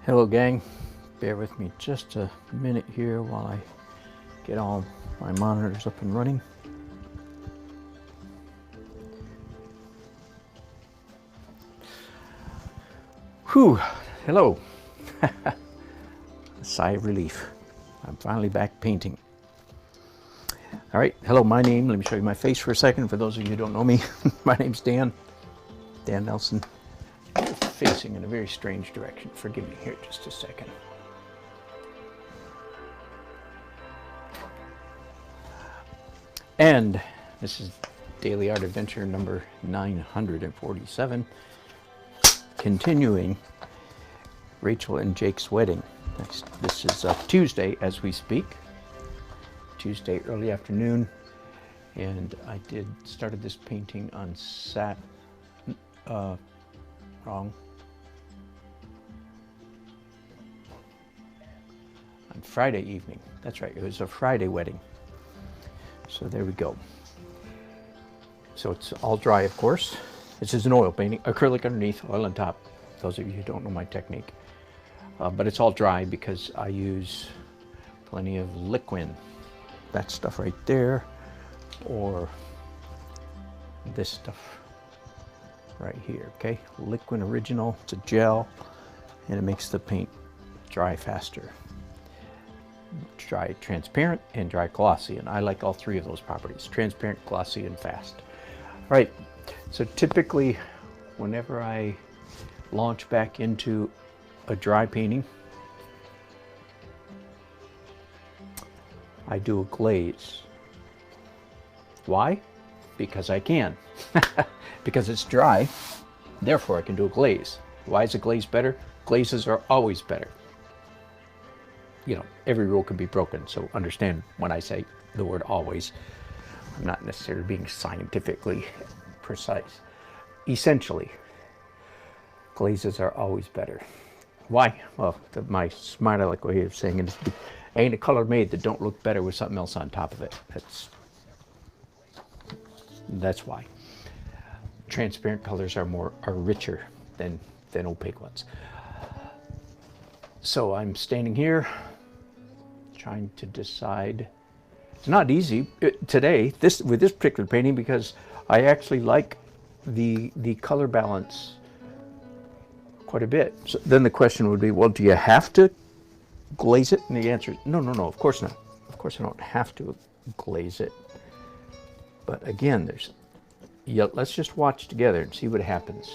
Hello gang, bear with me just a minute here while I get all my monitors up and running. Whew, hello. A sigh of relief. I'm finally back painting. All right, hello, my name, let me show you my face for a second for those of you who don't know me. My name's Dan Nelson. You're facing in a very strange direction. Forgive me here just a second. And this is Daily Art Adventure number 947, continuing Rachel and Jake's wedding. This is Tuesday as we speak, Tuesday early afternoon, and I started this painting on on Friday evening. That's right, it was a Friday wedding. So there we go. So it's all dry, of course. This is an oil painting, acrylic underneath, oil on top. Those of you who don't know my technique. But it's all dry because I use plenty of liquid. That stuff right there, or this stuff right here, okay? Liquid Original, it's a gel, and it makes the paint dry faster. Dry transparent and dry glossy, and I like all three of those properties: transparent, glossy, and fast. All right, so typically whenever I launch back into a dry painting, I do a glaze. Why? Because I can. Because it's dry, therefore I can do a glaze. Why is a glaze better? Glazes are always better. You know, every rule can be broken, so understand when I say the word always, I'm not necessarily being scientifically precise. Essentially, glazes are always better. Why? Well, my smart aleck way of saying it is, ain't a color made that don't look better with something else on top of it. That's why. Transparent colors are richer than opaque ones. So I'm standing here trying to decide. It's not easy today with this particular painting because I actually like the color balance quite a bit. So then the question would be, well, do you have to glaze it? And the answer is no, of course not. Of course I don't have to glaze it. But again, let's just watch together and see what happens.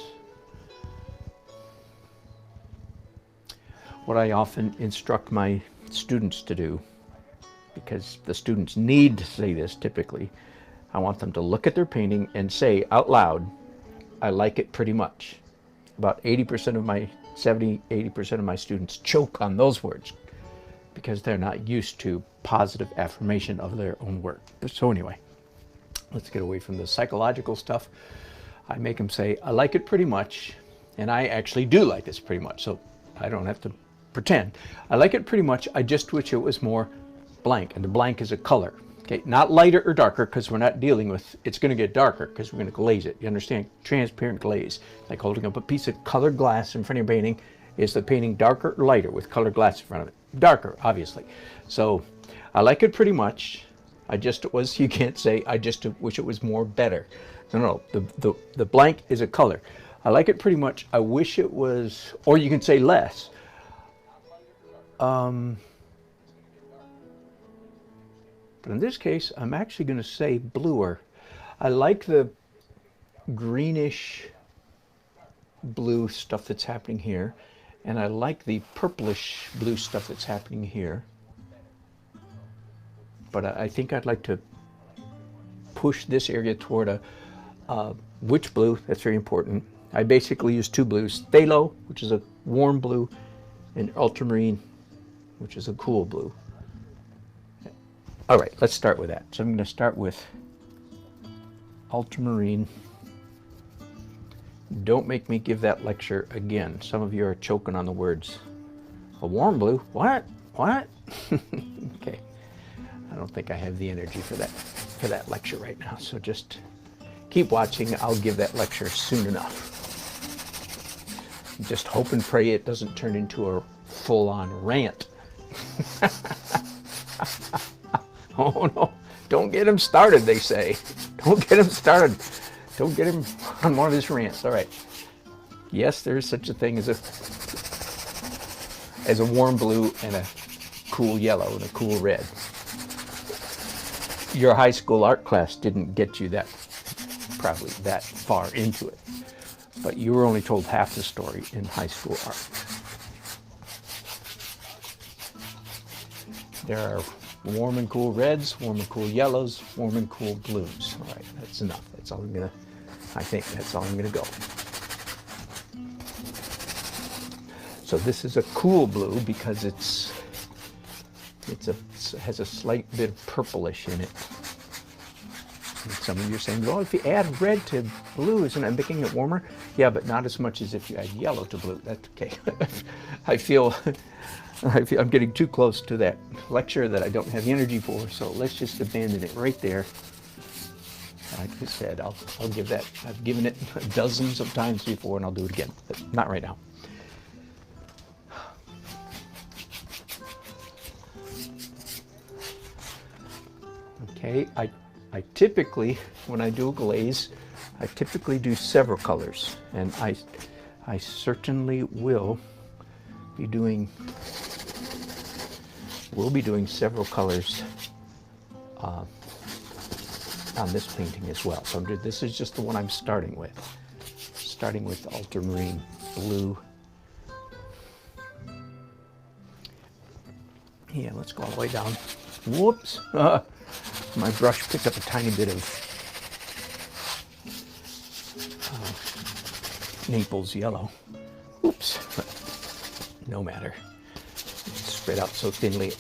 What I often instruct my students to do, because the students need to say this typically, I want them to look at their painting and say out loud, I like it pretty much. About 80% of my 80% of my students choke on those words because they're not used to positive affirmation of their own work. So anyway, let's get away from the psychological stuff. I make them say, I like it pretty much, and I actually do like this pretty much, so I don't have to pretend. I like it pretty much, I just wish it was more blank, and the blank is a color. Okay, not lighter or darker, because we're not dealing with, it's going to get darker because we're going to glaze it. You understand? Transparent glaze. Like holding up a piece of colored glass in front of your painting. Is the painting darker or lighter with colored glass in front of it? Darker, obviously. So I like it pretty much. You can't say, I just wish it was more better. No, the blank is a color. I like it pretty much. I wish it was, or you can say less. But in this case, I'm actually going to say bluer. I like the greenish blue stuff that's happening here, and I like the purplish blue stuff that's happening here. But I think I'd like to push this area toward a witch blue. That's very important. I basically use two blues: phthalo, which is a warm blue, and ultramarine, which is a cool blue. All right, let's start with that. So I'm going to start with ultramarine. Don't make me give that lecture again. Some of you are choking on the words. A warm blue? What? Okay. I don't think I have the energy for that lecture right now. So just keep watching. I'll give that lecture soon enough. Just hope and pray it doesn't turn into a full-on rant. Oh no, don't get him started, they say. Don't get him started. Don't get him on one of his rants. All right. Yes, there is such a thing as a warm blue and a cool yellow and a cool red. Your high school art class didn't get you probably that far into it, but you were only told half the story in high school art. There are warm and cool reds, warm and cool yellows, warm and cool blues. All right, that's enough. That's all I think that's all I'm gonna go. So this is a cool blue because it has a slight bit of purplish in it. And some of you are saying, well, if you add red to blue, isn't it making it warmer? Yeah, but not as much as if you add yellow to blue. That's okay. I feel I'm getting too close to that lecture that I don't have the energy for, so let's just abandon it right there. Like I said, I'll give that. I've given it dozens of times before, and I'll do it again, but not right now. Okay, I typically, when I do a glaze, I typically do several colors, and I certainly will be doing several colors on this painting as well. So this is just the one I'm starting with ultramarine blue. Yeah, let's go all the way down. Whoops. My brush picked up a tiny bit of Naples yellow. Oops. No matter. It's spread out so thinly, it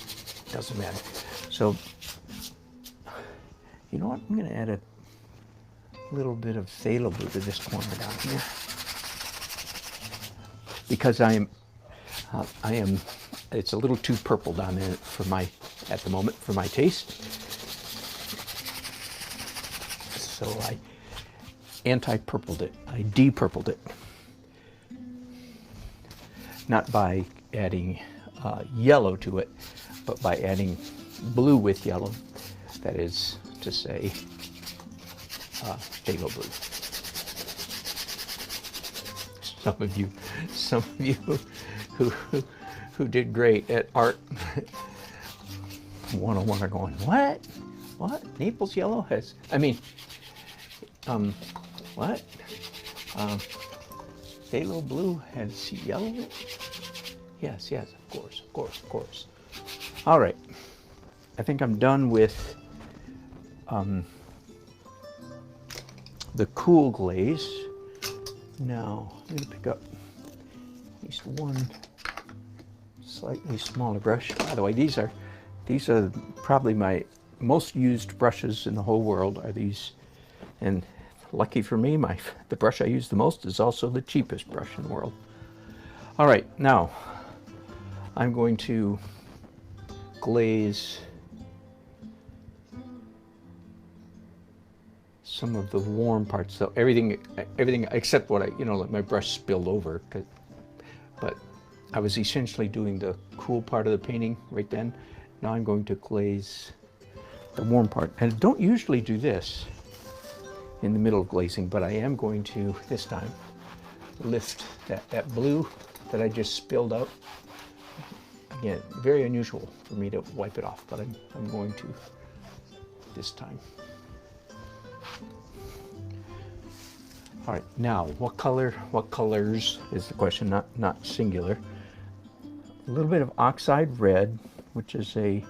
doesn't matter. So, you know what? I'm going to add a little bit of phthalo blue to this corner down here, because it's a little too purple down there at the moment for my taste. So I anti-purpled it. I de-purpled it. Not by adding yellow to it, but by adding blue with yellow. That is to say, phthalo blue. Some of you who did great at art 101 are going, what? Naples yellow has, what? Phthalo blue has yellow in it? Yes, of course. All right. I think I'm done with the cool glaze. Now, I'm going to pick up at least one slightly smaller brush. By the way, these are probably my most used brushes in the whole world are these, and lucky for me, the brush I use the most is also the cheapest brush in the world. All right, now I'm going to glaze some of the warm parts. So everything except what like my brush spilled over, but I was essentially doing the cool part of the painting right then. Now I'm going to glaze the warm part. And I don't usually do this in the middle of glazing, but I am going to, this time, lift that blue that I just spilled out. Again, very unusual for me to wipe it off, but I'm going to this time. All right, now what colors is the question, not singular. A little bit of oxide red, which is a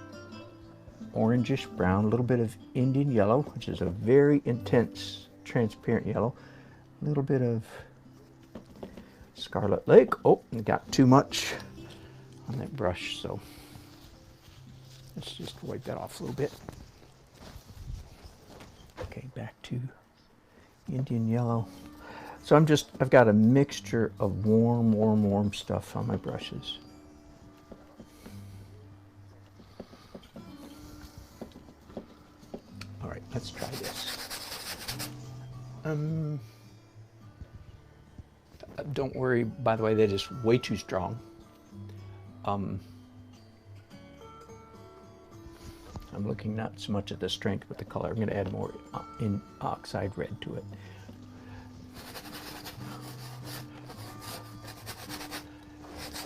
orangish brown, a little bit of Indian yellow, which is a very intense transparent yellow, a little bit of Scarlet Lake. Oh, I got too much on that brush, so let's just wipe that off a little bit. Okay, back to Indian yellow. So I've got a mixture of warm stuff on my brushes. All right, let's try this. Don't worry, by the way, that is way too strong. I'm looking not so much at the strength, but the color. I'm going to add more in oxide red to it.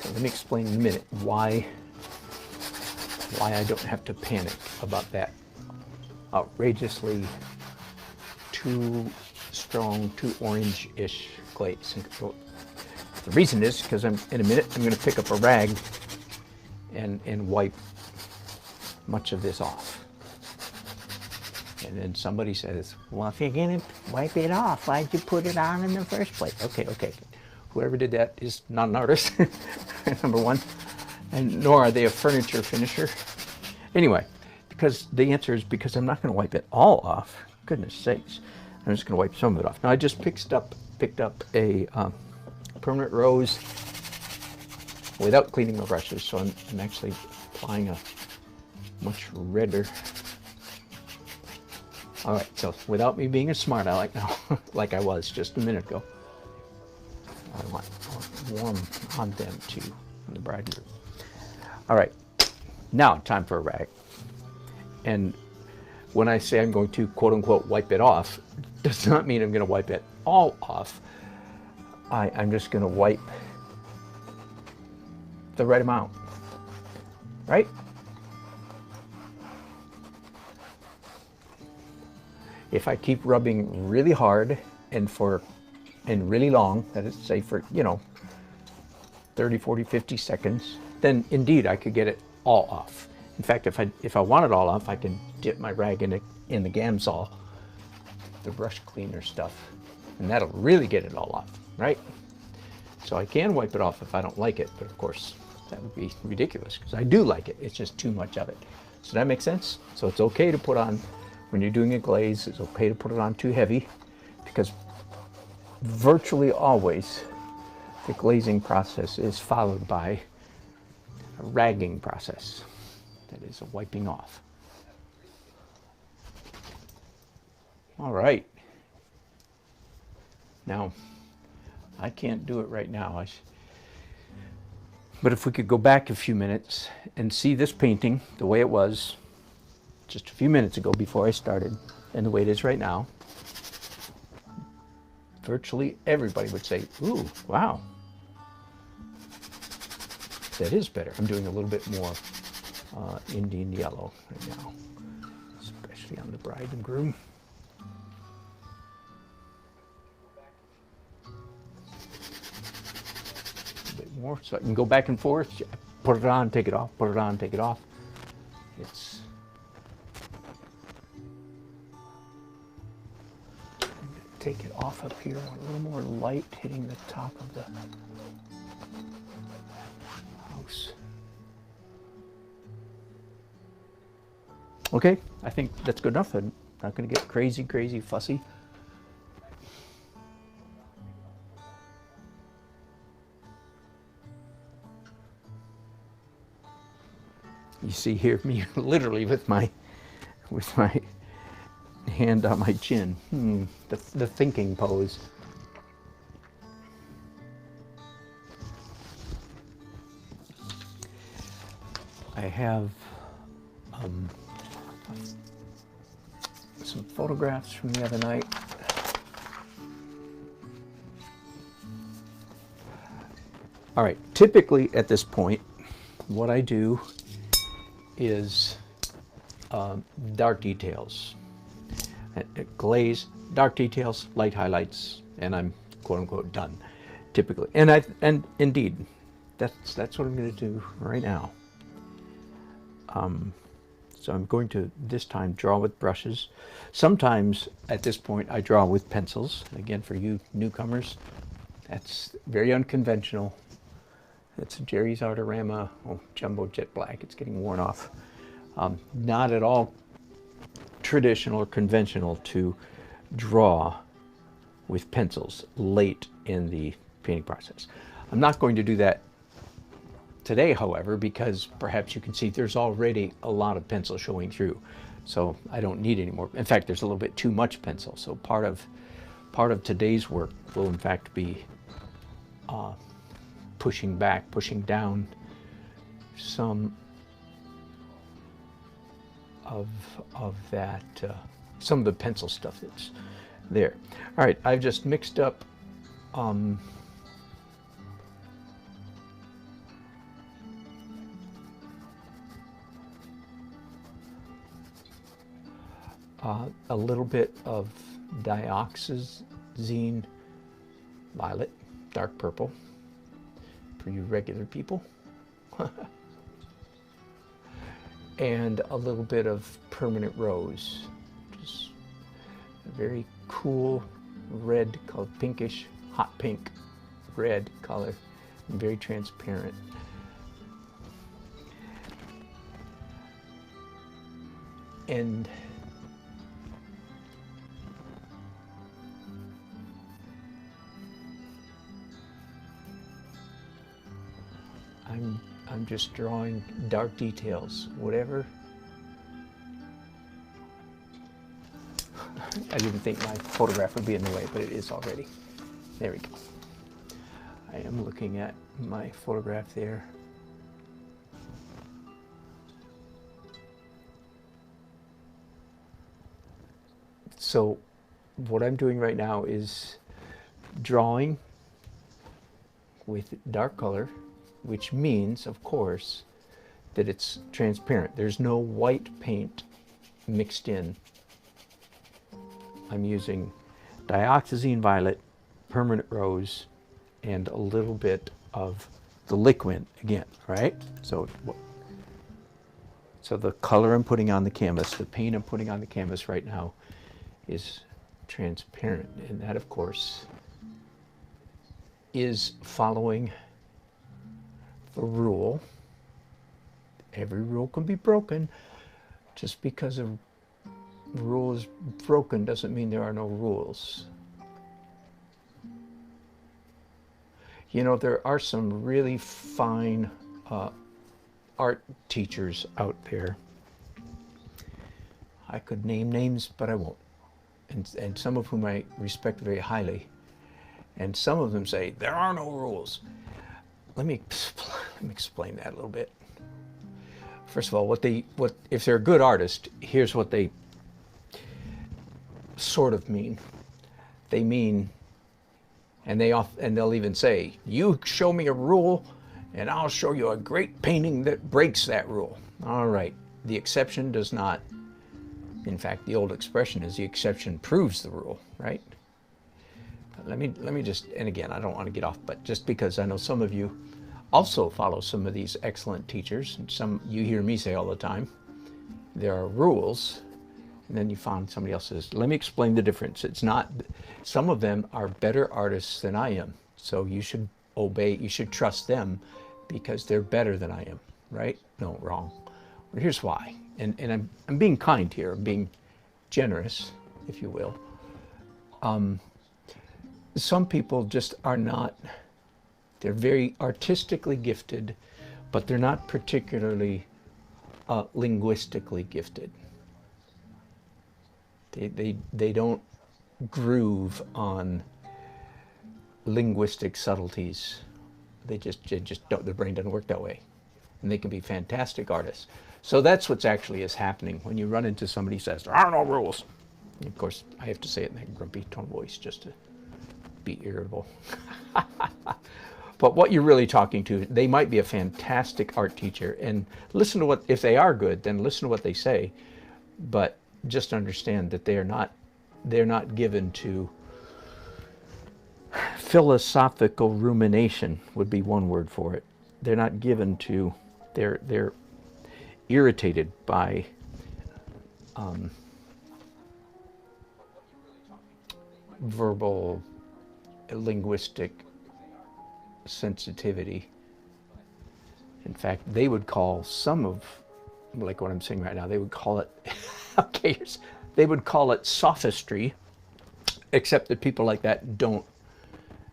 So let me explain in a minute why I don't have to panic about that outrageously too strong, too orange-ish glaze. The reason is because in a minute I'm going to pick up a rag and wipe much of this off. And then somebody says, well, if you're going to wipe it off, why'd you put it on in the first place? Okay. Whoever did that is not an artist, number one, and nor are they a furniture finisher. Anyway, because the answer is because I'm not going to wipe it all off. Goodness sakes. I'm just going to wipe some of it off. Now, I just picked up a permanent rose without cleaning my brushes, so I'm actually applying a much redder. All right, so without me being a smart aleck now, like I was just a minute ago, I want warm on them too, in the bridegroom. All right, now time for a rag. And when I say I'm going to quote unquote wipe it off, does not mean I'm going to wipe it all off. I'm just going to wipe the right amount, right? If I keep rubbing really hard and really long, that is, say for, 30, 40, 50 seconds, then indeed I could get it all off. In fact, if I want it all off, I can dip my rag in the Gamsol, the brush cleaner stuff, and that'll really get it all off, right? So I can wipe it off if I don't like it, but of course that would be ridiculous because I do like it. It's just too much of it. So that makes sense? So it's okay to put on, when you're doing a glaze, it's okay to put it on too heavy because virtually always the glazing process is followed by a ragging process. That is a wiping off. All right. Now, I can't do it right now. But if we could go back a few minutes and see this painting the way it was just a few minutes ago before I started, and the way it is right now, virtually everybody would say, ooh, wow, that is better. I'm doing a little bit more Indian yellow right now, especially on the bride and groom. A bit more, so I can go back and forth, put it on, take it off, put it on, take it off. It's take it off up here, a little more light hitting the top of the house. Okay, I think that's good enough. I'm not going to get crazy fussy. You see here me literally with my hand on my chin. The thinking pose. I have some photographs from the other night. All right, typically at this point, what I do is dark details. Glaze, dark details, light highlights, and I'm quote unquote done, typically. And indeed, that's what I'm going to do right now. So I'm going to this time draw with brushes. Sometimes at this point I draw with pencils. Again, for you newcomers, that's very unconventional. It's Jerry's Artorama, Jumbo Jet Black. It's getting worn off. Not at all traditional or conventional to draw with pencils late in the painting process. I'm not going to do that today, however, because perhaps you can see there's already a lot of pencil showing through, so I don't need any more. In fact, there's a little bit too much pencil, so part of today's work will in fact be pushing back, pushing down some of that, some of the pencil stuff that's there. All right, I've just mixed up a little bit of dioxazine violet, dark purple, for you regular people, and a little bit of permanent rose, just a very cool red color, pinkish, hot pink red color, and very transparent. And I'm just drawing dark details, whatever. I didn't think my photograph would be in the way, but it is already. There we go. I am looking at my photograph there. So what I'm doing right now is drawing with dark color, which means, of course, that it's transparent. There's no white paint mixed in. I'm using dioxazine violet, permanent rose, and a little bit of the liquid again, right? So the color I'm putting on the canvas, the paint I'm putting on the canvas right now is transparent. And that, of course, is following the rule. Every rule can be broken. Just because a rule is broken doesn't mean there are no rules. You know, there are some really fine art teachers out there. I could name names, but I won't. And some of whom I respect very highly. And some of them say, there are no rules. Let me explain that a little bit. First of all, if they're a good artist, here's what they sort of mean. They mean, and they'll even say, you show me a rule and I'll show you a great painting that breaks that rule. All right, the exception does not, in fact, the old expression is the exception proves the rule, right? Let me just, and again, I don't want to get off, but just because I know some of you also follow some of these excellent teachers, and some you hear me say all the time, there are rules, and then you find somebody else says, let me explain the difference. It's not, some of them are better artists than I am, so you should obey, you should trust them because they're better than I am, right? No, wrong. Well, here's why, and I'm being kind here, I'm being generous, if you will. Some people just are not, they're very artistically gifted, but they're not particularly linguistically gifted. They don't groove on linguistic subtleties. They just don't, their brain doesn't work that way. And they can be fantastic artists. So that's what's actually is happening when you run into somebody who says, there are no rules. And of course, I have to say it in that grumpy tone of voice just to be irritable. But what you're really talking to, they might be a fantastic art teacher, and listen to what, if they are good, then listen to what they say, but just understand that they're not given to philosophical rumination, would be one word for it. They're not given to, they're irritated by verbal, linguistic sensitivity. In fact, they would call some of, like what I'm saying right now, they would call it, okay, they would call it sophistry, except that people like that don't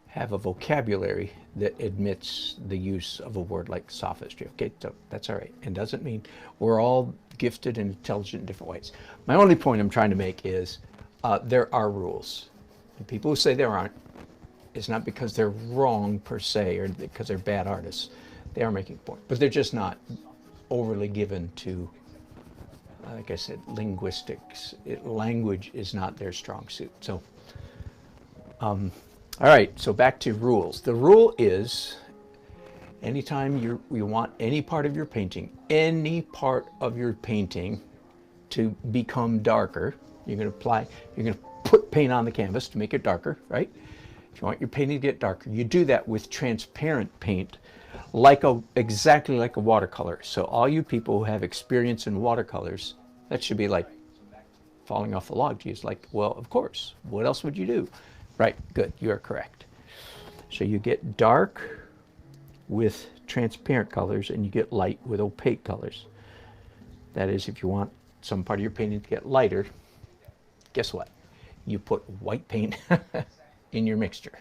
have a vocabulary that admits the use of a word like sophistry. Okay, so that's all right. And doesn't mean we're all gifted and intelligent in different ways. My only point I'm trying to make is there are rules. And people who say there aren't, It's not because they're wrong per se or because they're bad artists. They are making a point, but they're just not overly given to, like I said, linguistics. Language is not their strong suit. So, all right, so back to rules. The rule is anytime you want any part of your painting to become darker, you're going to put paint on the canvas to make it darker, right? If you want your painting to get darker, you do that with transparent paint, exactly like a watercolor. So all you people who have experience in watercolors, that should be like falling off the log to you. It's like, well, of course. What else would you do? Right, good, you are correct. So you get dark with transparent colors and you get light with opaque colors. That is, if you want some part of your painting to get lighter, guess what? You put white paint in your mixture.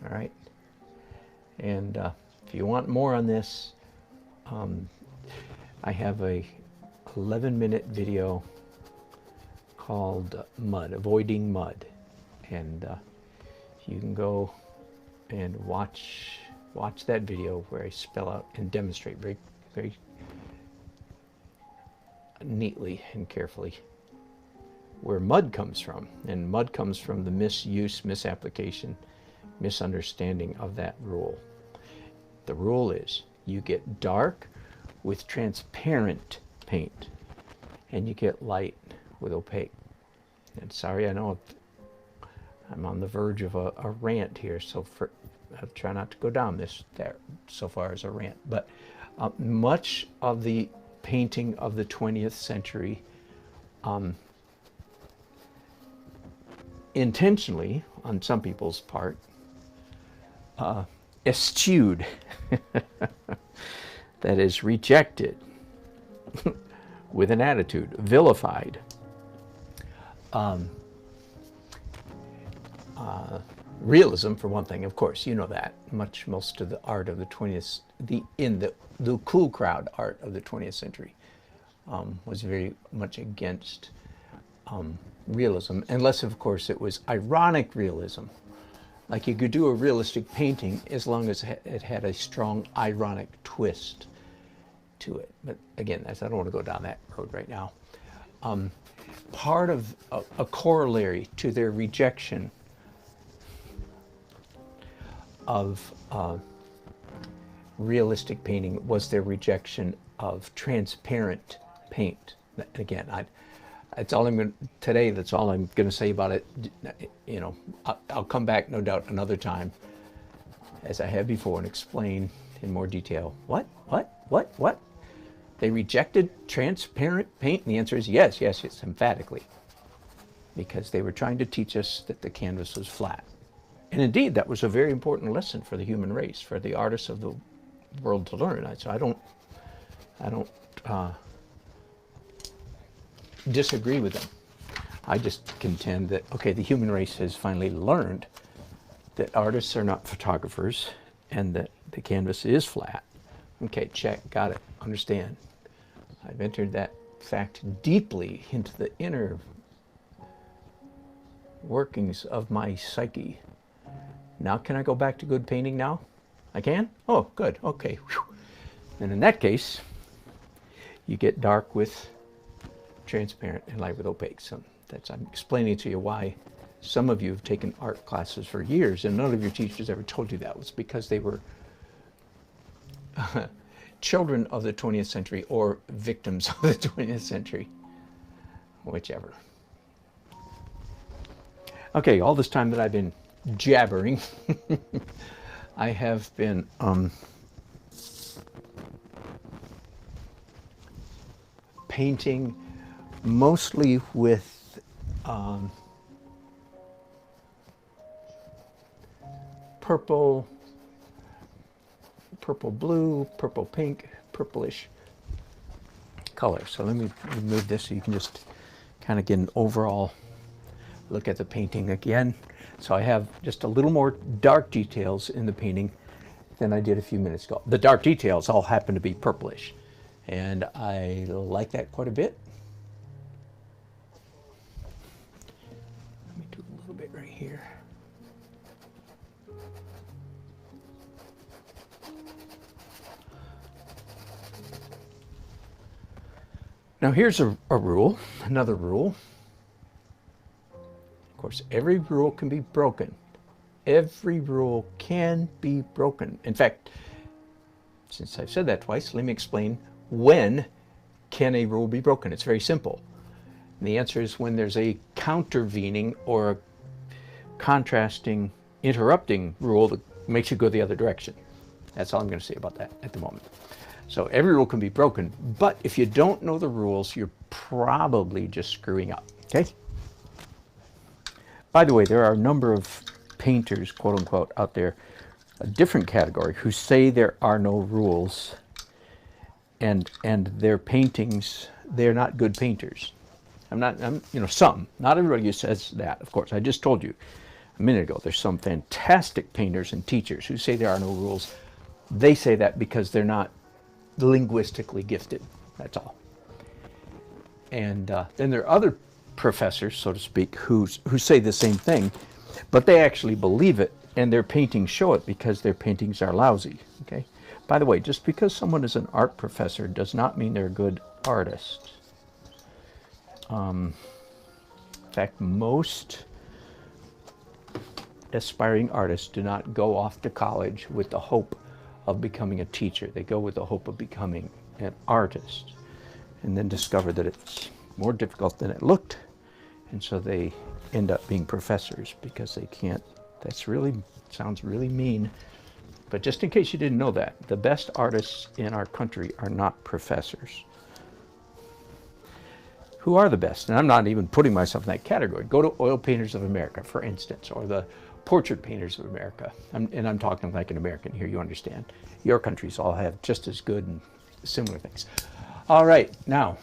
All right? And if you want more on this, I have a 11-minute video called Mud, Avoiding Mud. And you can go and watch that video where I spell out and demonstrate very, very neatly and carefully where mud comes from. And mud comes from the misuse, misapplication, misunderstanding of that rule. The rule is you get dark with transparent paint and you get light with opaque. And sorry, I know I'm on the verge of a rant here, so I'll try not to go down there so far as a rant. But much of the painting of the 20th century, intentionally, on some people's part, eschewed, that is, rejected with an attitude, vilified, realism, for one thing, of course, you know that. Most of the art of the 20th, the cool crowd art of the 20th century was very much against realism, unless, of course, it was ironic realism. Like you could do a realistic painting as long as it had a strong ironic twist to it. But again, I don't want to go down that road right now. Part of a corollary to their rejection of realistic painting was their rejection of transparent paint. Again, that's all I'm going today. That's all I'm going to say about it. You know, I'll come back, no doubt, another time, as I have before, and explain in more detail. What? They rejected transparent paint, and the answer is yes, emphatically, because they were trying to teach us that the canvas was flat. And indeed, that was a very important lesson for the human race, for the artists of the world to learn. So I don't disagree with them. I just contend that, okay, the human race has finally learned that artists are not photographers and that the canvas is flat. Okay, check, got it, understand. I've entered that fact deeply into the inner workings of my psyche. Now can I go back to good painting now? I can? Oh, good, okay. Whew. And in that case, you get dark with transparent and light with opaque. So I'm explaining to you why some of you have taken art classes for years and none of your teachers ever told you that. It was because they were children of the 20th century or victims of the 20th century, whichever. Okay, all this time that I've been jabbering, I have been painting mostly with purple, blue, purple pink, purplish color. So let me remove this so you can just kind of get an overall look at the painting again. So I have just a little more dark details in the painting than I did a few minutes ago. The dark details all happen to be purplish, and I like that quite a bit. Let me do a little bit right here. Now here's a rule, another rule. Of course, every rule can be broken. Every rule can be broken. In fact, since I've said that twice, let me explain when can a rule be broken. It's very simple. And the answer is when there's a countervening or a contrasting, interrupting rule that makes you go the other direction. That's all I'm going to say about that at the moment. So every rule can be broken, but if you don't know the rules, you're probably just screwing up, okay? By the way, there are a number of painters, quote unquote, out there, a different category, who say there are no rules, and their paintings, they're not good painters. Some, not everybody who says that, of course. I just told you a minute ago, there's some fantastic painters and teachers who say there are no rules. They say that because they're not linguistically gifted, that's all. And then there are other professors, so to speak, who say the same thing, but they actually believe it, and their paintings show it because their paintings are lousy, okay? By the way, just because someone is an art professor does not mean they're a good artist. In fact, most aspiring artists do not go off to college with the hope of becoming a teacher. They go with the hope of becoming an artist, and then discover that it's more difficult than it looked, and so they end up being professors because they can't. That's really, sounds really mean, but just in case you didn't know that, the best artists in our country are not professors. Who are the best? And I'm not even putting myself in that category. Go to Oil Painters of America, for instance, or the Portrait Painters of America. And I'm talking like an American here, you understand. Your countries all have just as good and similar things. All right, now,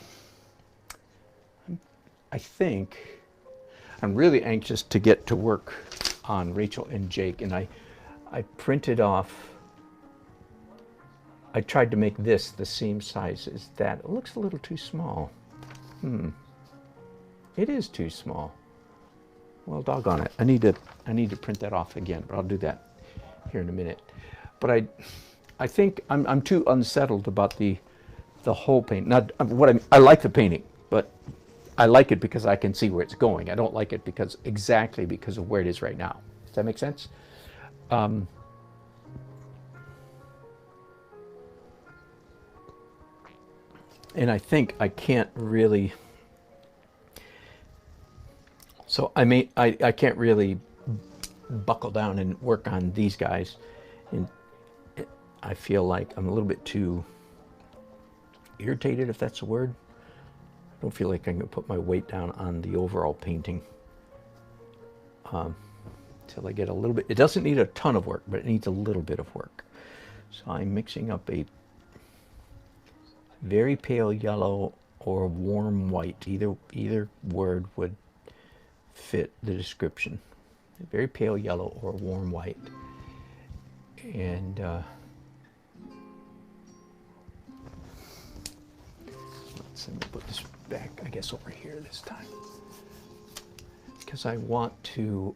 I think I'm really anxious to get to work on Rachel and Jake, and I printed off, I tried to make this the same size as that. It looks a little too small. It is too small. Well, doggone it. I need to print that off again, but I'll do that here in a minute. But I think I'm too unsettled about the whole paint. Not what I like the painting, but I like it because I can see where it's going. I don't like it exactly because of where it is right now. Does that make sense? And I think I can't really. So I can't really buckle down and work on these guys, and I feel like I'm a little bit too irritated, if that's a word. I don't feel like I can put my weight down on the overall painting till I get a little bit. It doesn't need a ton of work, but it needs a little bit of work. So I'm mixing up a very pale yellow or warm white. Either word would fit the description. A very pale yellow or warm white. And let me put this back, I guess, over here this time, because I want to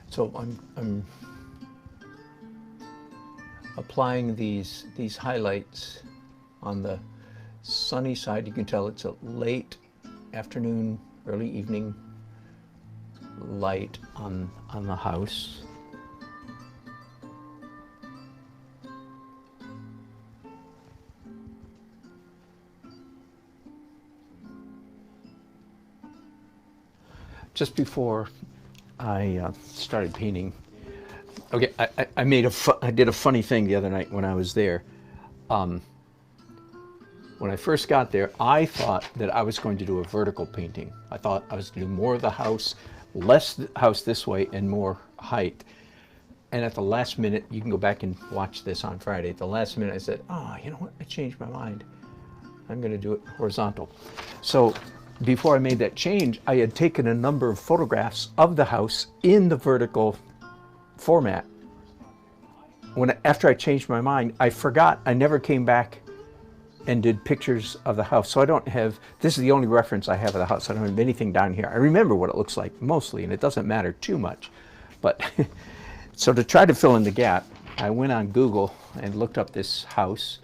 so I'm applying these highlights on the sunny side. You can tell it's a late afternoon, early evening light on the house. Just before I started painting, okay, I did a funny thing the other night when I was there. When I first got there, I thought that I was going to do a vertical painting. I thought I was going to do more of the house, less the house this way, and more height. And at the last minute, you can go back and watch this on Friday. At the last minute, I said, oh, you know what? I changed my mind. I'm going to do it horizontal. So before I made that change, I had taken a number of photographs of the house in the vertical format. After I changed my mind, I forgot. I never came back and did pictures of the house. So I don't have, this is the only reference I have of the house. I don't have anything down here. I remember what it looks like mostly, and it doesn't matter too much. But so to try to fill in the gap, I went on Google and looked up this house,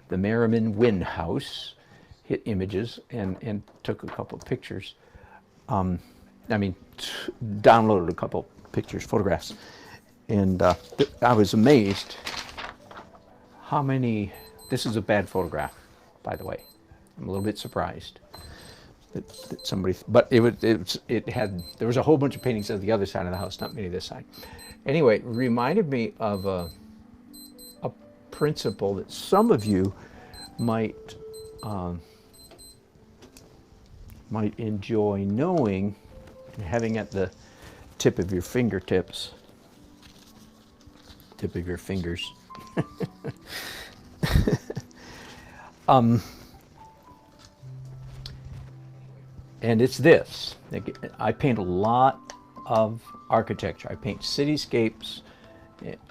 the Merriman Wynn house, hit images, and took a couple of pictures. Downloaded a couple pictures, photographs. And I was amazed how many, this is a bad photograph, by the way. I'm a little bit surprised that somebody, but there was a whole bunch of paintings of the other side of the house, not many this side. Anyway, it reminded me of a principle that some of you might enjoy knowing and having at the tip of your fingertips, tip of your fingers. And it's this. I paint a lot of architecture. I paint cityscapes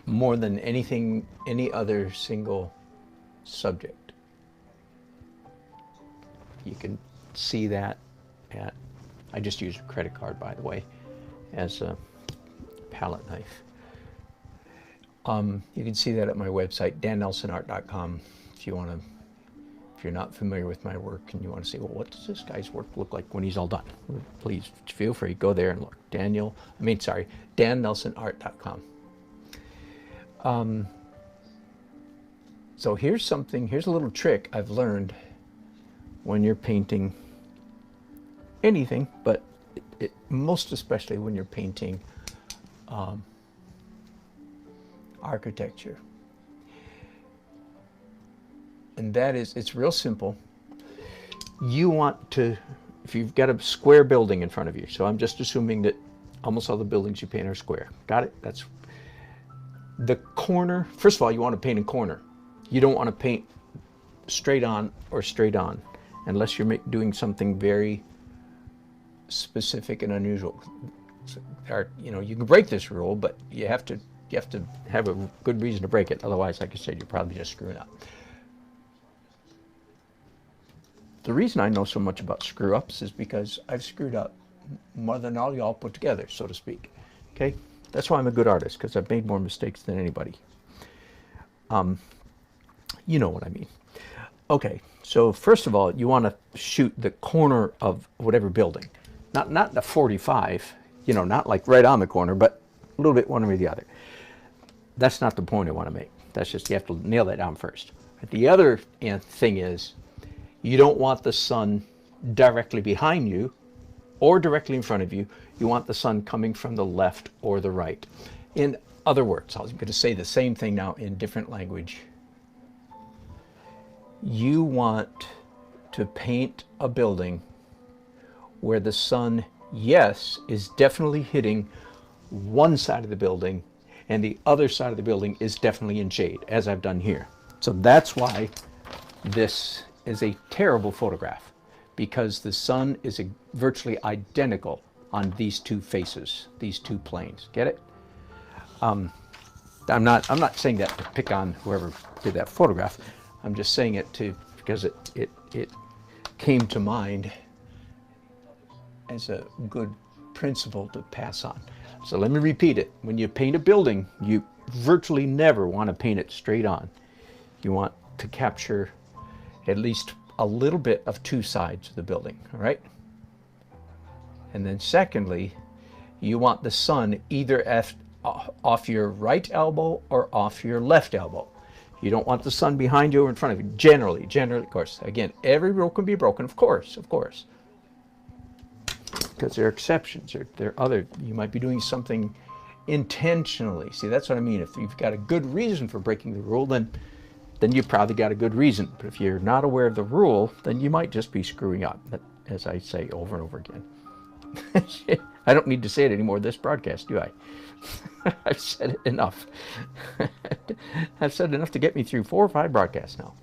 more than anything, any other single subject. You can see that at, I just used a credit card, by the way, as a palette knife. You can see that at my website, dannelsonart.com, if you want to. If you're not familiar with my work and you want to see, well, what does this guy's work look like when he's all done? Please feel free, go there and look. dannelsonart.com. So here's a little trick I've learned when you're painting anything, but most especially when you're painting architecture. And that is, it's real simple. You want to, if you've got a square building in front of you, so I'm just assuming that almost all the buildings you paint are square. Got it? That's the corner. First of all, you want to paint a corner. You don't want to paint straight on or straight on, unless you're doing something very specific and unusual. So, you can break this rule, but you have to have a good reason to break it. Otherwise, like I said, you're probably just screwing up. The reason I know so much about screw-ups is because I've screwed up more than all y'all put together, so to speak. Okay? That's why I'm a good artist, because I've made more mistakes than anybody. You know what I mean. Okay, so first of all, you want to shoot the corner of whatever building. Not the 45, not like right on the corner, but a little bit one way or the other. That's not the point I want to make. That's just, you have to nail that down first. The other thing is, you don't want the sun directly behind you or directly in front of you. You want the sun coming from the left or the right. In other words, I'm going to say the same thing now in different language. You want to paint a building where the sun, yes, is definitely hitting one side of the building and the other side of the building is definitely in shade, as I've done here. So that's why this is a terrible photograph, because the sun is virtually identical on these two faces, these two planes. Get it? I'm not saying that to pick on whoever did that photograph. I'm just saying it because it came to mind as a good principle to pass on. So let me repeat it. When you paint a building, you virtually never want to paint it straight on. You want to capture at least a little bit of two sides of the building, all right? And then secondly, you want the sun either off your right elbow or off your left elbow. You don't want the sun behind you or in front of you, generally, of course. Again, every rule can be broken, of course. Because there are exceptions. You might be doing something intentionally. See, that's what I mean. If you've got a good reason for breaking the rule, then you probably got a good reason. But if you're not aware of the rule, then you might just be screwing up, as I say over and over again. I don't need to say it anymore this broadcast, do I? I've said it enough. I've said enough to get me through 4 or 5 broadcasts now.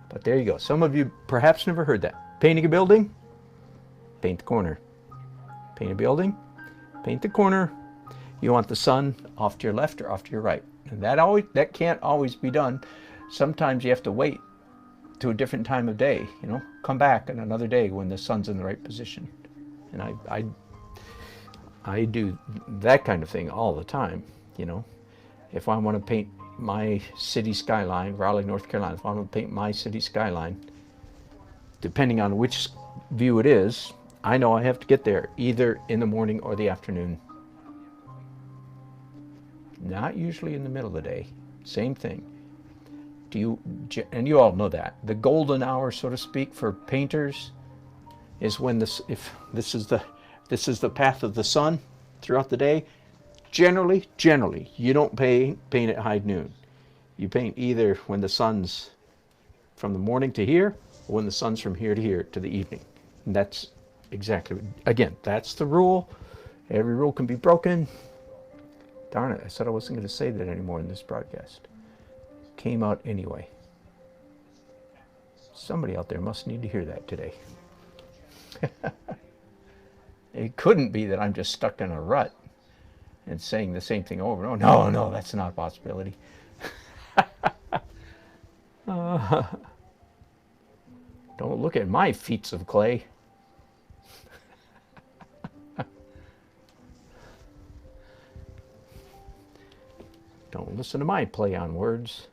But there you go. Some of you perhaps never heard that. Painting a building, paint the corner. Paint a building, paint the corner. You want the sun off to your left or off to your right. And that can't always be done. Sometimes you have to wait to a different time of day, you know, come back on another day when the sun's in the right position. And I do that kind of thing all the time, you know. If I want to paint my city skyline, Raleigh, North Carolina, if I want to paint my city skyline, depending on which view it is, I know I have to get there either in the morning or the afternoon. Not usually in the middle of the day. Same thing. And you all know that. The golden hour, so to speak, for painters is when if this is the path of the sun throughout the day. Generally, you don't paint at high noon. You paint either when the sun's from the morning to here, or when the sun's from here to here to the evening. And that's exactly, again, that's the rule. Every rule can be broken. Darn it, I said I wasn't going to say that anymore in this broadcast. Came out anyway. Somebody out there must need to hear that today. It couldn't be that I'm just stuck in a rut and saying the same thing over and over. No, that's not a possibility. Don't look at my feats of clay. Don't listen to my plays on words.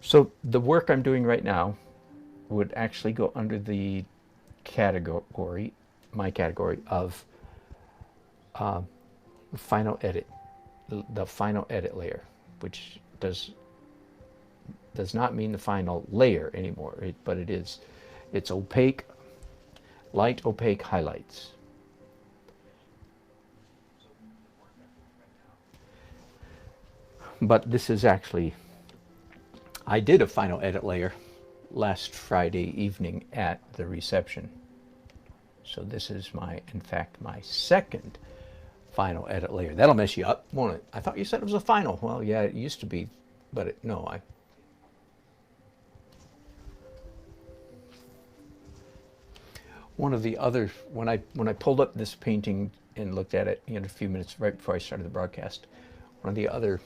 So the work I'm doing right now would actually go under the category, my category of final edit, the final edit layer, which does not mean the final layer anymore, but it's opaque, light opaque highlights. But this is actually, I did a final edit layer last Friday evening at the reception. So this is in fact, my second final edit layer. That'll mess you up, won't it? I thought you said it was a final. Well, yeah, it used to be, but one of the other, when I pulled up this painting and looked at it, a few minutes right before I started the broadcast, one of the other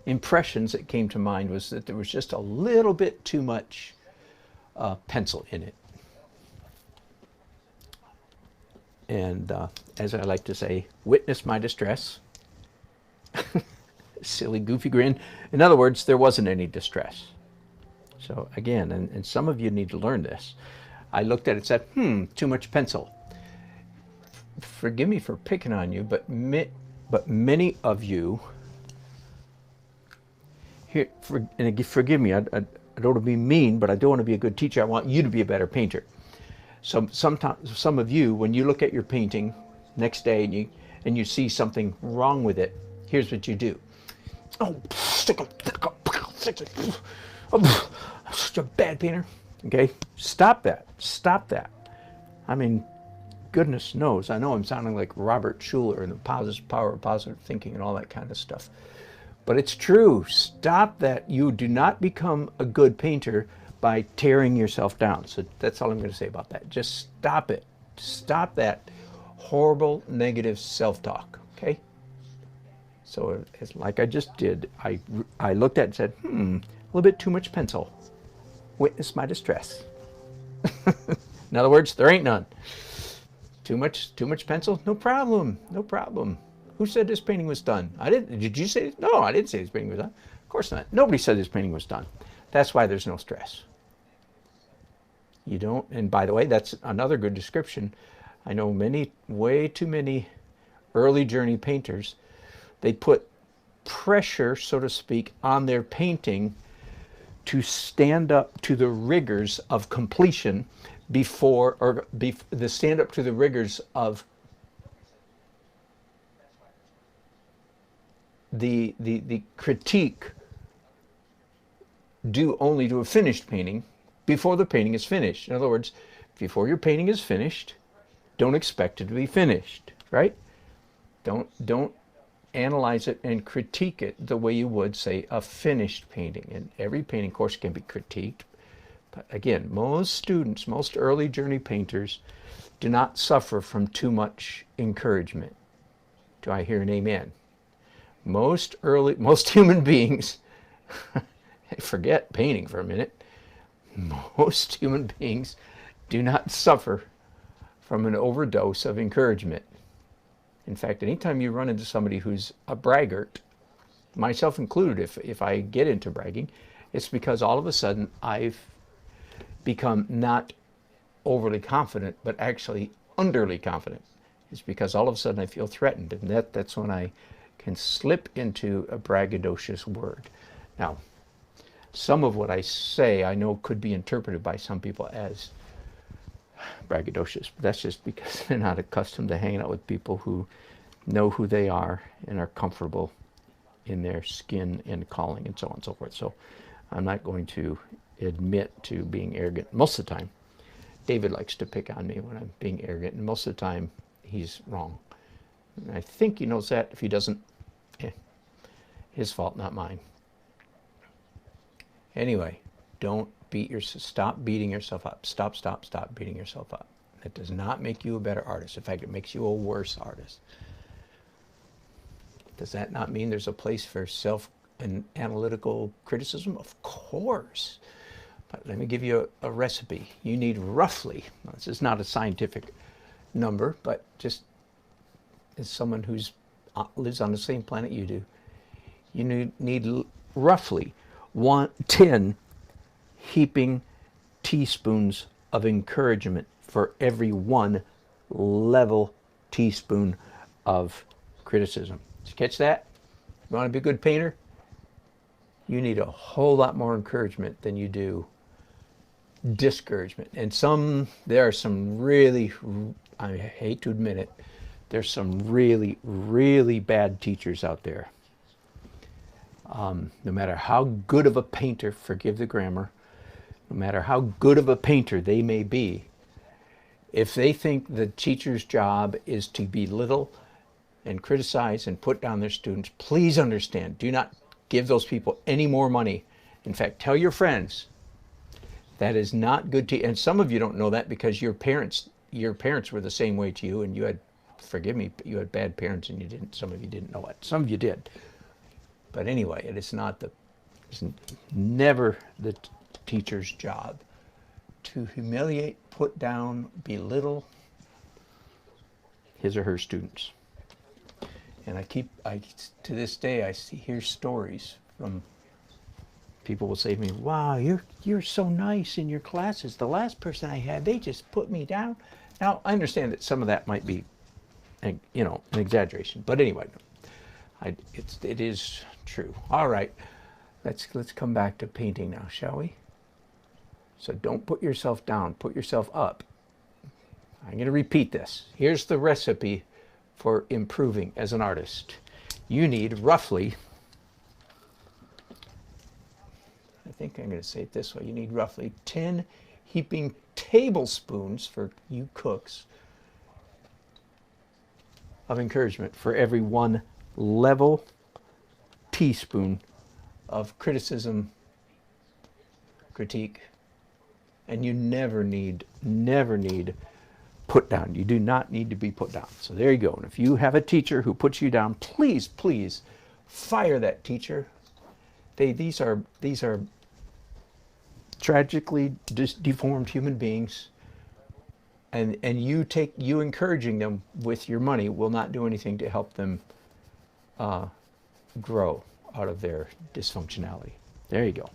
impressions that came to mind was that there was just a little bit too much pencil in it. And as I like to say, witness my distress. Silly, goofy grin. In other words, there wasn't any distress. So again, and some of you need to learn this. I looked at it and said, too much pencil. Forgive me for picking on you, but many of you, here, and forgive me, I don't want to be mean, but I do want to be a good teacher. I want you to be a better painter. So sometimes, some of you, when you look at your painting next day and you see something wrong with it, here's what you do. Oh, such a bad painter. Okay, stop that. I mean, goodness knows, I know I'm sounding like Robert Schuller and the power of positive thinking and all that kind of stuff. But it's true. Stop that. You do not become a good painter by tearing yourself down. So that's all I'm going to say about that. Just stop it. Stop that horrible negative self-talk. Okay? So it's like I just did. I looked at it and said, a little bit too much pencil. Witness my distress. In other words, there ain't none. Too much pencil? No problem. Who said this painting was done? I didn't. Did you say? No, I didn't say this painting was done. Of course not. Nobody said this painting was done. That's why there's no stress. You don't. And by the way, that's another good description. I know way too many early journey painters. They put pressure, so to speak, on their painting to stand up to the rigors of completion before, or the stand up to the rigors of the critique due only to a finished painting before the painting is finished. In other words, before your painting is finished, don't expect it to be finished, right? Don't analyze it and critique it the way you would, say, a finished painting. And every painting, of course, can be critiqued. But again, most students, most early journey painters do not suffer from too much encouragement. Do I hear an amen? Most human beings, forget painting for a minute, most human beings do not suffer from an overdose of encouragement. In fact, anytime you run into somebody who's a braggart, myself included, if I get into bragging, it's because all of a sudden I've become not overly confident, but actually underly confident. It's because all of a sudden I feel threatened, and that's when I can slip into a braggadocious word. Now, some of what I say I know could be interpreted by some people as braggadocious, but that's just because they're not accustomed to hanging out with people who know who they are and are comfortable in their skin and calling and so on and so forth. So I'm not going to admit to being arrogant most of the time. David likes to pick on me when I'm being arrogant, and most of the time he's wrong. And I think he knows that. If he doesn't, his fault, not mine. Anyway, stop beating yourself up. Stop beating yourself up. That does not make you a better artist. In fact, it makes you a worse artist. Does that not mean there's a place for self and analytical criticism? Of course. But let me give you a recipe. You need roughly, this is not a scientific number, but just as someone who's lives on the same planet you do, you need roughly 10 heaping teaspoons of encouragement for every 1 level teaspoon of criticism. Did you catch that? You want to be a good painter? You need a whole lot more encouragement than you do discouragement. And there are some really, I hate to admit it, there's some really, really bad teachers out there. No matter how good of a painter, forgive the grammar, no matter how good of a painter they may be, if they think the teacher's job is to belittle and criticize and put down their students, please understand, do not give those people any more money. In fact, tell your friends that is not good to you. And some of you don't know that because your parents were the same way to you, and you had, forgive me, but you had bad parents, and some of you didn't know it. Some of you did. But anyway, it's never the teacher's job to humiliate, put down, belittle his or her students. And to this day, I hear stories from people will say to me, "Wow, you're so nice in your classes. The last person I had, they just put me down." Now, I understand that some of that might be, an exaggeration, but anyway, it is true. All right, let's come back to painting now, shall we? So don't put yourself down. Put yourself up. I'm going to repeat this. Here's the recipe for improving as an artist. You need roughly, I think I'm going to say it this way, you need roughly 10 heaping tablespoons, for you cooks, of encouragement for every 1 level teaspoon of criticism, critique, and you never need put down. You do not need to be put down. So there you go. And if you have a teacher who puts you down, please fire that teacher. These are tragically deformed human beings, and you encouraging them with your money will not do anything to help them grow out of their dysfunctionality. There you go.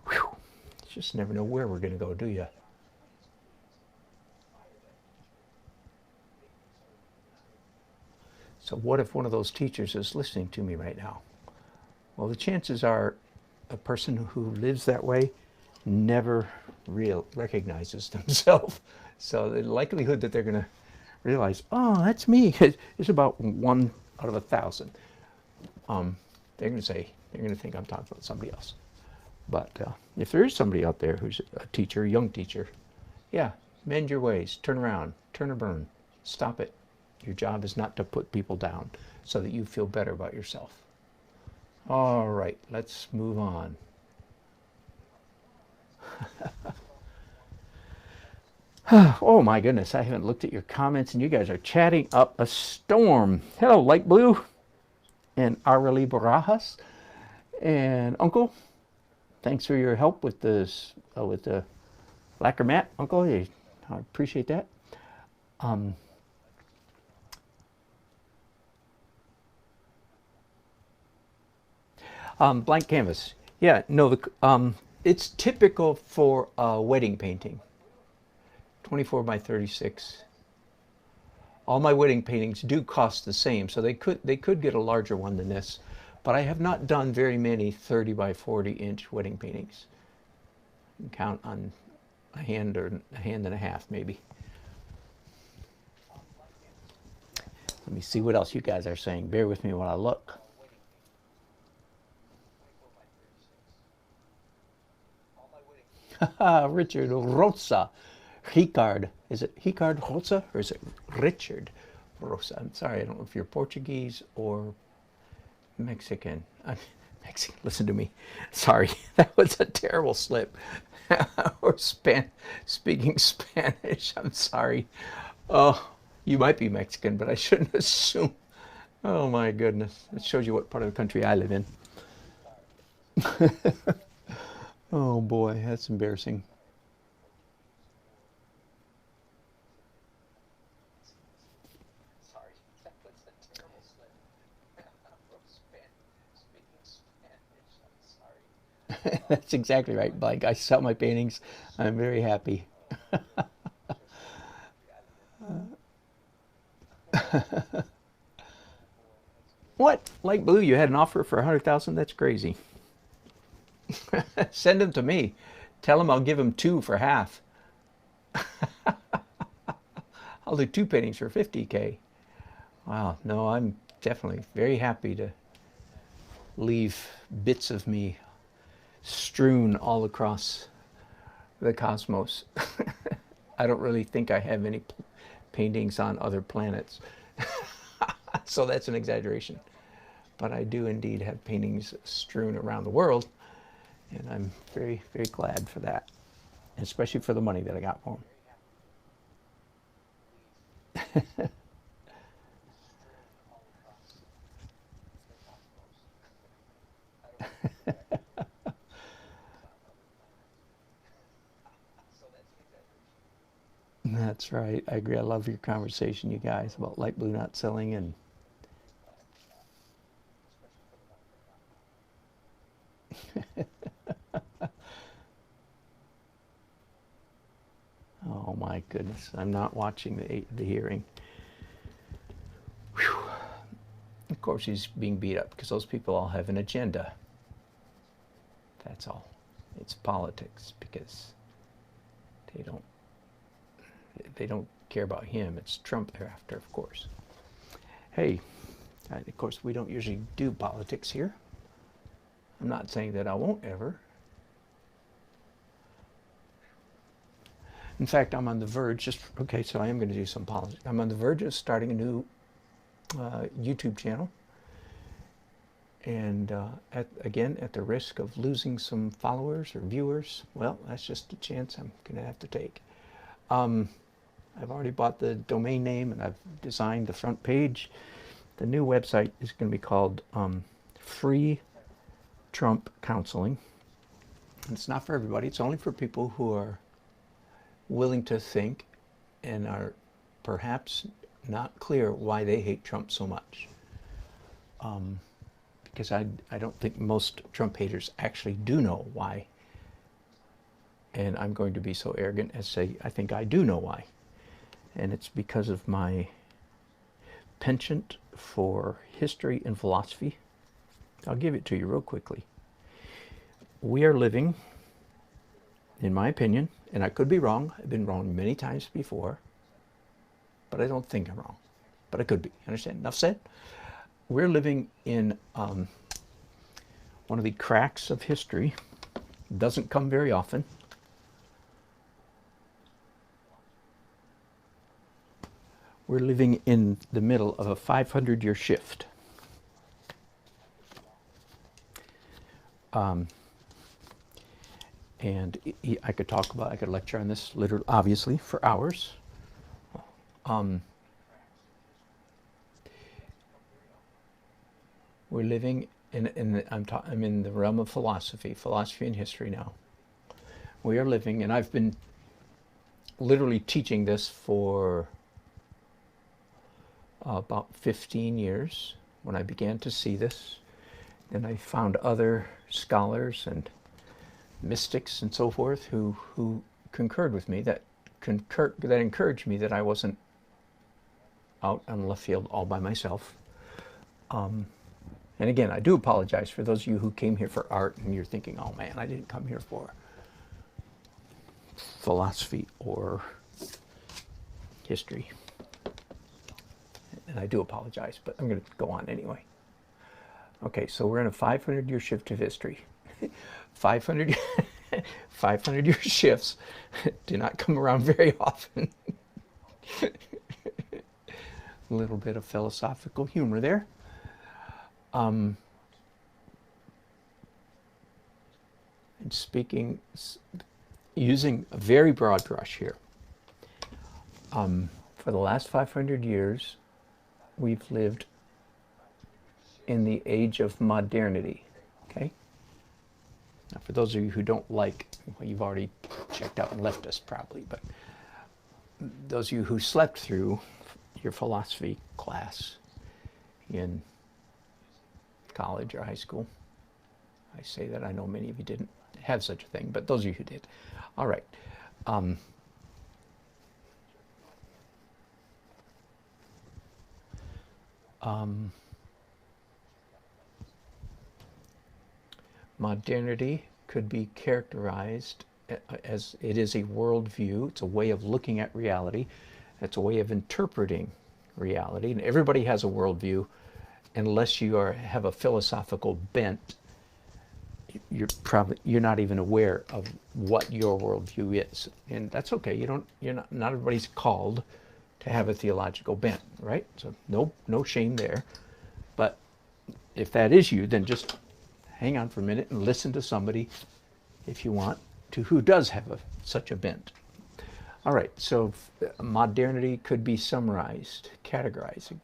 Whew. You just never know where we're going to go, do you? So what if one of those teachers is listening to me right now? Well, the chances are a person who lives that way never recognizes themselves. So the likelihood that they're going to realize, oh, that's me, is about 1 out of 1,000. They're going to say, they're going to think I'm talking about somebody else. But if there is somebody out there who's a teacher, a young teacher, yeah, mend your ways, turn around, turn or burn, stop it. Your job is not to put people down so that you feel better about yourself. All right, let's move on. Oh my goodness, I haven't looked at your comments and you guys are chatting up a storm. Hello, Light Blue and Areli Barajas and Uncle. Thanks for your help with this, with the lacquer mat, Uncle. I appreciate that. Blank canvas. Yeah, no, it's typical for a wedding painting. 24 by 36. All my wedding paintings do cost the same, so they could get a larger one than this. But I have not done very many 30 by 40 inch wedding paintings. You can count on a hand or a hand and a half, maybe. Let me see what else you guys are saying. Bear with me while I look. Richard Rosa. Ricard. Is it Ricard Rosa or is it Richard Rosa? I'm sorry, I don't know if you're Portuguese or Mexican. Mexican, listen to me. Sorry, that was a terrible slip. Or speaking Spanish. I'm sorry. Oh, you might be Mexican, but I shouldn't assume. Oh my goodness. It shows you what part of the country I live in. Oh boy, that's embarrassing. Sorry, that was a terrible slip. Speaking Spanish, I'm sorry. That's exactly right, Blake. I sell my paintings. I'm very happy. What? Light Blue, you had an offer for 100,000? That's crazy. Send them to me. Tell them I'll give them 2 for half. I'll do 2 paintings for 50K. Wow, no, I'm definitely very happy to leave bits of me strewn all across the cosmos. I don't really think I have any paintings on other planets. So that's an exaggeration. But I do indeed have paintings strewn around the world. And I'm very, very glad for that, especially for the money that I got for them. That's right. I agree. I love your conversation, you guys, about Light Blue not selling and oh my goodness, I'm not watching the hearing. Whew. Of course he's being beat up because those people all have an agenda. That's all. It's politics because they don't care about him. It's Trump they're after, of course. Hey, of course we don't usually do politics here. I'm not saying that I won't ever. In fact, I'm on the verge, okay, so I am going to do some politics. I'm on the verge of starting a new YouTube channel. And again, at the risk of losing some followers or viewers, well, that's just a chance I'm going to have to take. I've already bought the domain name and I've designed the front page. The new website is going to be called Free Trump Counseling. And it's not for everybody. It's only for people who are willing to think and are perhaps not clear why they hate Trump so much. Because I don't think most Trump haters actually do know why. And I'm going to be so arrogant as to say, I think I do know why. And it's because of my penchant for history and philosophy. I'll give it to you real quickly. We are living, in my opinion, And I could be wrong. I've been wrong many times before, but I don't think I'm wrong. But I could be. Understand? Enough said. We're living in one of the cracks of history. Doesn't come very often. We're living in the middle of a 500-year shift. And I could talk about, I could lecture on this literally, obviously, for hours. We're living I'm in the realm of philosophy and history now. We are living, and I've been literally teaching this for about 15 years when I began to see this. Then I found other scholars and mystics and so forth who concurred with me, that encouraged me that I wasn't out on left field all by myself. And again, I do apologize for those of you who came here for art and you're thinking, oh man, I didn't come here for philosophy or history. And I do apologize, but I'm going to go on anyway. Okay, so we're in a 500-year shift of history. 500-year shifts do not come around very often. A little bit of philosophical humor there. And speaking, using a very broad brush here, for the last 500 years, we've lived in the age of modernity, okay? Now, for those of you who don't like, well, you've already checked out and left us probably, but those of you who slept through your philosophy class in college or high school, I say that, I know many of you didn't have such a thing, but those of you who did. All right. Modernity could be characterized as it is a worldview. It's a way of looking at reality. It's a way of interpreting reality. And everybody has a worldview. Unless you have a philosophical bent, you're not even aware of what your worldview is, and that's okay. Not everybody's called to have a theological bent, right? So no shame there. But if that is you, then just hang on for a minute and listen to somebody, if you want, who does have such a bent. All right. So modernity could be summarized, categorized in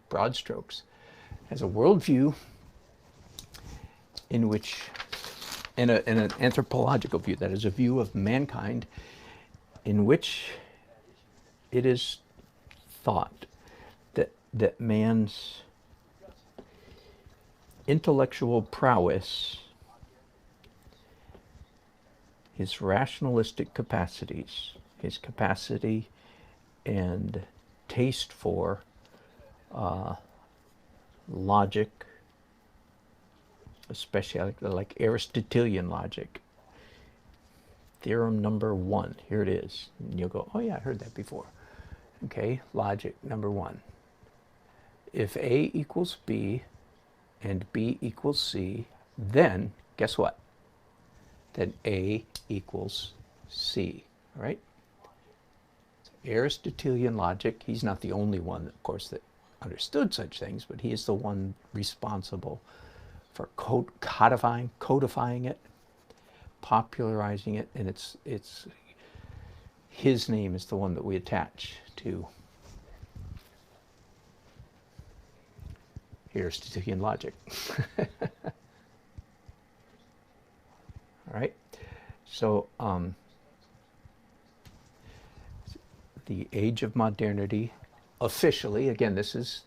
broad strokes as a worldview in which, in an anthropological view, that is a view of mankind in which it is thought that man's intellectual prowess, his rationalistic capacities, his capacity and taste for logic, especially like Aristotelian logic. Theorem number 1, here it is. And you'll go, oh yeah, I heard that before. Okay, logic number 1. If A equals B and B equals C, then guess what? Then A equals C, right? Aristotelian logic, he's not the only one, of course, that understood such things, but he is the one responsible for codifying it, popularizing it, and it's his name is the one that we attach to Aristotelian logic. All right, so the age of modernity, officially, again, this is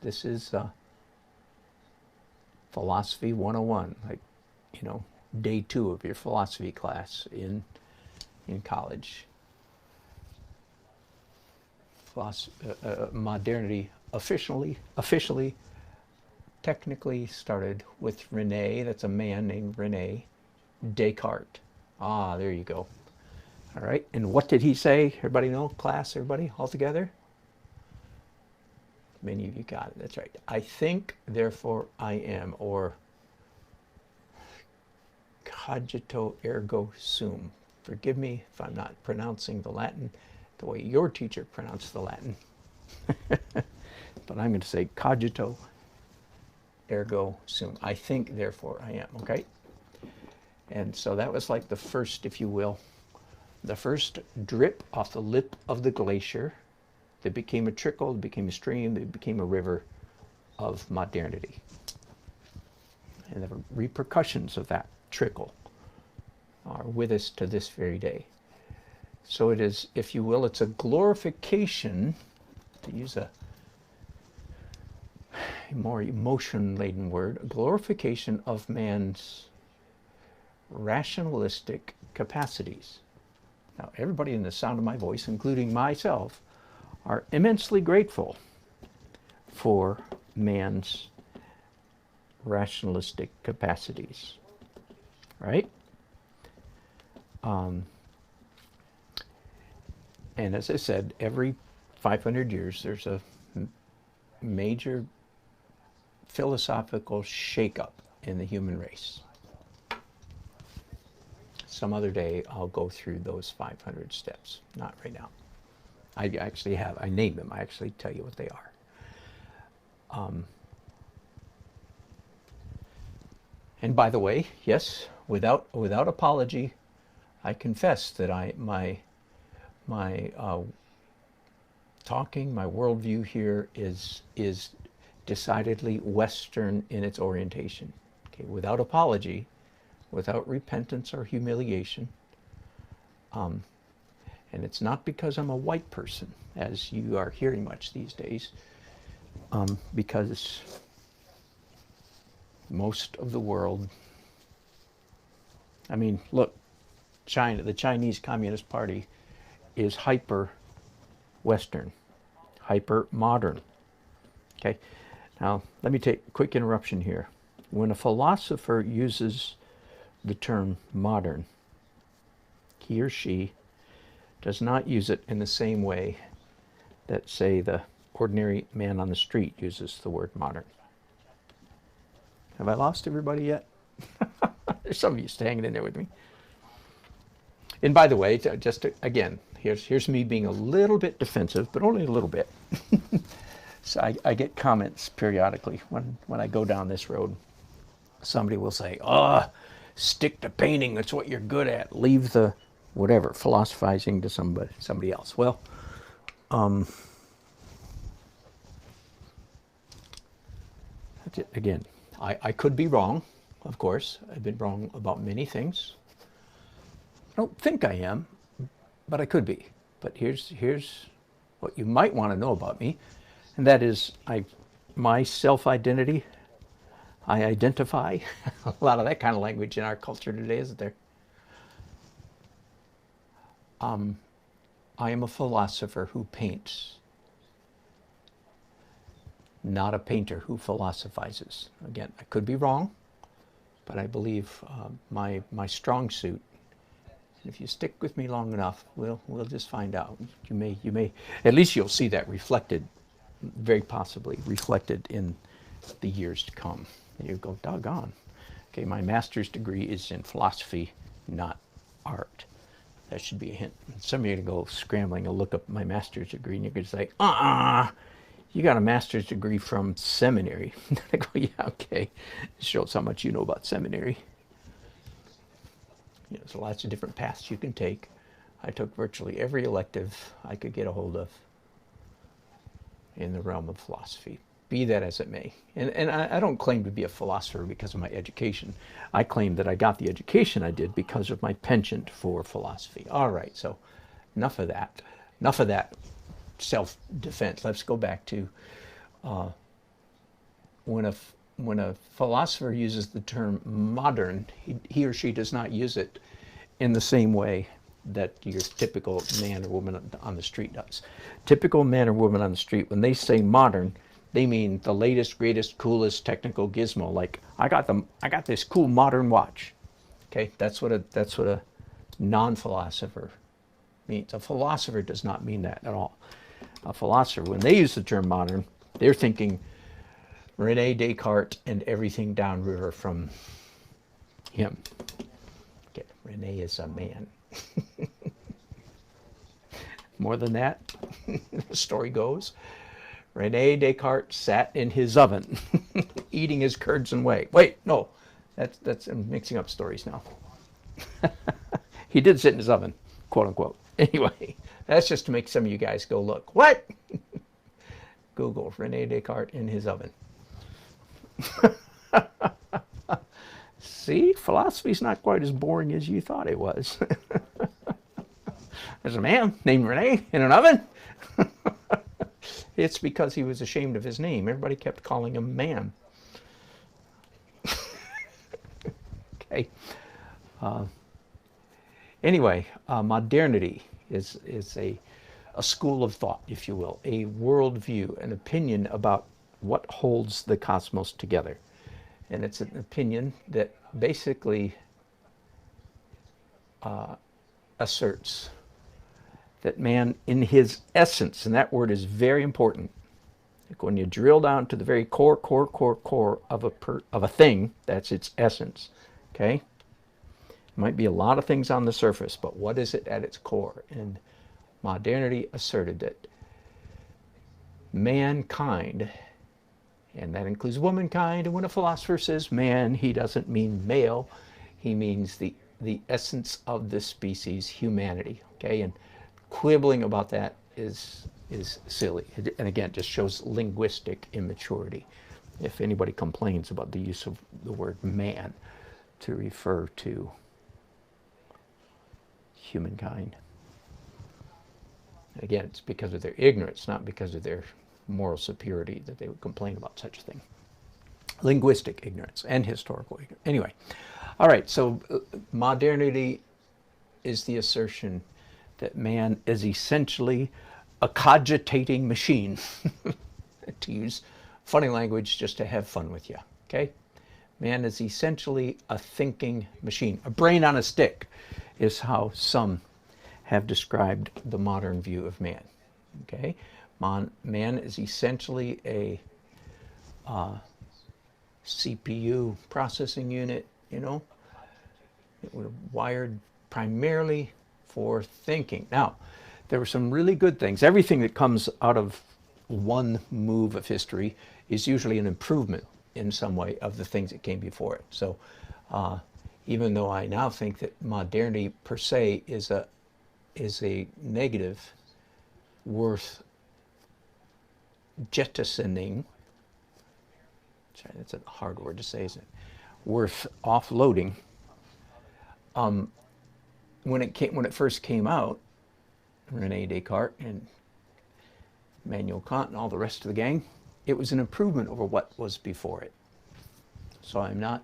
Philosophy 101, like, day 2 of your philosophy class in college. Modernity officially, technically started with Rene. That's a man named Rene Descartes. Ah, there you go. All right, and what did he say? Everybody know? Class, everybody, all together? Many of you got it. That's right. I think, therefore I am, or cogito ergo sum. Forgive me if I'm not pronouncing the Latin the way your teacher pronounced the Latin. But I'm going to say cogito ergo sum. I think, therefore I am, okay? And so that was like the first, if you will, the first drip off the lip of the glacier that became a trickle, that became a stream, that became a river of modernity. And the repercussions of that trickle are with us to this very day. So it is, if you will, it's a glorification, to use a more emotion-laden word, a glorification of man's rationalistic capacities. Now, everybody in the sound of my voice, including myself, are immensely grateful for man's rationalistic capacities, right? And as I said, every 500 years there's a major philosophical shakeup in the human race. Some other day I'll go through those 500 steps, not right now. I actually have, I name them, I actually tell you what they are. And by the way, yes, without apology, I confess that my talking, my worldview here is decidedly Western in its orientation. Okay, without apology, without repentance or humiliation. And it's not because I'm a white person, as you are hearing much these days, because most of the world, I mean, look, China, the Chinese Communist Party is hyper-Western, hyper-modern. Okay, now let me take a quick interruption here. When a philosopher uses the term modern, he or she does not use it in the same way that, say, the ordinary man on the street uses the word modern. Have I lost everybody yet? There's some of you still hanging in there with me. And by the way, again, here's me being a little bit defensive, but only a little bit. So I get comments periodically when I go down this road. Somebody will say, "Oh, stick to painting. That's what you're good at. Leave the whatever philosophizing to somebody else." Well, again, I could be wrong. Of course, I've been wrong about many things. I don't think I am, but I could be. But here's what you might want to know about me, and that is my self-identity. I identify. A lot of that kind of language in our culture today, isn't there? I am a philosopher who paints, not a painter who philosophizes. Again, I could be wrong, but I believe my strong suit. And if you stick with me long enough, we'll just find out. You may, at least you'll see that reflected, very possibly reflected in the years to come. And you go, doggone. Okay, my master's degree is in philosophy, not art. That should be a hint. Some of you are going to go scrambling and look up my master's degree, and you're going to say, you got a master's degree from seminary. I go, yeah, okay. It shows how much you know about seminary. You know, there's lots of different paths you can take. I took virtually every elective I could get a hold of in the realm of philosophy, be that as it may. And I don't claim to be a philosopher because of my education. I claim that I got the education I did because of my penchant for philosophy. All right, so enough of that. Enough of that self-defense. Let's go back to when a philosopher uses the term modern, he or she does not use it in the same way that your typical man or woman on the street does. Typical man or woman on the street, when they say modern, they mean the latest, greatest, coolest technical gizmo. Like, I got this cool modern watch. Okay, that's what a non-philosopher means. A philosopher does not mean that at all. A philosopher, when they use the term modern, they're thinking Rene Descartes and everything downriver from him. Okay, Rene is a man. More than that, the story goes, Rene Descartes sat in his oven eating his curds and whey. Wait, no, I'm mixing up stories now. He did sit in his oven, quote unquote. Anyway, that's just to make some of you guys go look. What? Google Rene Descartes in his oven. See, philosophy's not quite as boring as you thought it was. There's a man named Rene in an oven. It's because he was ashamed of his name. Everybody kept calling him man. Okay. Anyway, modernity is a school of thought, if you will, a worldview, an opinion about what holds the cosmos together. And it's an opinion that basically asserts that man in his essence, and that word is very important, like when you drill down to the very core of a thing, that's its essence, okay? There might be a lot of things on the surface, but what is it at its core? And modernity asserted that mankind, and that includes womankind, and when a philosopher says man, he doesn't mean male, he means the essence of this species, humanity, okay? And quibbling about that is silly. And again, it just shows linguistic immaturity. If anybody complains about the use of the word man to refer to humankind. Again, it's because of their ignorance, not because of their moral superiority that they would complain about such a thing. Linguistic ignorance and historical ignorance. Anyway, all right, so modernity is the assertion that man is essentially a cogitating machine, to use funny language just to have fun with you, okay? Man is essentially a thinking machine. A brain on a stick is how some have described the modern view of man, okay? Man is essentially a CPU processing unit, you know? It was wired primarily for thinking. Now, there were some really good things. Everything that comes out of one move of history is usually an improvement in some way of the things that came before it. So even though I now think that modernity per se is a negative worth jettisoning, sorry, that's a hard word to say, isn't it? Worth offloading. When it first came out, Rene Descartes and Immanuel Kant and all the rest of the gang, it was an improvement over what was before it. So I'm not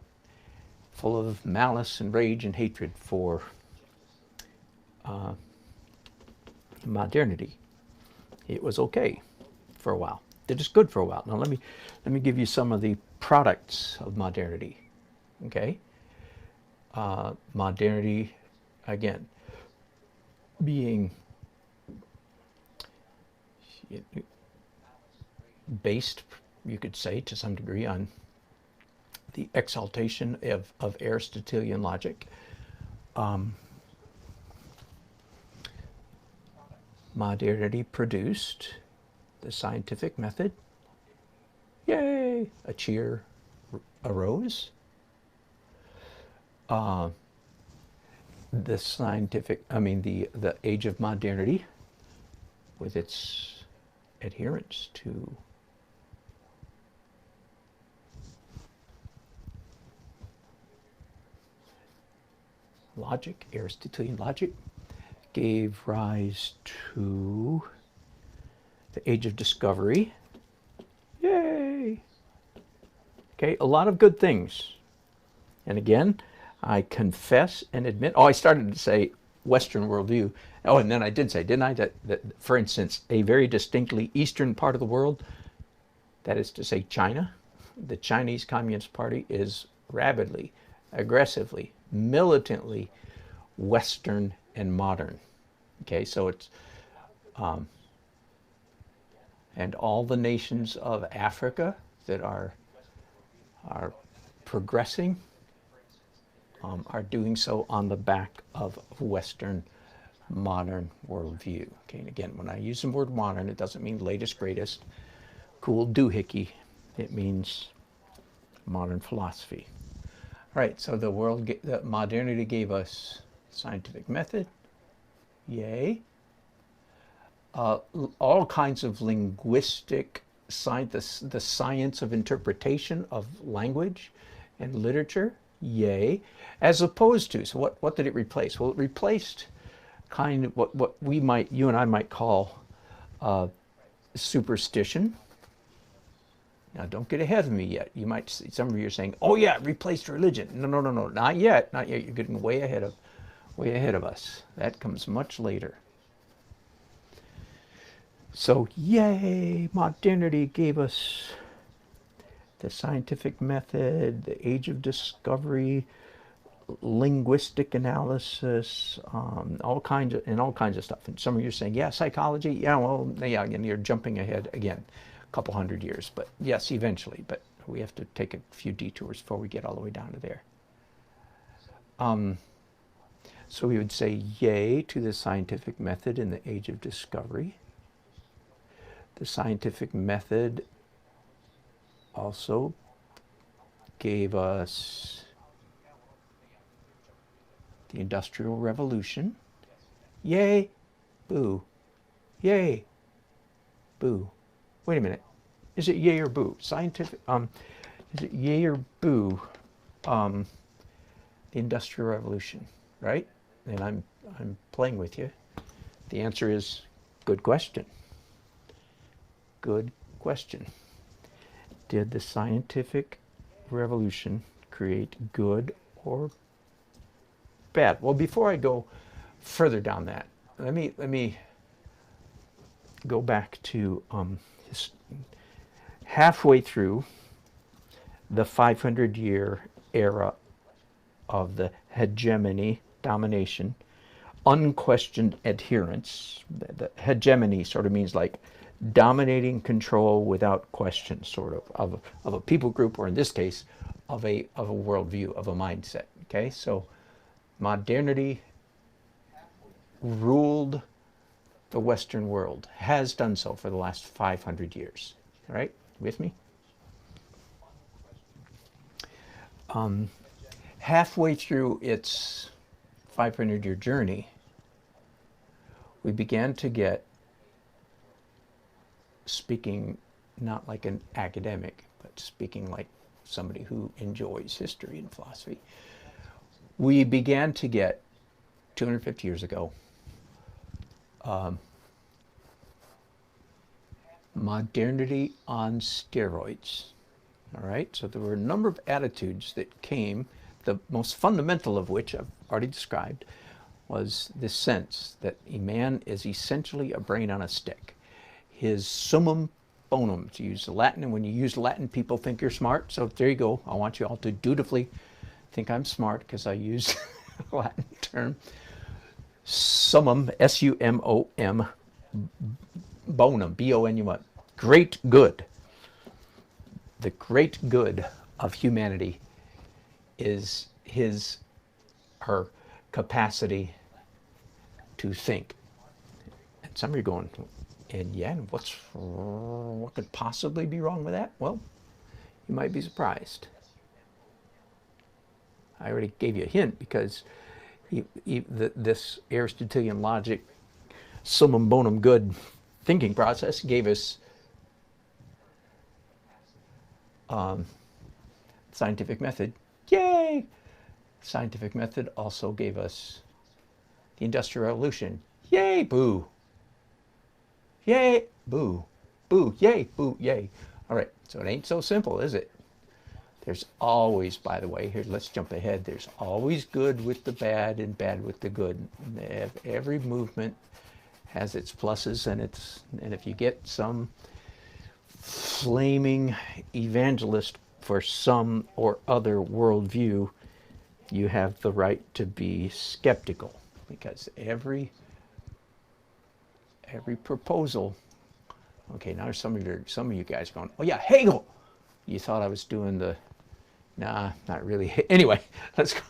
full of malice and rage and hatred for modernity. It was okay for a while. It is good for a while. Now let me give you some of the products of modernity. Okay, modernity, again, being based, you could say, to some degree on the exaltation of Aristotelian logic. Modernity produced the scientific method. Yay! A cheer arose. The age of modernity, with its adherence to logic, Aristotelian logic, gave rise to the age of discovery. Yay! Okay, a lot of good things. And again, I confess and admit, I started to say Western worldview. Oh, and then I did say, didn't I, that for instance, a very distinctly Eastern part of the world, that is to say China, the Chinese Communist Party is rabidly, aggressively, militantly Western and modern. Okay, so it's, and all the nations of Africa that are progressing are doing so on the back of Western modern worldview. Okay, and again, when I use the word modern, it doesn't mean latest, greatest, cool doohickey. It means modern philosophy. All right, so the modernity gave us scientific method, yay. All kinds of linguistic science, the science of interpretation of language and literature, yay. As opposed to, so what did it replace? Well, it replaced kind of what we might, you and I might call superstition. Now, don't get ahead of me yet. You might see, some of you are saying, "Oh yeah, it replaced religion." No, no, no, no, not yet, not yet. You're getting way ahead of us. That comes much later. So, yay, modernity gave us the scientific method, the age of discovery, linguistic analysis, all kinds of stuff. And some of you are saying, yeah, psychology, yeah, well, yeah, and you're jumping ahead again, a couple hundred years, but yes, eventually. But we have to take a few detours before we get all the way down to there. So we would say, yay to the scientific method in the age of discovery. The scientific method also gave us the Industrial Revolution. Yay, boo. Yay, boo. Wait a minute. Is it yay or boo? Scientific, is it yay or boo? The Industrial Revolution, right? And I'm playing with you. The answer is good question. Good question. Did the scientific revolution create good or bad? Well, before I go further down that, let me go back to halfway through the 500-year era of the hegemony, domination, unquestioned adherence. The hegemony sort of means like dominating control without question, sort of a people group, or in this case, of a worldview, of a mindset. Okay, so modernity ruled the Western world, has done so for the last 500 years. All right, with me? Halfway through its 500-year journey, we began to get, speaking not like an academic, but speaking like somebody who enjoys history and philosophy, we began to get, 250 years ago, modernity on steroids. All right, so there were a number of attitudes that came, the most fundamental of which I've already described, was this sense that a man is essentially a brain on a stick. His summum bonum, to use the Latin, and when you use Latin, people think you're smart, so there you go. I want you all to dutifully think I'm smart because I use a Latin term. Summum, S-U-M-O-M, bonum, B-O-N-U-M, great good. The great good of humanity is her capacity to think. And some of you are going, and yeah, what could possibly be wrong with that? Well, you might be surprised. I already gave you a hint because this Aristotelian logic, summum bonum good thinking process gave us scientific method. Yay! Scientific method also gave us the Industrial Revolution. Yay, boo! Yay, boo! Boo, yay, boo, yay. All right, so it ain't so simple, is it? There's always, by the way, here, let's jump ahead. There's always good with the bad and bad with the good. Every movement has its pluses and if you get some flaming evangelist for some or other worldview, you have the right to be skeptical, because every every proposal. Okay, now some of you guys going, oh yeah, Hegel. You thought I was doing the, nah, not really. Anyway, let's go.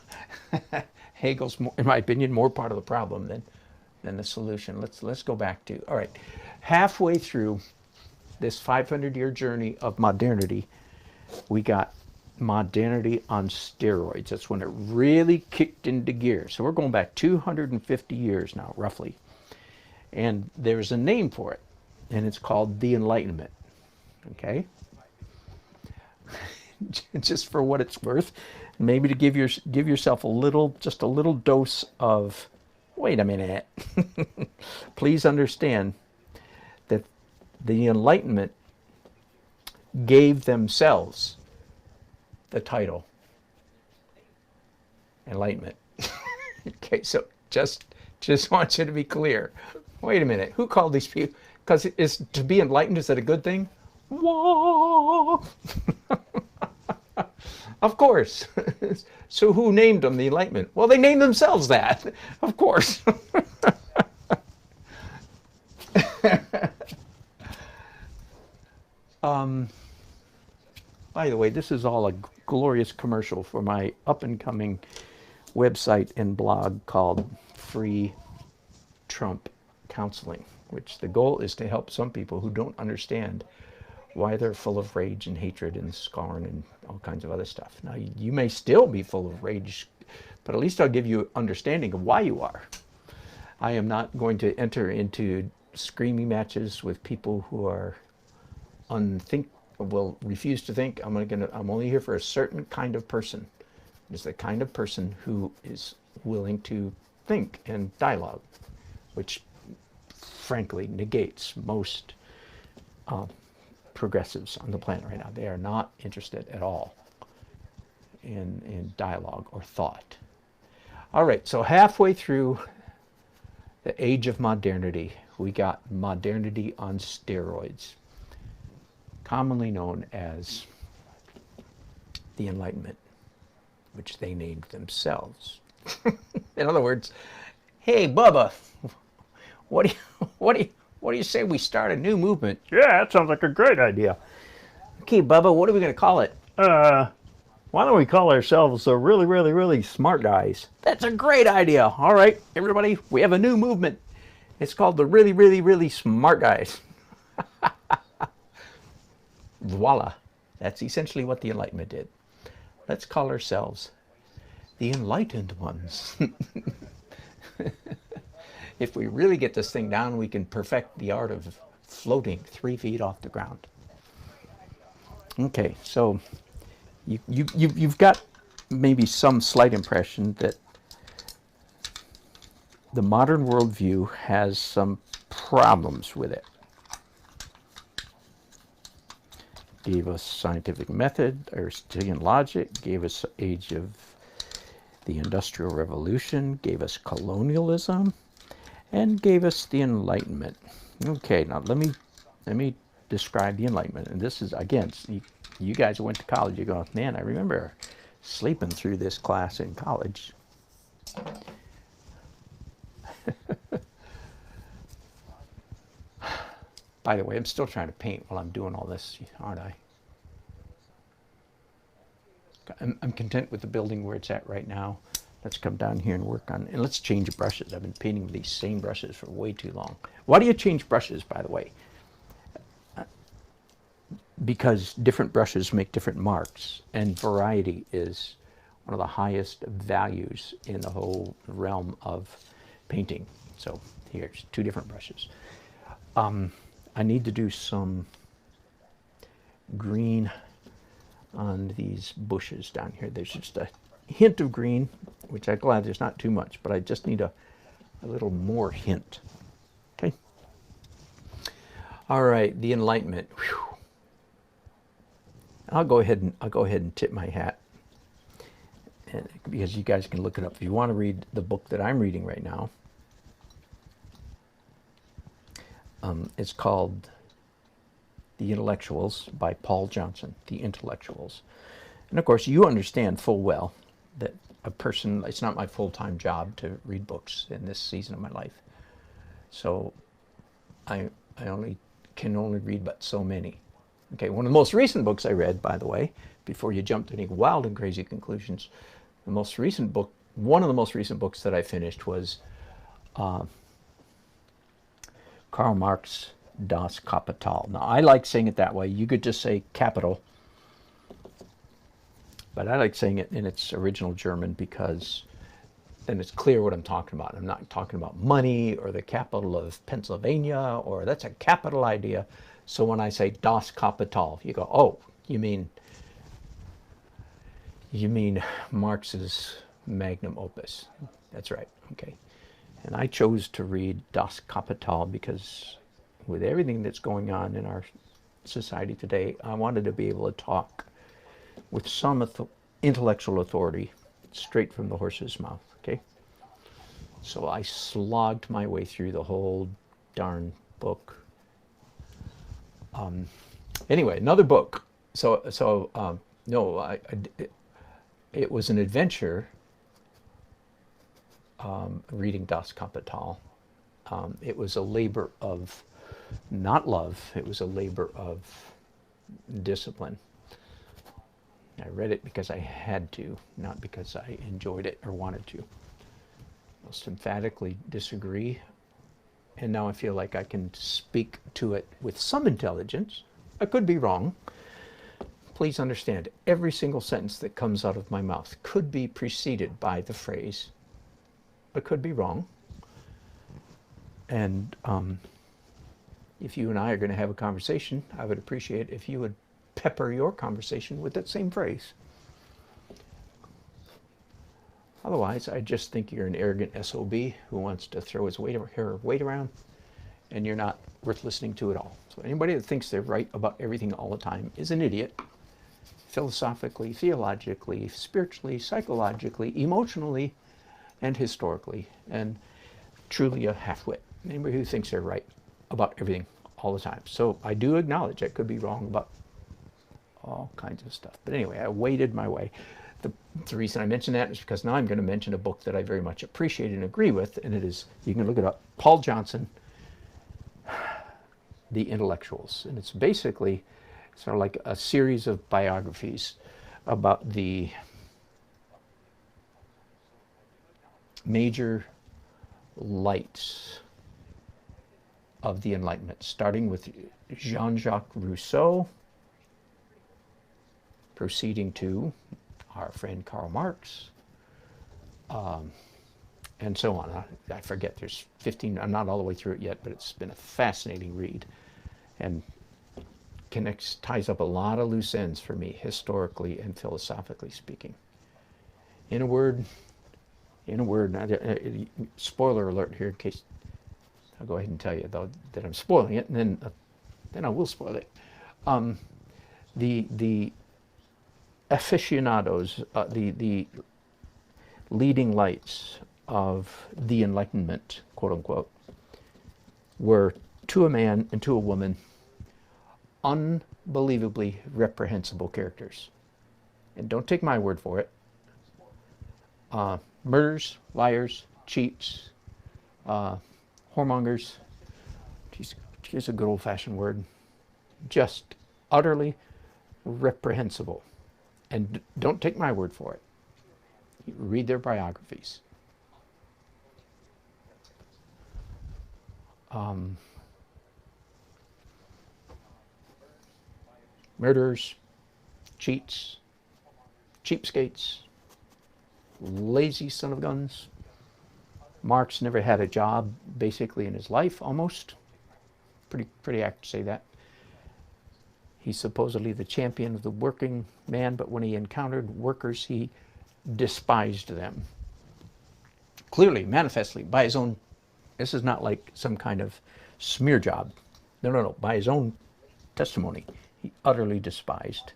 Hegel's, more, in my opinion, more part of the problem than the solution. Let's go back to, all right, halfway through this 500-year journey of modernity, we got modernity on steroids. That's when it really kicked into gear. So we're going back 250 years now, roughly. And there's a name for it, and it's called the Enlightenment. Okay? Just for what it's worth, maybe to give yourself just a little dose of, wait a minute. Please understand that the Enlightenment gave themselves the title Enlightenment. Okay, so just want you to be clear. Wait a minute, who called these people? Because is to be enlightened, is that a good thing? Whoa! Of course. So who named them the Enlightenment? Well, they named themselves that, of course. By the way, this is all a glorious commercial for my up-and-coming website and blog called Free Trump Counseling, which the goal is to help some people who don't understand why they're full of rage and hatred and scorn and all kinds of other stuff. Now, you may still be full of rage, but at least I'll give you understanding of why you are. I am not going to enter into screaming matches with people who are will refuse to think. I'm only here for a certain kind of person. It's the kind of person who is willing to think and dialogue, which frankly negates most progressives on the planet right now. They are not interested at all in dialogue or thought. All right, so halfway through the age of modernity, we got modernity on steroids, commonly known as the Enlightenment, which they named themselves. In other words, hey Bubba, what do you say we start a new movement? Yeah, that sounds like a great idea. Okay, Bubba, what are we going to call it? Why don't we call ourselves the really, really, really smart guys? That's a great idea. All right, everybody, we have a new movement. It's called the really, really, really smart guys. Voila. That's essentially what the Enlightenment did. Let's call ourselves the enlightened ones. If we really get this thing down, we can perfect the art of floating 3 feet off the ground. Okay, so you've got maybe some slight impression that the modern worldview has some problems with it. Gave us scientific method, Aristotelian logic, gave us age of the Industrial Revolution, gave us colonialism, and gave us the Enlightenment. Okay, now let me describe the Enlightenment. And this is, again, you guys who went to college, you go, man, I remember sleeping through this class in college. By the way, I'm still trying to paint while I'm doing all this, aren't I? I'm content with the building where it's at right now. Let's come down here and work on, and let's change brushes. I've been painting with these same brushes for way too long. Why do you change brushes, by the way? Because different brushes make different marks, and variety is one of the highest values in the whole realm of painting. So here's 2 different brushes. I need to do some green on these bushes down here. There's just a hint of green, which I'm glad there's not too much, but I just need a little more hint. Okay. All right, the Enlightenment. Whew. I'll go ahead and tip my hat, and because you guys can look it up if you want to read the book that I'm reading right now. It's called The Intellectuals by Paul Johnson, The Intellectuals. And of course, you understand full well that a person, it's not my full-time job to read books in this season of my life. So I can only read but so many. Okay, one of the most recent books I read, by the way, before you jump to any wild and crazy conclusions, the most recent book, one of the most recent books that I finished was Karl Marx, Das Kapital. Now, I like saying it that way. You could just say capital, but I like saying it in its original German because then it's clear what I'm talking about. I'm not talking about money or the capital of Pennsylvania, or that's a capital idea. So when I say Das Kapital, you go, oh, you mean Marx's magnum opus. That's right. Okay. And I chose to read Das Kapital because with everything that's going on in our society today, I wanted to be able to talk with some intellectual authority straight from the horse's mouth. Okay. So I slogged my way through the whole darn book. Anyway, another book. No, it was an adventure reading Das Kapital. It was a labor of not love. It was a labor of discipline. I read it because I had to, not because I enjoyed it or wanted to. Most emphatically disagree. And now I feel like I can speak to it with some intelligence. I could be wrong. Please understand, every single sentence that comes out of my mouth could be preceded by the phrase, I could be wrong. And if you and I are going to have a conversation, I would appreciate if you would pepper your conversation with that same phrase. Otherwise, I just think you're an arrogant SOB who wants to throw his weight around, and you're not worth listening to at all. So anybody that thinks they're right about everything all the time is an idiot. Philosophically, theologically, spiritually, psychologically, emotionally, and historically, and truly a half-wit. Anybody who thinks they're right about everything all the time. So I do acknowledge I could be wrong about all kinds of stuff. But anyway, I waded my way. The reason I mention that is because now I'm going to mention a book that I very much appreciate and agree with, and it is, you can look it up, Paul Johnson, The Intellectuals. And it's basically sort of like a series of biographies about the major lights of the Enlightenment, starting with Jean-Jacques Rousseau, proceeding to our friend Karl Marx, and so on. I forget, there's 15, I'm not all the way through it yet, but it's been a fascinating read and ties up a lot of loose ends for me, historically and philosophically speaking. In a word, spoiler alert here in case, I'll go ahead and tell you though that I'm spoiling it, and then I will spoil it. The aficionados, the leading lights of the Enlightenment, quote unquote, were, to a man and to a woman, unbelievably reprehensible characters. And don't take my word for it. Murderers, liars, cheats, whoremongers, here's a good old-fashioned word, just utterly reprehensible. And don't take my word for it. Read their biographies. Murderers, cheats, cheapskates, lazy son of guns. Marx never had a job basically in his life, almost. Pretty apt to say that. He's supposedly the champion of the working man, but when he encountered workers, he despised them. Clearly, manifestly, by his own, this is not like some kind of smear job. No, by his own testimony, he utterly despised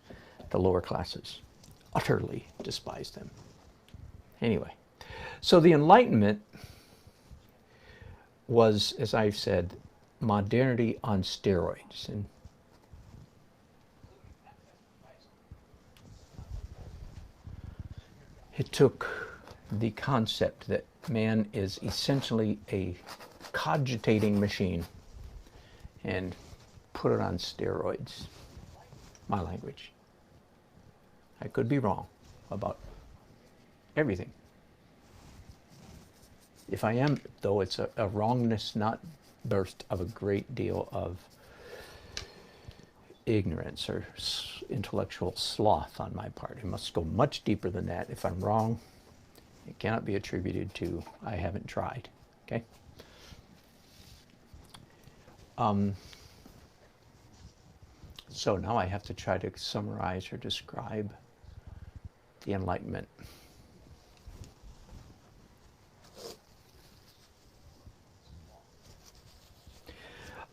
the lower classes. Utterly despised them. Anyway, so the Enlightenment was, as I've said, modernity on steroids. And it took the concept that man is essentially a cogitating machine, and put it on steroids. My language. I could be wrong about everything. If I am, though, it's a wrongness not burst of a great deal of ignorance or intellectual sloth on my part. It must go much deeper than that. If I'm wrong, it cannot be attributed to I haven't tried. Okay? So now I have to try to summarize or describe the Enlightenment.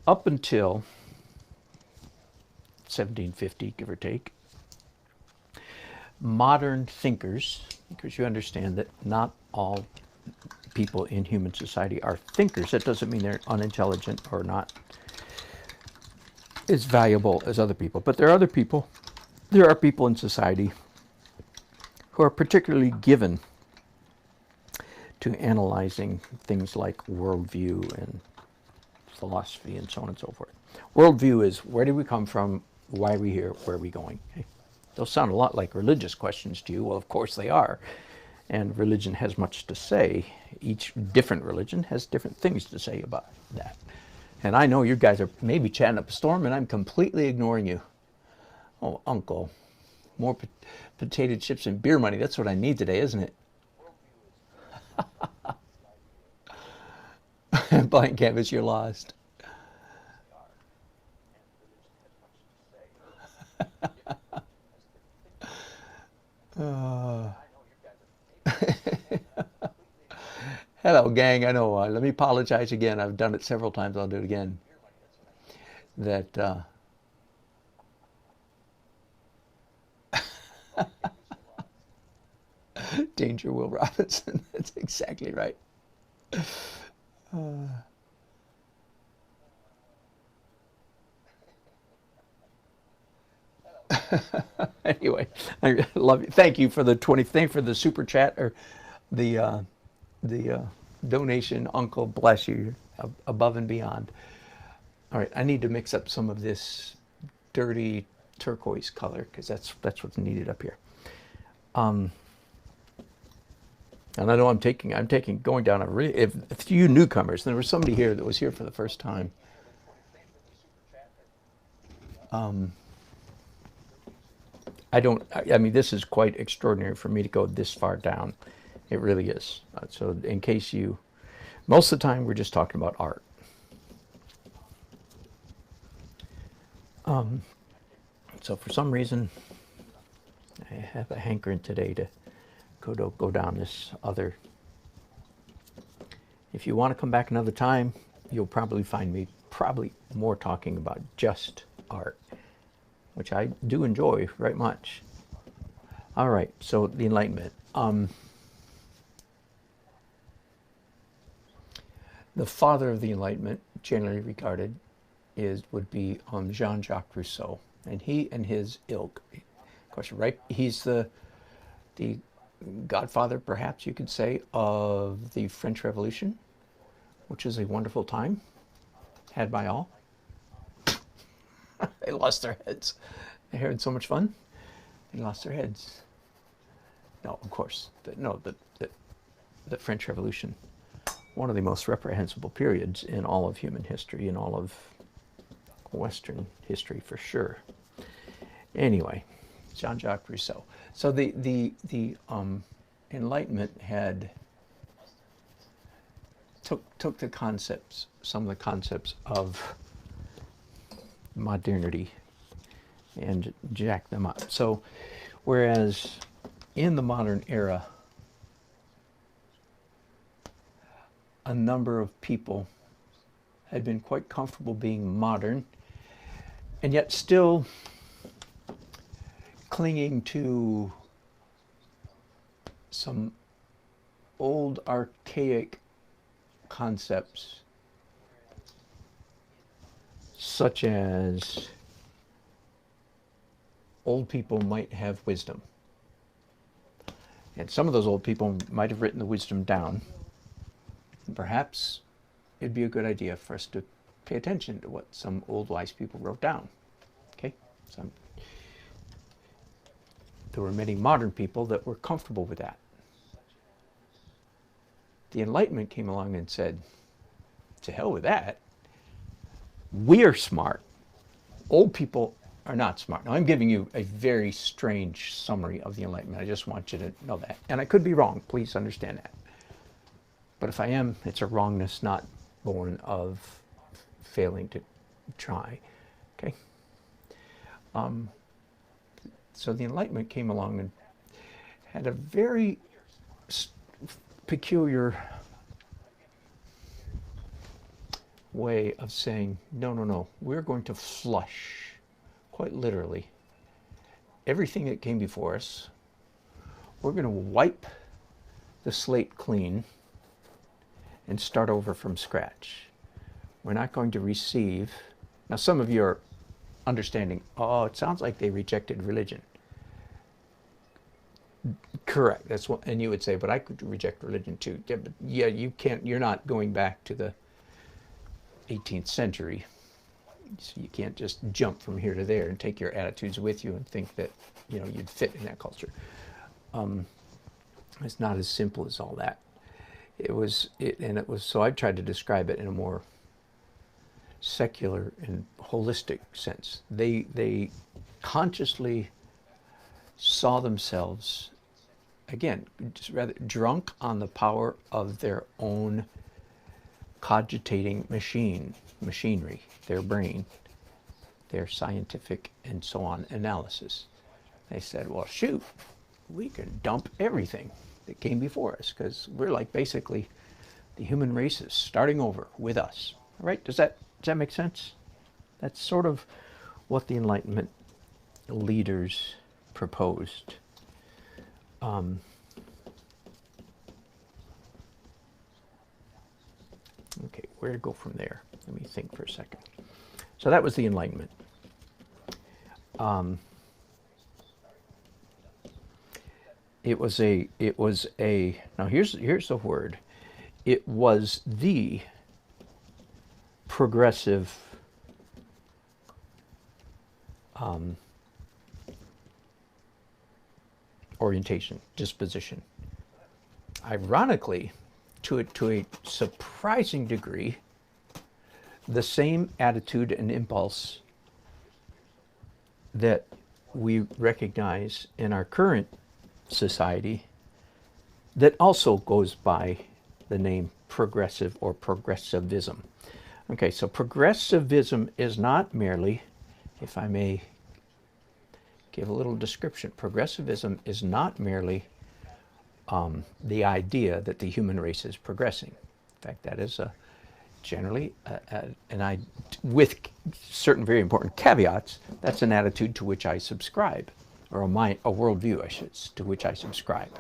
Up until 1750, give or take, modern thinkers, because you understand that not all people in human society are thinkers. That doesn't mean they're unintelligent or not as valuable as other people. But there are other people, there are people in society who are particularly given to analyzing things like worldview and philosophy and so on and so forth. Worldview is where did we come from, why are we here, where are we going? Okay. Those sound a lot like religious questions to you. Well, of course they are. And religion has much to say. Each different religion has different things to say about that. And I know you guys are maybe chatting up a storm and I'm completely ignoring you. Oh, uncle, more potato chips and beer money. That's what I need today, isn't it? Blank canvas, you're lost. Hello, gang. I know. Let me apologize again. I've done it several times. I'll do it again. That Danger, Will Robinson. That's exactly right. Anyway, I love you. Thank you for the 20. Thank you for the super chat or the donation. Uncle, bless you, above and beyond. All right, I need to mix up some of this dirty turquoise color because that's what's needed up here. And I know I'm going down a really, if you newcomers, there was somebody here that was here for the first time. I mean, this is quite extraordinary for me to go this far down. It really is. So in case most of the time we're just talking about art. So for some reason, I have a hankering today to go down this other. If you want to come back another time, you'll probably find me more talking about just art, which I do enjoy very much. All right, so the Enlightenment. The father of the Enlightenment, generally regarded, would be Jean-Jacques Rousseau, and he and his ilk. Of course, right? He's the godfather, perhaps you could say, of the French Revolution, which is a wonderful time had by all. They lost their heads. They had so much fun. They lost their heads. No, of course, the French Revolution, one of the most reprehensible periods in all of human history, in all of Western history for sure. Anyway, Jean-Jacques Rousseau. So the Enlightenment took the concepts, some of the concepts of modernity, and jacked them up. So whereas in the modern era, a number of people had been quite comfortable being modern and yet still clinging to some old archaic concepts, such as old people might have wisdom. And some of those old people might have written the wisdom down. And perhaps it'd be a good idea for us to pay attention to what some old wise people wrote down. Okay? There were many modern people that were comfortable with that. The Enlightenment came along and said, to hell with that. We're smart. Old people are not smart. Now, I'm giving you a very strange summary of the Enlightenment. I just want you to know that. And I could be wrong. Please understand that. But if I am, it's a wrongness not born of failing to try. Okay? So the Enlightenment came along and had a very peculiar way of saying, no, no, no, we're going to flush, quite literally, everything that came before us. We're going to wipe the slate clean and start over from scratch. We're not going to receive. Now, some of you are understanding, oh, it sounds like they rejected religion. Correct. That's what, and you would say, but I could reject religion too. Yeah, but yeah, you can't. You're not going back to the 18th century. So you can't just jump from here to there and take your attitudes with you and think that you'd fit in that culture. It's not as simple as all that. It was. So I tried to describe it in a more secular and holistic sense. They consciously saw themselves, again, just rather drunk on the power of their own cogitating machinery, their brain, their scientific and so on analysis. They said, well, shoot, we can dump everything that came before us because we're like basically the human race is starting over with us. All right? Does that make sense? That's sort of what the Enlightenment leaders proposed. Okay, where to go from there? Let me think for a second. So that was the Enlightenment. It was a. Now here's the word. It was the progressive orientation, disposition. Ironically, to a surprising degree, the same attitude and impulse that we recognize in our current society that also goes by the name progressive or progressivism. Okay, so progressivism is not merely, if I may give a little description, progressivism is not merely the idea that the human race is progressing. In fact, that is generally, with certain very important caveats, that's an attitude to which I subscribe, or a worldview, to which I subscribe.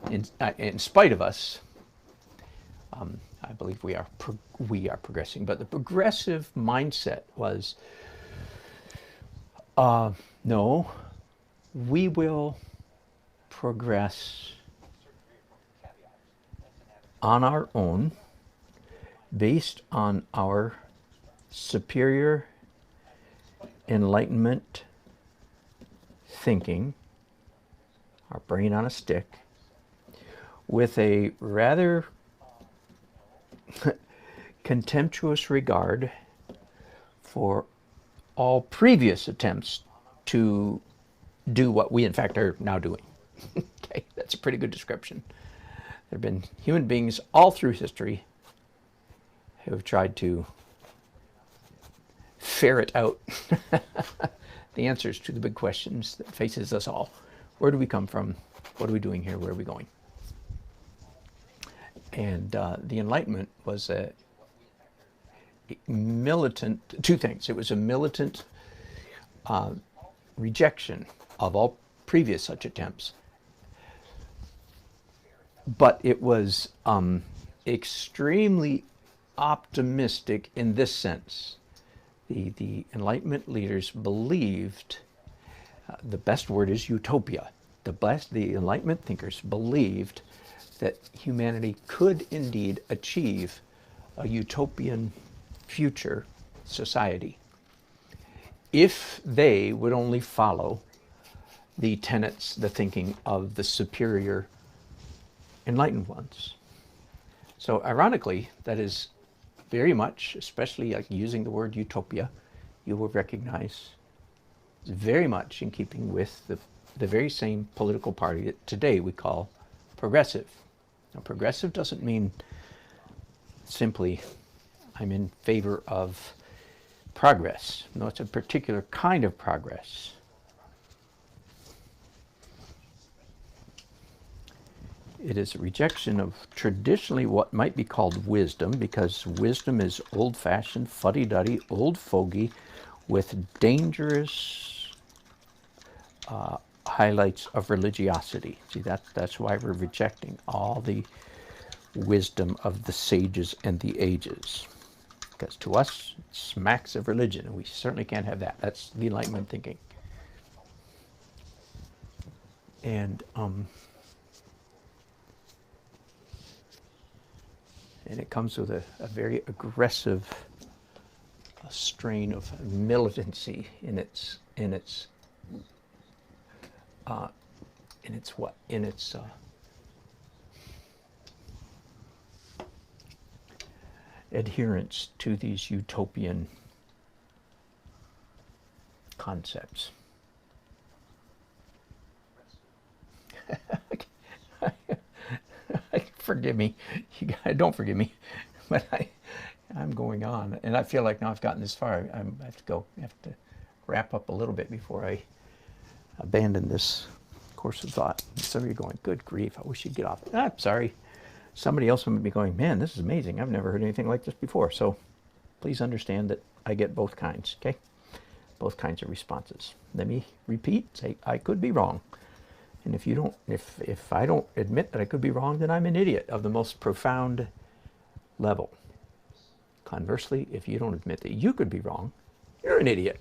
In spite of us, I believe we are progressing. But the progressive mindset was, no, we will progress on our own, based on our superior enlightenment thinking, our brain on a stick, with a rather contemptuous regard for all previous attempts to do what we in fact are now doing. Okay, that's a pretty good description. There have been human beings all through history who have tried to ferret out the answers to the big questions that faces us all. Where do we come from? What are we doing here? Where are we going? And the Enlightenment was a militant, two things. It was a militant rejection of all previous such attempts. But it was extremely optimistic in this sense. The Enlightenment leaders believed, the best word is utopia. The Enlightenment thinkers believed that humanity could indeed achieve a utopian future society if they would only follow the tenets, the thinking of the superior enlightened ones. So ironically, that is very much, especially like using the word utopia, you will recognize is very much in keeping with the very same political party that today we call progressive. Now, progressive doesn't mean simply I'm in favor of progress. No, it's a particular kind of progress. It is a rejection of traditionally what might be called wisdom, because wisdom is old-fashioned, fuddy-duddy, old fogey with dangerous highlights of religiosity. See, that's why we're rejecting all the wisdom of the sages and the ages. Because to us, it smacks of religion, and we certainly can't have that. That's the Enlightenment thinking. And it comes with a very aggressive strain of militancy in its adherence to these utopian concepts. Forgive me, you guys, don't forgive me, but I'm going on, and I feel like now I've gotten this far. I have to wrap up a little bit before I abandon this course of thought. Some of you are going, good grief, I wish you'd get off. Ah, sorry. Somebody else might be going, man, this is amazing. I've never heard anything like this before. So please understand that I get both kinds, okay? Both kinds of responses. Let me repeat, say, I could be wrong. And if I don't admit that I could be wrong, then I'm an idiot of the most profound level. Conversely, if you don't admit that you could be wrong, you're an idiot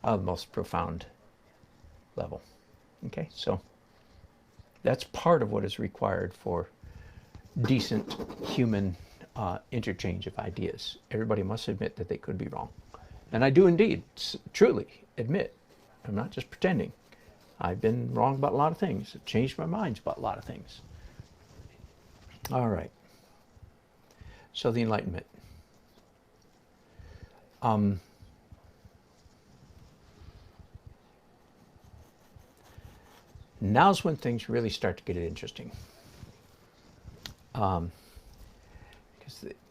of the most profound level. Okay, so that's part of what is required for decent human interchange of ideas. Everybody must admit that they could be wrong. And I do indeed, truly admit. I'm not just pretending. I've been wrong about a lot of things. I've changed my mind about a lot of things. All right. So the Enlightenment. Now's when things really start to get interesting. Because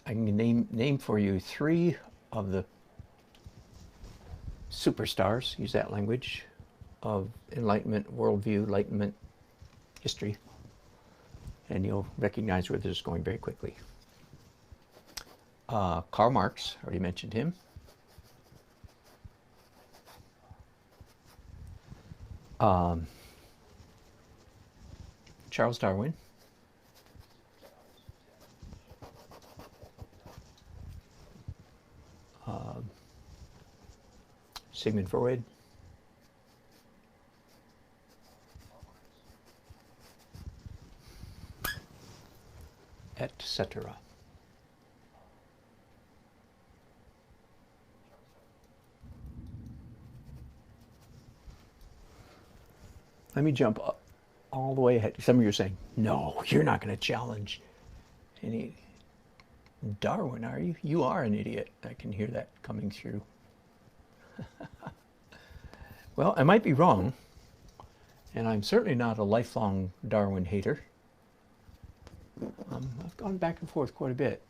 I can name for you three of the superstars, use that language, of Enlightenment worldview, Enlightenment history, and you'll recognize where this is going very quickly. Karl Marx, already mentioned him. Charles Darwin. Sigmund Freud. Etc. Let me jump up all the way ahead. Some of you are saying, no, you're not going to challenge any Darwin, are you? You are an idiot. I can hear that coming through. Well, I might be wrong, and I'm certainly not a lifelong Darwin hater. I've gone back and forth quite a bit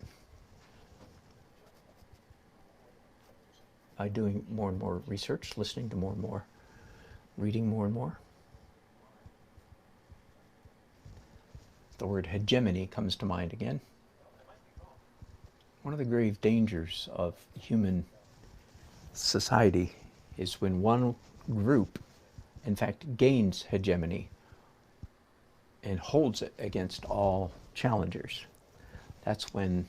by doing more and more research, listening to more and more, reading more and more. The word hegemony comes to mind again. One of the grave dangers of human society is when one group, in fact, gains hegemony and holds it against all challengers. That's when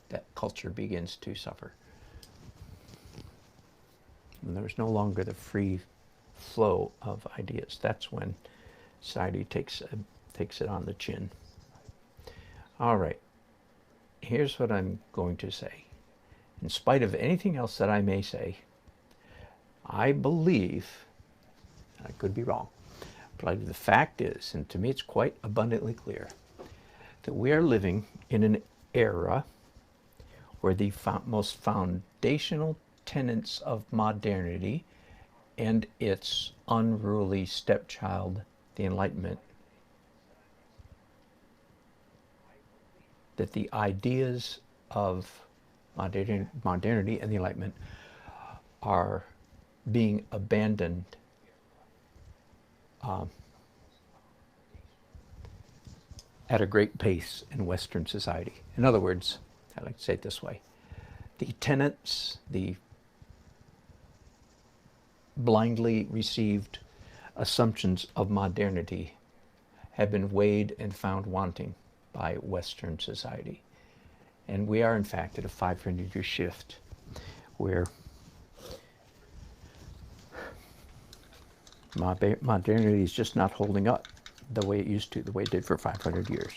that culture begins to suffer. And there's no longer the free flow of ideas. That's when society takes it on the chin. All right. Here's what I'm going to say. in spite of anything else that I may say, I believe, I could be wrong, but the fact is, and to me it's quite abundantly clear, that we are living in an era where the most foundational tenets of modernity and its unruly stepchild, the Enlightenment, that the ideas of modernity and the Enlightenment are being abandoned at a great pace in Western society. In other words, I like to say it this way, the tenets, the blindly received assumptions of modernity have been weighed and found wanting by Western society. And we are, in fact, at a 500-year shift where modernity is just not holding up the way it used to, the way it did for 500 years.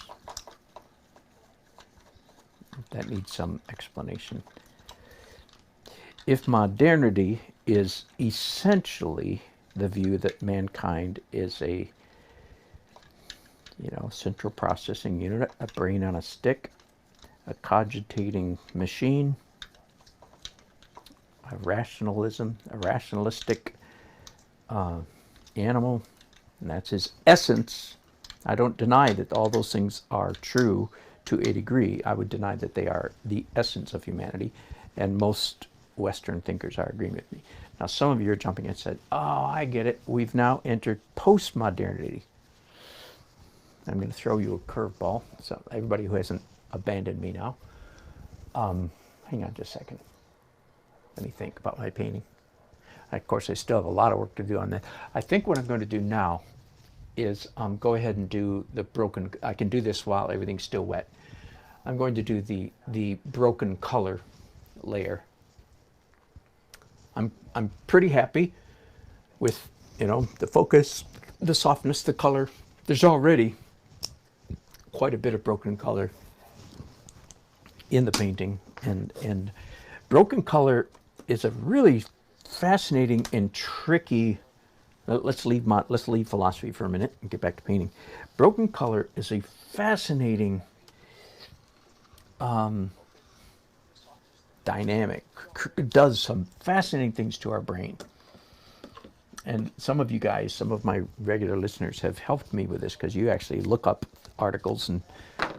That needs some explanation. If modernity is essentially the view that mankind is a, central processing unit, a brain on a stick, a cogitating machine, a rationalistic animal, and that's his essence. I don't deny that all those things are true to a degree. I would deny that they are the essence of humanity, and most Western thinkers are agreeing with me. Now, some of you are jumping and said, oh, I get it. We've now entered postmodernity. I'm going to throw you a curveball. So everybody who hasn't abandoned me now. Hang on just a second. Let me think about my painting. Of course, I still have a lot of work to do on that. I think what I'm going to do now is go ahead and do the broken. I can do this while everything's still wet. I'm going to do the broken color layer. I'm pretty happy with the focus, the softness, the color. There's already quite a bit of broken color in the painting, and broken color is a really fascinating and tricky. Let's leave philosophy for a minute and get back to painting. Broken color is a fascinating dynamic. It does some fascinating things to our brain. And some of you guys, some of my regular listeners have helped me with this because you actually look up articles and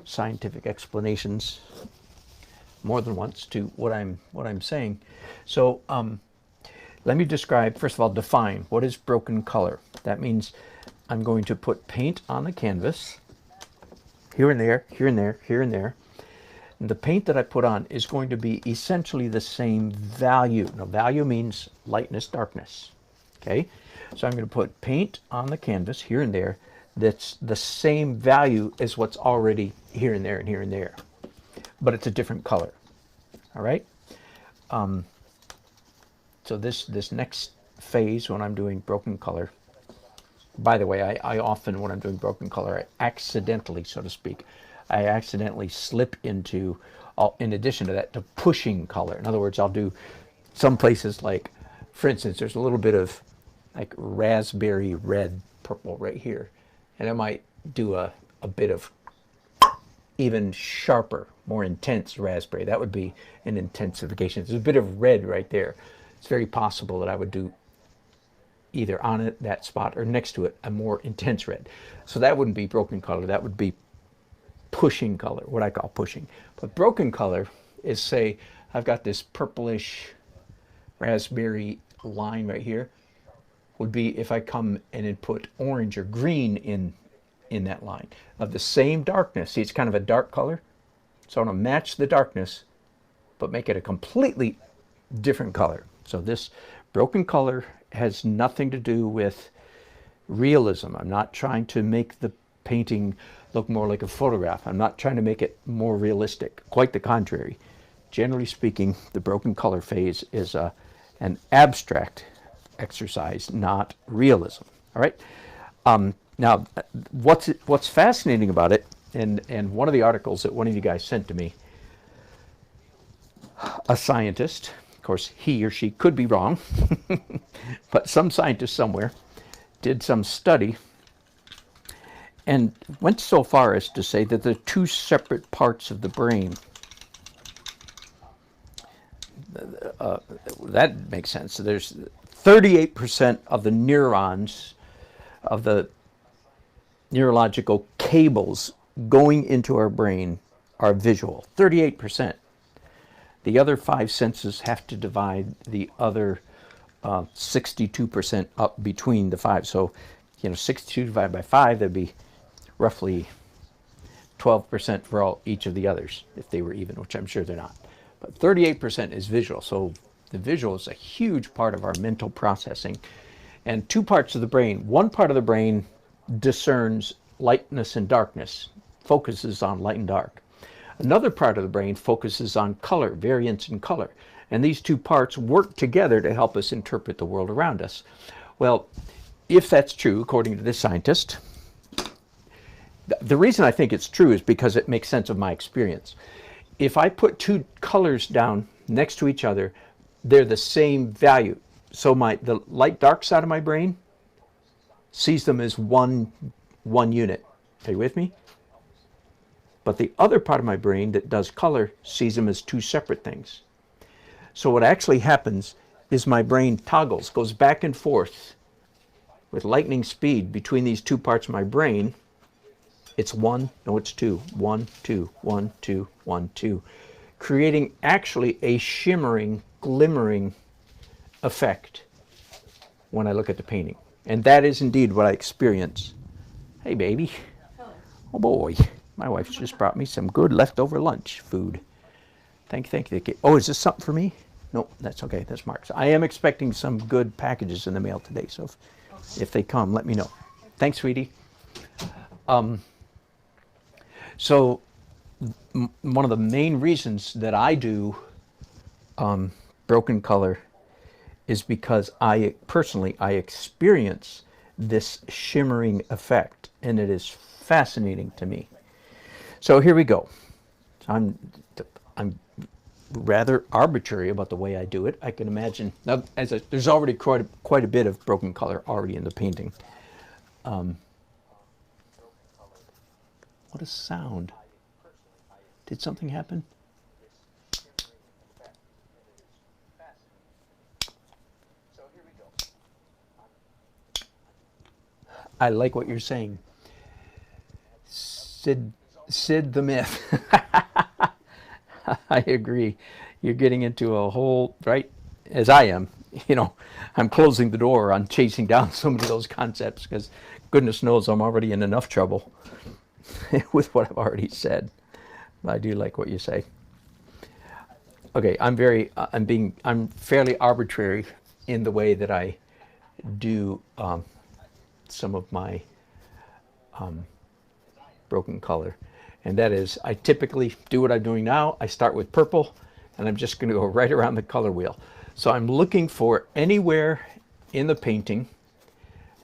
scientific explanations more than once to what I'm saying. So let me describe, first of all, define what is broken color. That means I'm going to put paint on the canvas, here and there, here and there, here and there. And the paint that I put on is going to be essentially the same value. Now, value means lightness, darkness. Okay? So I'm going to put paint on the canvas, here and there, that's the same value as what's already here and there and here and there. But it's a different color. All right? So this next phase, when I'm doing broken color, by the way, I often, when I'm doing broken color, I accidentally, so to speak, I accidentally slip into, in addition to that, to pushing color. In other words, I'll do some places like, for instance, there's a little bit of like raspberry red purple right here. And I might do a bit of even sharper, more intense raspberry. That would be an intensification. There's a bit of red right there. It's very possible that I would do either on it, that spot, or next to it, a more intense red. So that wouldn't be broken color. That would be pushing color, what I call pushing. But broken color is, say, I've got this purplish raspberry line right here, would be if I come in and put orange or green in that line of the same darkness. See, it's kind of a dark color. So I want to match the darkness, but make it a completely different color. So this broken color has nothing to do with realism. I'm not trying to make the painting look more like a photograph. I'm not trying to make it more realistic. Quite the contrary. Generally speaking, the broken color phase is an abstract exercise, not realism. All right. Now, what's fascinating about it, and one of the articles that one of you guys sent to me, a scientist, of course he or she could be wrong, but some scientist somewhere did some study and went so far as to say that there are two separate parts of the brain. That makes sense. So there's 38% of the neurons, of the neurological cables going into our brain are visual. 38%. The other 5 senses have to divide the other 62% up between the 5. So, 62 divided by 5, that'd be roughly 12% for each of the others, if they were even, which I'm sure they're not. But 38% is visual. So the visual is a huge part of our mental processing. And two parts of the brain. One part of the brain discerns lightness and darkness, focuses on light and dark. Another part of the brain focuses on color, variance in color. And these two parts work together to help us interpret the world around us. Well, if that's true, according to this scientist, the reason I think it's true is because it makes sense of my experience. If I put two colors down next to each other, they're the same value. So the light-dark side of my brain sees them as one unit. Are you with me? But the other part of my brain that does color sees them as two separate things. So what actually happens is my brain toggles, goes back and forth with lightning speed between these two parts of my brain. It's one, no, it's two. 1, 2, 1, 2, 1, 2. Creating actually a shimmering, glimmering effect when I look at the painting. And that is indeed what I experience. Hey, baby. Hello. Oh, boy. My wife just brought me some good leftover lunch food. Thank you. Oh, is this something for me? No, that's okay. That's Mark's. I am expecting some good packages in the mail today, so if they come, let me know. Thanks, sweetie. So one of the main reasons that I do broken color is because I experience this shimmering effect, and it is fascinating to me. So here we go. I'm rather arbitrary about the way I do it. I can imagine now, there's already quite a bit of broken color already in the painting. What a sound! Did something happen? I like what you're saying. Sid the myth. I agree. You're getting into a whole, right, as I am, I'm closing the door on chasing down so many of those concepts because goodness knows I'm already in enough trouble with what I've already said. I do like what you say. Okay, I'm fairly arbitrary in the way that I do some of my broken color. And that is, I typically do what I'm doing now. I start with purple, and I'm just going to go right around the color wheel. So I'm looking for anywhere in the painting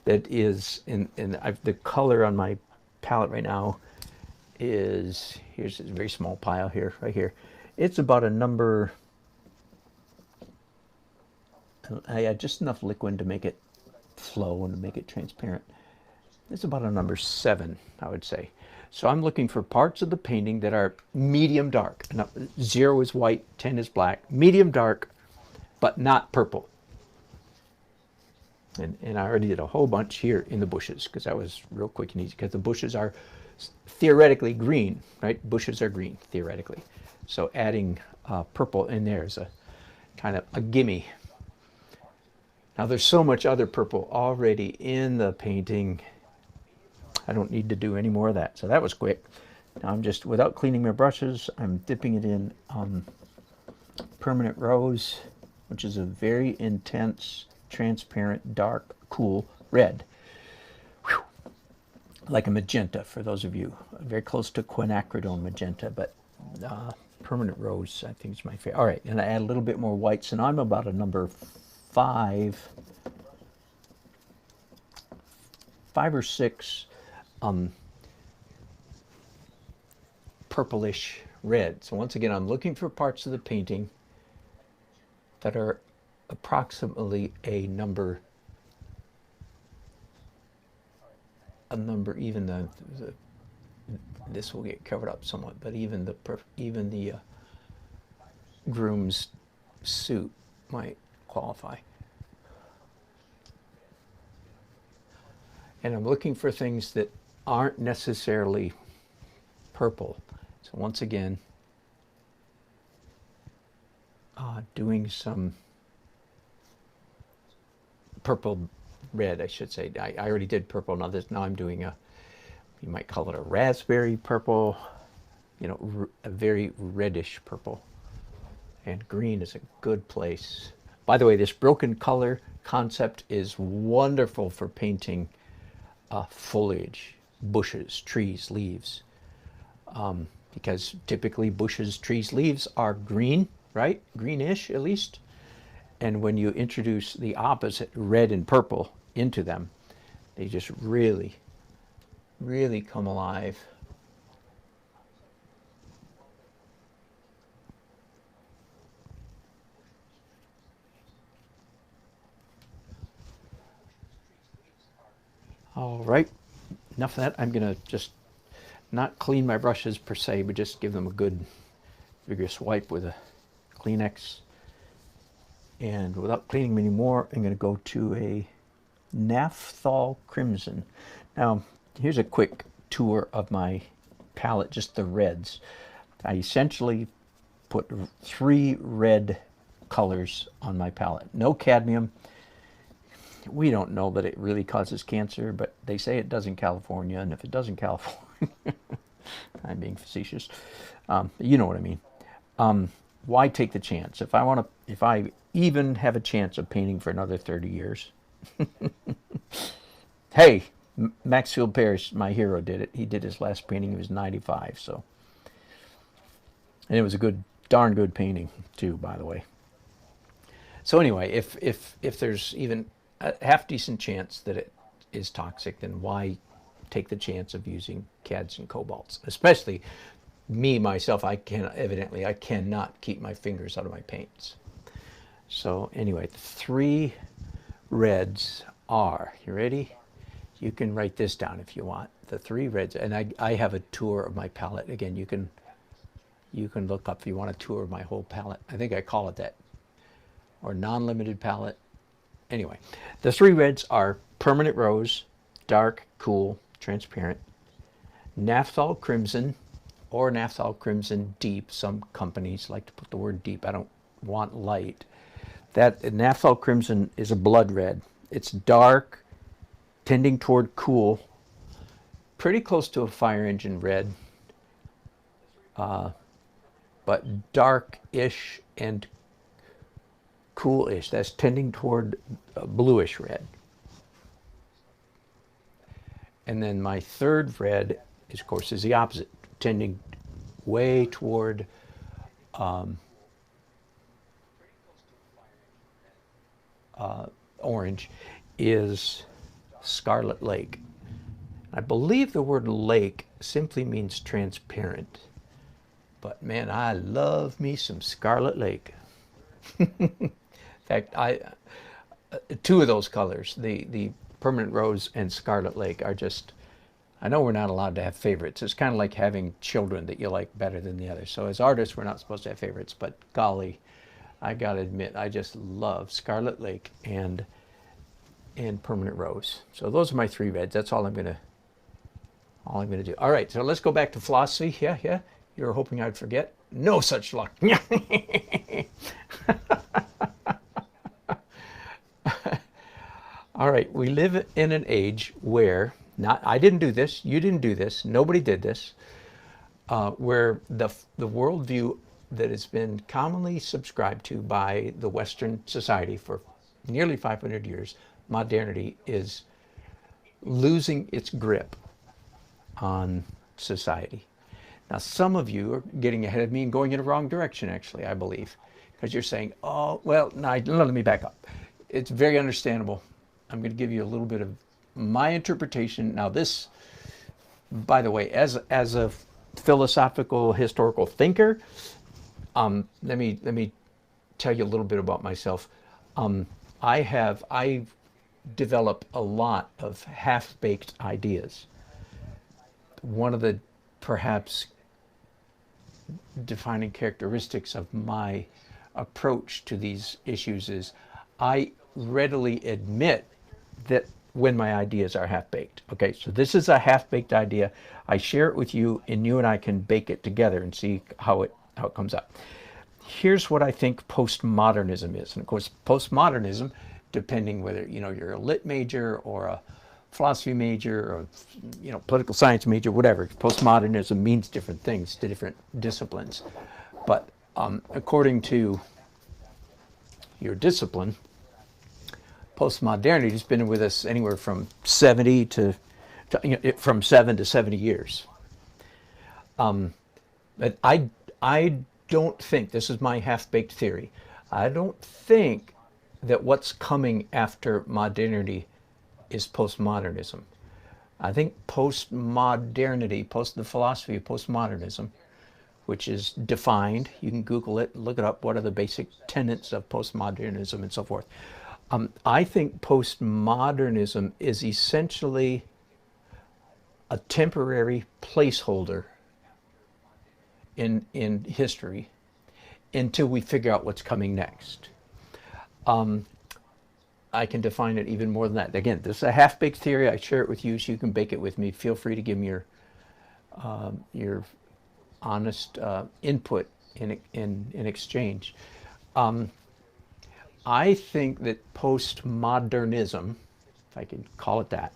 that is, the color on my palette right now is, here's a very small pile here, right here. It's about a number, I had just enough liquid to make it flow and to make it transparent. It's about a number 7, I would say. So I'm looking for parts of the painting that are medium dark. Now, 0 is white, 10 is black. Medium dark, but not purple. And I already did a whole bunch here in the bushes because that was real quick and easy because the bushes are theoretically green, right? Bushes are green, theoretically. So adding purple in there is a kind of a gimme. Now there's so much other purple already in the painting. I don't need to do any more of that. So that was quick. Now I'm just, without cleaning my brushes, I'm dipping it in permanent rose, which is a very intense, transparent, dark, cool red. Whew. Like a magenta, for those of you. Very close to quinacridone magenta, but permanent rose, I think, is my favorite. All right, and I add a little bit more whites, and I'm about a number 5 or 6 purplish red. So once again, I'm looking for parts of the painting that are approximately a number even the this will get covered up somewhat, but even the groom's suit might qualify. And I'm looking for things that aren't necessarily purple. So once again, doing some purple red, I should say. I already did purple. Now I'm doing you might call it a raspberry purple, you know, a very reddish purple. And green is a good place. By the way, this broken color concept is wonderful for painting foliage, bushes, trees, leaves. Because typically bushes, trees, leaves are green, right? Greenish at least. And when you introduce the opposite, red and purple, into them, they just really, really come alive. All right, enough of that. I'm going to just not clean my brushes per se, but just give them a good vigorous wipe with a Kleenex. And without cleaning them anymore, I'm going to go to a Naphthol Crimson. Now, here's a quick tour of my palette, just the reds. I essentially put 3 red colors on my palette. No cadmium. We don't know that it really causes cancer, but they say it does in California, and if it does in California, I'm being facetious. You know what I mean. Why take the chance? If I even have a chance of painting for another 30 years, hey, Maxfield Parrish, my hero, did it. He did his last painting. He was 95, so, and it was a darn good painting too, by the way. So anyway, if there's even a half decent chance that it is toxic, then why take the chance of using cads and cobalts? Especially me, myself, I cannot keep my fingers out of my paints. So anyway, the 3 reds are, you ready? You can write this down if you want. The 3 reds, and I have a tour of my palette. Again, you can look up if you want a tour of my whole palette. I think I call it that, or non-limited palette. Anyway, the 3 reds are Permanent Rose, dark, cool, transparent, Naphthol Crimson, or Naphthol Crimson Deep. Some companies like to put the word deep. I don't want light. That Naphthol Crimson is a blood red. It's dark, tending toward cool, pretty close to a fire engine red, but dark-ish and cool-ish. That's tending toward bluish red. And then my 3rd red, of course, is the opposite, tending way toward orange, is Scarlet Lake. I believe the word lake simply means transparent. But man, I love me some Scarlet Lake. In fact, 2 of those colors, the Permanent Rose and Scarlet Lake, are just, I know we're not allowed to have favorites. It's kind of like having children that you like better than the others. So as artists, we're not supposed to have favorites, but golly, I gotta admit, I just love Scarlet Lake and Permanent Rose. So those are my 3 reds. That's all I'm gonna do. All right, so let's go back to philosophy. Yeah. You were hoping I'd forget? No such luck. All right, we live in an age where, I didn't do this, you didn't do this, nobody did this, where the worldview that has been commonly subscribed to by the Western society for nearly 500 years, modernity, is losing its grip on society. Now, some of you are getting ahead of me and going in the wrong direction, actually, I believe, because you're saying, oh, well, no, let me back up. It's very understandable. I'm going to give you a little bit of my interpretation. Now, this, by the way, as a philosophical, historical thinker, let me tell you a little bit about myself. I develop a lot of half-baked ideas. One of the perhaps defining characteristics of my approach to these issues is I readily admit that when my ideas are half-baked. Okay, so this is a half-baked idea. I share it with you, and you and I can bake it together and see how it comes out. Here's what I think postmodernism is. And of course, postmodernism, depending whether you're a lit major or a philosophy major or political science major, whatever, postmodernism means different things to different disciplines. But according to your discipline, postmodernity has been with us anywhere from 70 to from 7 to 70 years. But I don't think, this is my half-baked theory, I don't think that what's coming after modernity is postmodernism. I think postmodernity, the philosophy of postmodernism, which is defined, you can Google it, look it up, what are the basic tenets of postmodernism and so forth. I think postmodernism is essentially a temporary placeholder in history until we figure out what's coming next. I can define it even more than that. Again, this is a half-baked theory. I share it with you so you can bake it with me. Feel free to give me your honest input in exchange. I think that postmodernism, if I can call it that,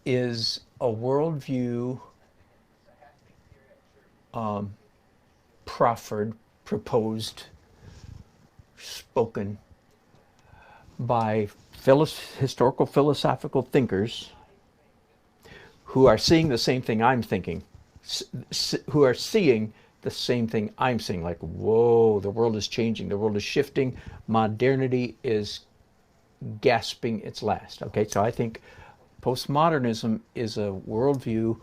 is a worldview proffered, proposed, spoken by historical philosophical thinkers who are seeing the same thing I'm thinking, who are seeing the same thing I'm seeing, like, whoa, the world is changing, the world is shifting, modernity is gasping its last. Okay, so I think postmodernism is a worldview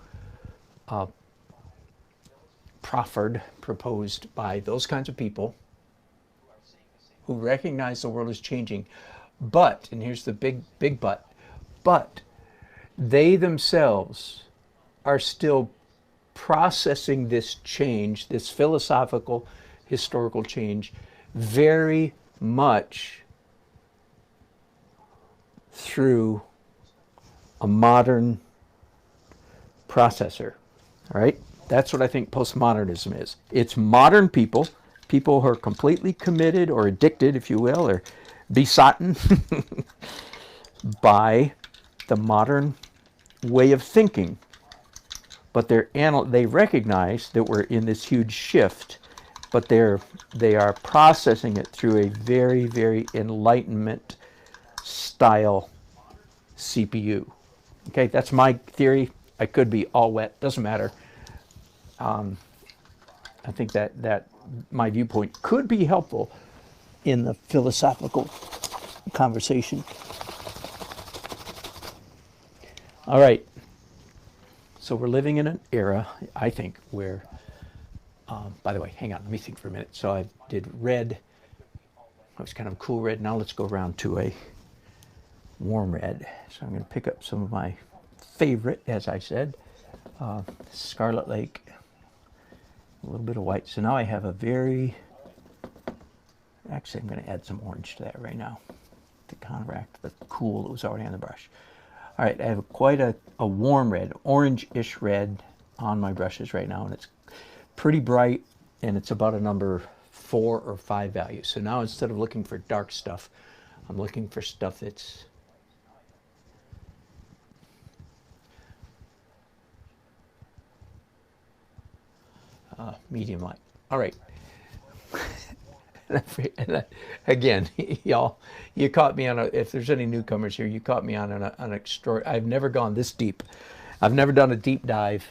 proffered, proposed by those kinds of people who recognize the world is changing, but, and here's the big but they themselves are still processing this change, this philosophical, historical change, very much through a modern processor. All right? That's what I think postmodernism is. It's modern people who are completely committed or addicted, if you will, or besotted by the modern way of thinking. But they recognize that we're in this huge shift, but they are processing it through a very, very enlightenment style CPU. Okay, that's my theory. I could be all wet, doesn't matter. I think that my viewpoint could be helpful in the philosophical conversation. All right. So we're living in an era, I think, where, by the way, hang on, let me think for a minute. So I did red. That was kind of a cool red. Now let's go around to a warm red. So I'm going to pick up some of my favorite, as I said, Scarlet Lake, a little bit of white. So now I have a very, actually I'm going to add some orange to that right now to counteract the cool that was already on the brush. All right, I have quite a warm red, orange-ish red on my brushes right now, and it's pretty bright, and it's about a number 4 or 5 value. So now instead of looking for dark stuff, I'm looking for stuff that's medium light. All right. Again, y'all, you caught me on if there's any newcomers here, you caught me on an extraordinary, I've never gone this deep. I've never done a deep dive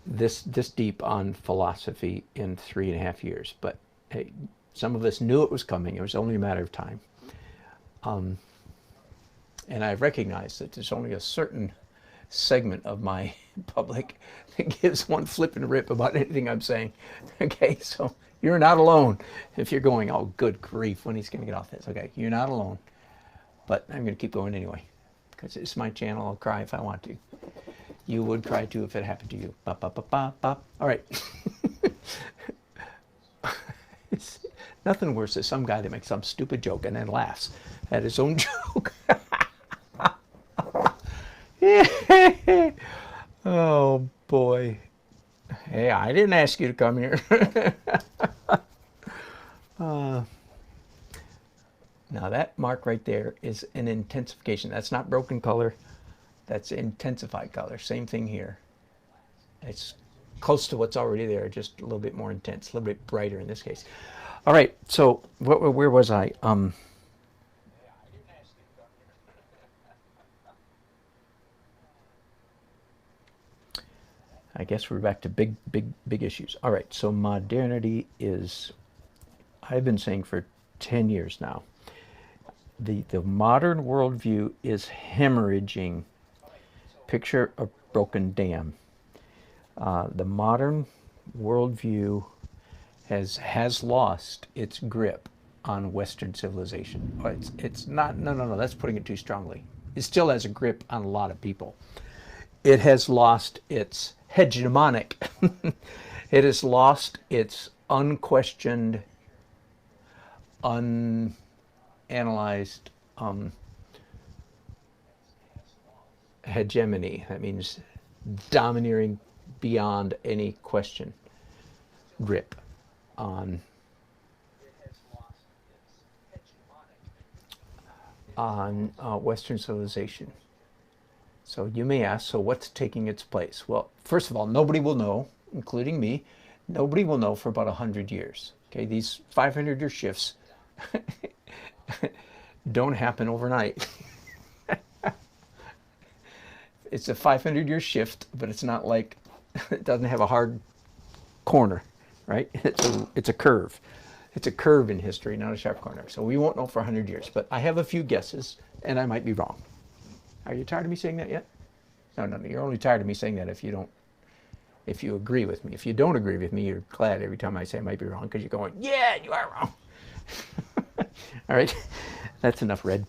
this deep on philosophy in 3.5 years. But hey, some of us knew it was coming. It was only a matter of time. And I recognize that there's only a certain segment of my public that gives one flip and rip about anything I'm saying. Okay, so you're not alone. If you're going, oh, good grief, when he's going to get off this. Okay, you're not alone. But I'm going to keep going anyway, because it's my channel. I'll cry if I want to. You would cry too if it happened to you. Bop, bop, bop, bop, bop. All right. It's nothing worse than some guy that makes some stupid joke and then laughs at his own joke. Oh, boy. Hey, I didn't ask you to come here. Now that mark right there is an intensification. That's not broken color. That's intensified color. Same thing here. It's close to what's already there, just a little bit more intense, a little bit brighter in this case. All right, so where was I? I guess we're back to big issues. All right, so modernity is, I've been saying for 10 years now, the modern worldview is hemorrhaging. Picture a broken dam. The modern worldview has lost its grip on Western civilization. It's not, no, that's putting it too strongly. It still has a grip on a lot of people. It has lost its hegemonic. It has lost its unquestioned, unanalyzed, hegemony. That means domineering beyond any question grip on Western civilization. So you may ask, so what's taking its place? Well, first of all, nobody will know, including me, nobody will know for about 100 years. Okay, these 500-year shifts don't happen overnight. It's a 500-year shift, but it's not like, it doesn't have a hard corner, right? It's a curve. It's a curve in history, not a sharp corner. So we won't know for 100 years, but I have a few guesses, and I might be wrong. Are you tired of me saying that yet? No, you're only tired of me saying that if you agree with me. If you don't agree with me, you're glad every time I say I might be wrong, because you're going, yeah, you are wrong. All right, that's enough red.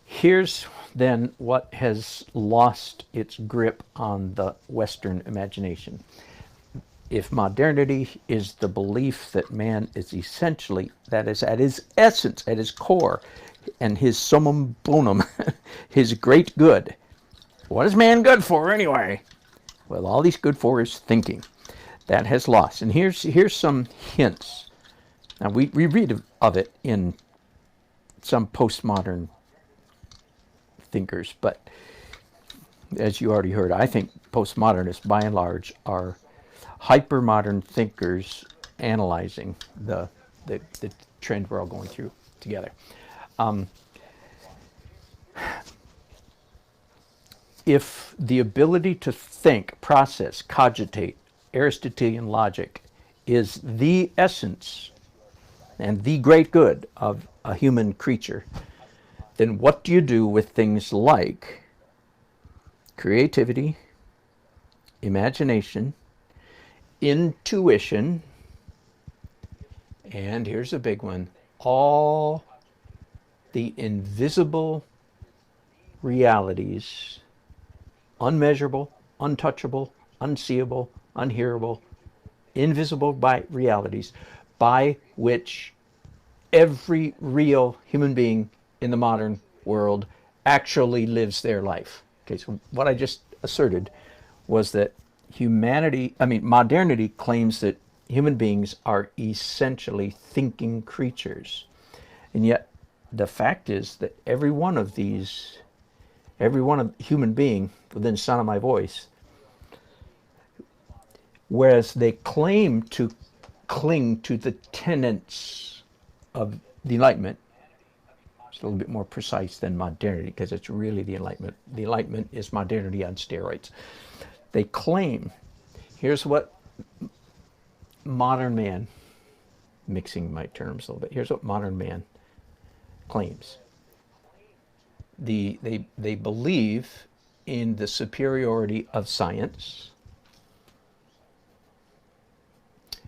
Here's then what has lost its grip on the Western imagination. If modernity is the belief that man is essentially, that is at his essence, at his core, and his summum bonum, his great good. What is man good for anyway? Well, all he's good for is thinking. That has lost. And here's some hints. Now, we read of it in some postmodern thinkers, but as you already heard, I think postmodernists, by and large, are hypermodern thinkers analyzing the trend we're all going through together. If the ability to think, process, cogitate, Aristotelian logic is the essence and the great good of a human creature, then what do you do with things like creativity, imagination, intuition, and here's a big one, all the invisible realities, unmeasurable, untouchable, unseeable, unhearable, invisible by realities, by which every real human being in the modern world actually lives their life. Okay, so what I just asserted was that modernity claims that human beings are essentially thinking creatures. And yet the fact is that every one of human being within the sound of my voice, whereas they claim to cling to the tenets of the Enlightenment, it's a little bit more precise than modernity, because it's really the Enlightenment. The Enlightenment is modernity on steroids. They claim, here's what modern man, mixing my terms a little bit, here's what modern man claims. They believe in the superiority of science.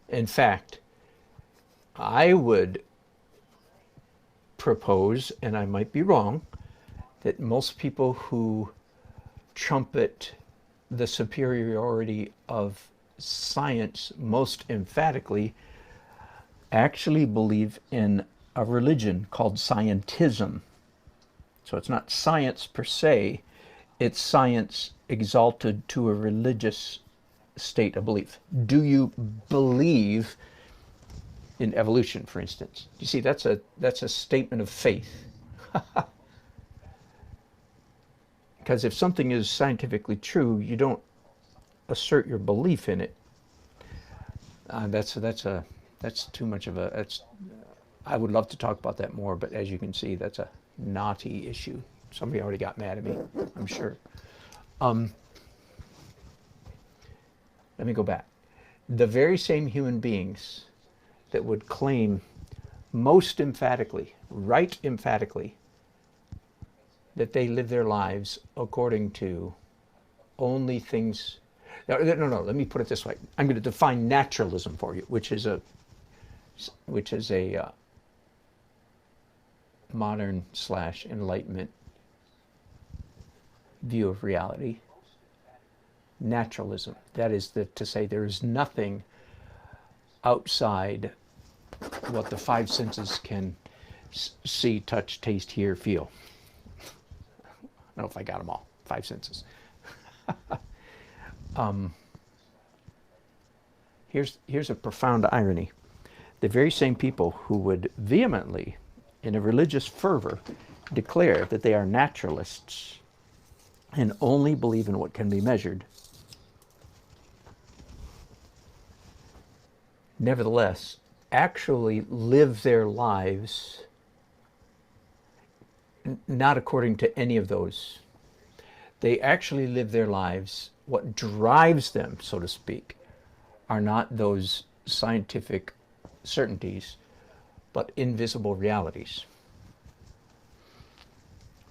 In fact, I would propose, and I might be wrong, that most people who trumpet the superiority of science most emphatically actually believe in a religion called scientism. So it's not science per se, it's science exalted to a religious state of belief. Do you believe in evolution, for instance? You see, that's a statement of faith. Because if something is scientifically true, you don't assert your belief in it. That's too much of a. I would love to talk about that more, but as you can see, that's a knotty issue. Somebody already got mad at me, I'm sure. Let me go back. The very same human beings that would claim most emphatically, right emphatically, that they live their lives according to only things. No, let me put it this way. I'm going to define naturalism for you, which is a modern / enlightenment view of reality. Naturalism. That is to say there is nothing outside what the five senses can see, touch, taste, hear, feel. I don't know if I got them all. Five senses. Here's a profound irony. The very same people who would vehemently, in a religious fervor, declare that they are naturalists and only believe in what can be measured, nevertheless, actually live their lives not according to any of those. They actually live their lives, what drives them, so to speak, are not those scientific certainties, but invisible realities.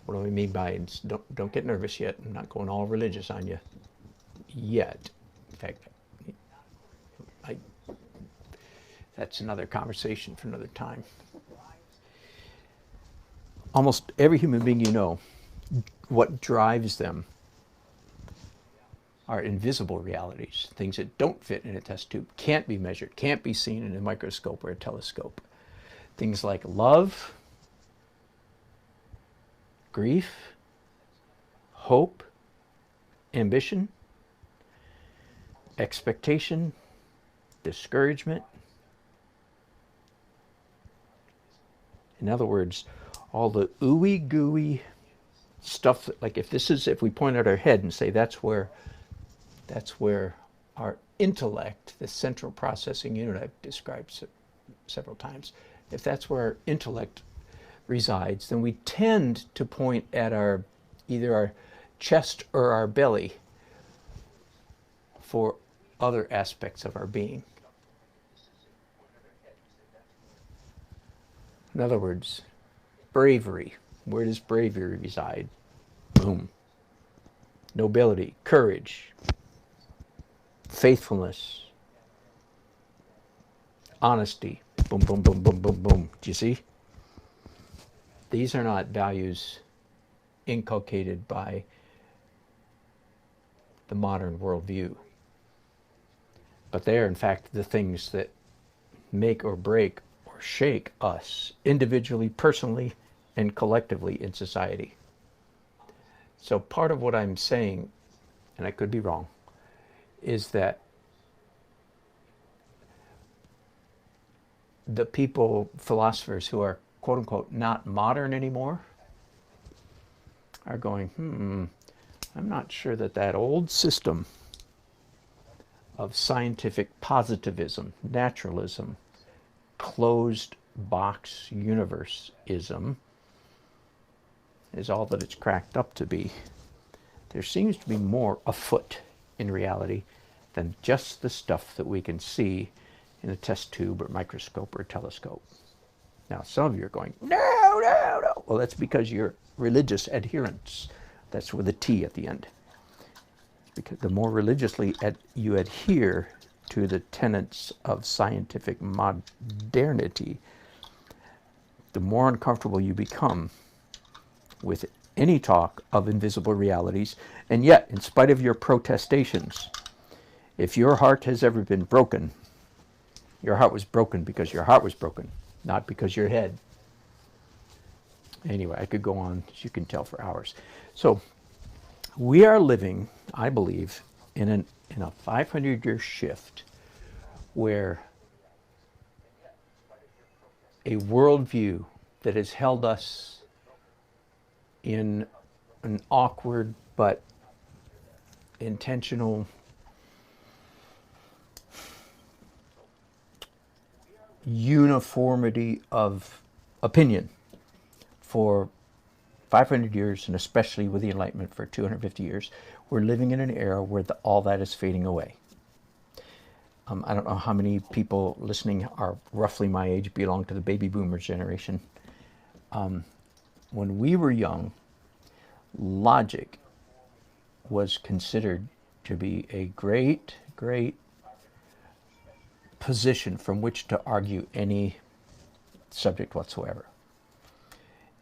What do I mean by it? Don't get nervous yet. I'm not going all religious on you yet. In fact, that's another conversation for another time. Almost every human being you know, what drives them are invisible realities, things that don't fit in a test tube, can't be measured, can't be seen in a microscope or a telescope. Things like love, grief, hope, ambition, expectation, discouragement. In other words, all the ooey gooey stuff that, like if we point at our head and say that's where our intellect, the central processing unit I've described several times, if that's where our intellect resides, then we tend to point at either our chest or our belly for other aspects of our being. In other words, bravery. Where does bravery reside? Boom. Nobility, courage, faithfulness, honesty. Boom, boom, boom, boom, boom, boom. Do you see? These are not values inculcated by the modern worldview, but they are, in fact, the things that make or break or shake us individually, personally, and collectively in society. So part of what I'm saying, and I could be wrong, is that the philosophers who are quote unquote not modern anymore are going, I'm not sure that old system of scientific positivism, naturalism, closed box universeism is all that it's cracked up to be. There seems to be more afoot in reality than just the stuff that we can see in a test tube or microscope or telescope. Now, some of you are going, no, Well, that's because you're religious adherents. That's with a T at the end. Because the more religiously you adhere to the tenets of scientific modernity, the more uncomfortable you become with any talk of invisible realities. And yet, in spite of your protestations, if your heart has ever been broken, your heart was broken because your heart was broken, not because your head. Anyway, I could go on, as you can tell, for hours. So we are living, I believe, in a 500-year shift where a worldview that has held us in an awkward but intentional uniformity of opinion for 500 years, and especially with the Enlightenment for 250 years, we're living in an era where all that is fading away. I don't know how many people listening are roughly my age, belong to the baby boomer generation. When we were young, logic was considered to be a great, great position from which to argue any subject whatsoever.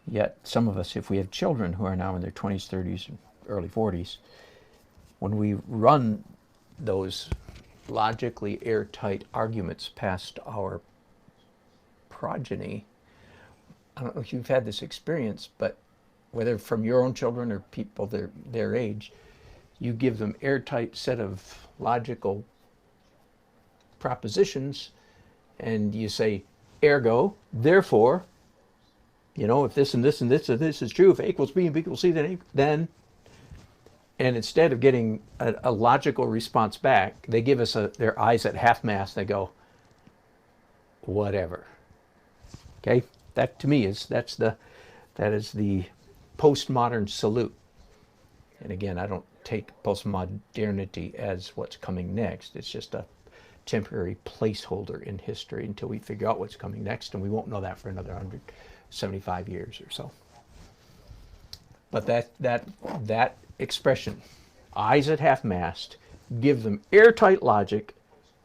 Yet some of us, if we have children who are now in their 20s, 30s, and early 40s, when we run those logically airtight arguments past our progeny, I don't know if you've had this experience, but whether from your own children or people their age, you give them airtight set of logical propositions and you say, ergo, therefore, if this and this and this and this is true, if A equals B and B equals C, then, and instead of getting a logical response back, they give us their eyes at half mast. They go, whatever. Okay, that to me that is the postmodern salute. And again, I don't take postmodernity as what's coming next. It's just a temporary placeholder in history until we figure out what's coming next, and we won't know that for another 175 years or so. But that expression, eyes at half mast, give them airtight logic,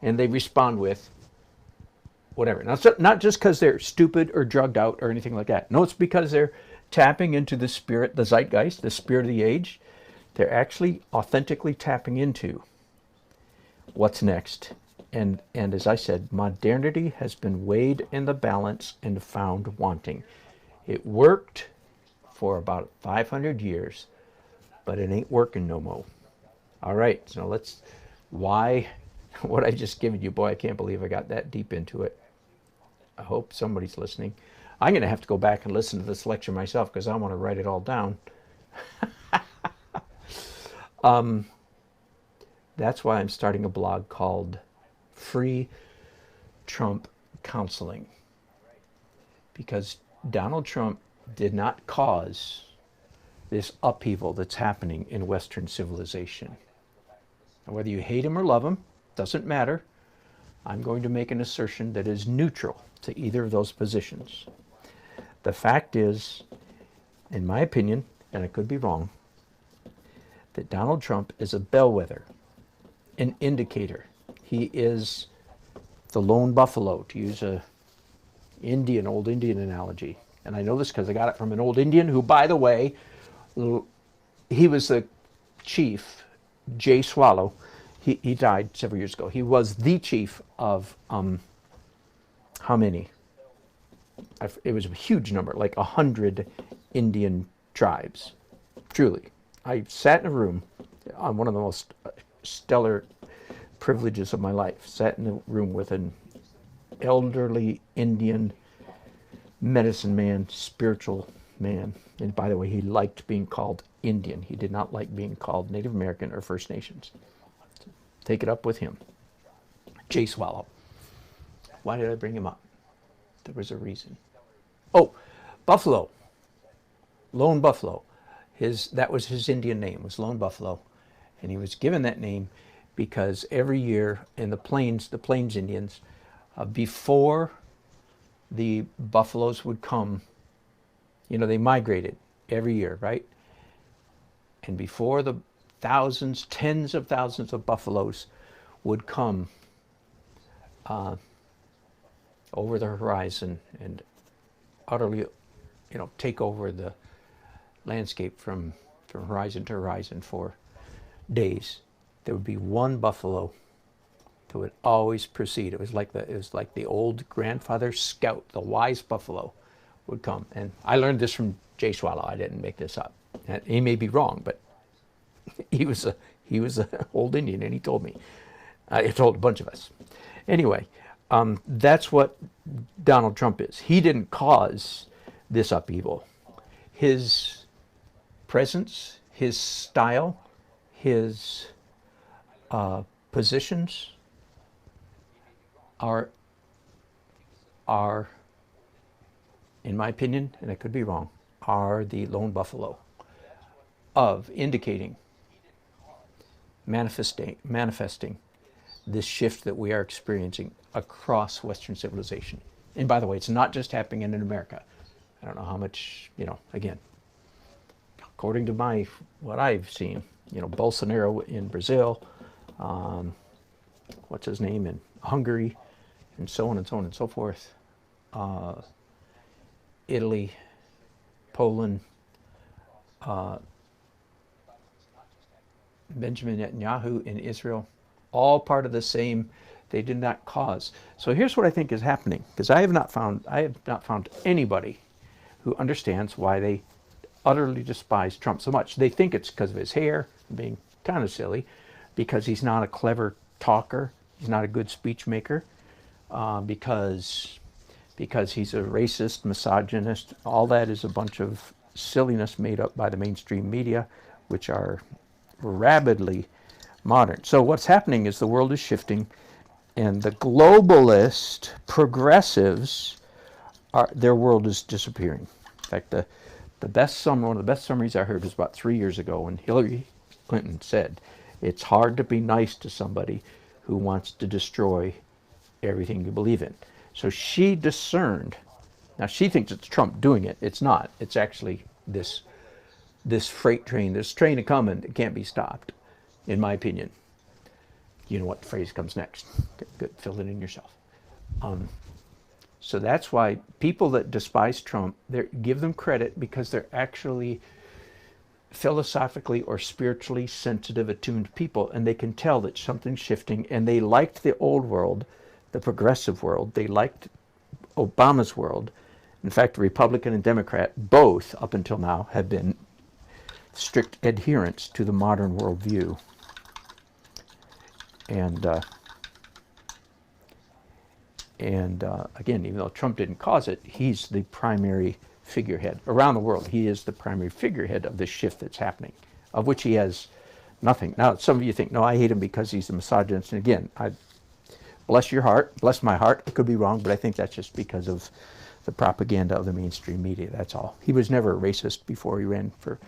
and they respond with whatever. Now, it's not just because they're stupid or drugged out or anything like that. No, it's because they're tapping into the spirit, the zeitgeist, the spirit of the age. They're actually authentically tapping into what's next. And as I said, modernity has been weighed in the balance and found wanting. It worked for about 500 years, but it ain't working no more. All right, so what I just given you, boy, I can't believe I got that deep into it. I hope somebody's listening. I'm going to have to go back and listen to this lecture myself because I want to write it all down. That's why I'm starting a blog called Free Trump Counseling, because Donald Trump did not cause this upheaval that's happening in Western civilization. And whether you hate him or love him, doesn't matter. I'm going to make an assertion that is neutral to either of those positions. The fact is, in my opinion, and I could be wrong, that Donald Trump is a bellwether, an indicator. He is the lone buffalo, to use a old Indian analogy. And I know this because I got it from an old Indian who, by the way, he was the chief, Jay Swallow. He died several years ago. He was the chief of, how many? It was a huge number, like 100 Indian tribes. Truly. I sat in a room on one of the most stellar privileges of my life. Sat in a room with an elderly Indian medicine man, spiritual man. And by the way, he liked being called Indian. He did not like being called Native American or First Nations. So take it up with him. Jay Swallow. Why did I bring him up? There was a reason. Oh, Buffalo. Lone Buffalo. That was his Indian name, was Lone Buffalo. And he was given that name because every year in the Plains Indians, before the buffaloes would come You know, they migrated every year, right? And before the thousands, tens of thousands of buffaloes would come over the horizon and utterly, you know, take over the landscape from horizon to horizon for days, there would be one buffalo that would always precede. It was like the old grandfather scout, the wise buffalo would come. And I learned this from Jay Swallow. I didn't make this up. And he may be wrong, but he was an old Indian, and he told me. He told a bunch of us. Anyway, that's what Donald Trump is. He didn't cause this upheaval. His presence, his style, his positions are, in my opinion, and I could be wrong, are the lone buffalo of indicating, manifesting this shift that we are experiencing across Western civilization. And by the way, it's not just happening in America. I don't know how much, you know, again, according to what I've seen, you know, Bolsonaro in Brazil, what's his name in Hungary, and so on and so on and so forth, Italy, Poland, Benjamin Netanyahu in Israel, all part of the same. They did not cause. So here's what I think is happening, because I have not found anybody who understands why they utterly despise Trump so much. They think it's because of his hair, being kind of silly, because he's not a clever talker, he's not a good speech maker, because he's a racist, misogynist. All that is a bunch of silliness made up by the mainstream media, which are rabidly modern. So what's happening is the world is shifting, and the globalist progressives, their world is disappearing. In fact, one of the best summaries I heard was about 3 years ago when Hillary Clinton said, "It's hard to be nice to somebody who wants to destroy everything you believe in." So she discerned. Now she thinks it's Trump doing it. It's not. It's actually this freight train, this train a coming that can't be stopped, in my opinion. You know what phrase comes next. Good, fill it in yourself. So that's why people that despise Trump, give them credit because they're actually philosophically or spiritually sensitive, attuned people, and they can tell that something's shifting, and they liked the old world, the progressive world. They liked Obama's world. In fact, Republican and Democrat, both up until now, have been strict adherents to the modern worldview. And again, even though Trump didn't cause it, he's the primary figurehead. Around the world, he is the primary figurehead of this shift that's happening, of which he has nothing. Now, some of you think, no, I hate him because he's a misogynist. And again, bless your heart, bless my heart. I could be wrong, but I think that's just because of the propaganda of the mainstream media. That's all. He was never a racist before he ran for.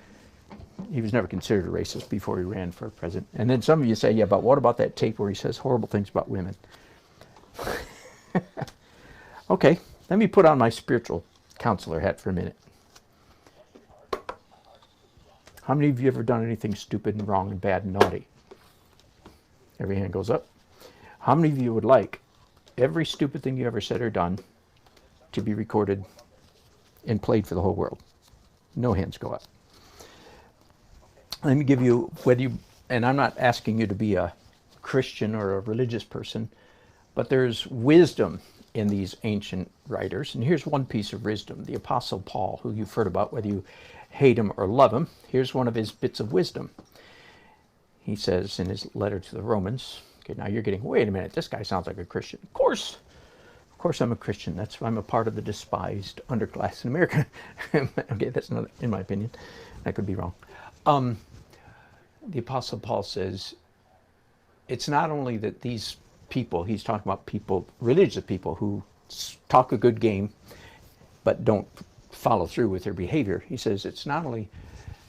He was never considered a racist before he ran for president. And then some of you say, yeah, but what about that tape where he says horrible things about women? Okay, let me put on my spiritual counselor hat for a minute. How many of you ever done anything stupid and wrong and bad and naughty? Every hand goes up. How many of you would like every stupid thing you ever said or done to be recorded and played for the whole world? No hands go up. Let me give you, and I'm not asking you to be a Christian or a religious person, but there's wisdom in these ancient writers. And here's one piece of wisdom. The Apostle Paul, who you've heard about, whether you hate him or love him, here's one of his bits of wisdom. He says in his letter to the Romans, okay, now you're getting, wait a minute, this guy sounds like a Christian. Of course I'm a Christian. I'm a part of the despised underclass in America. Okay, that's not, in my opinion. I could be wrong. The Apostle Paul says, it's not only that these people, he's talking about people, religious people who talk a good game but don't follow through with their behavior. He says it's not only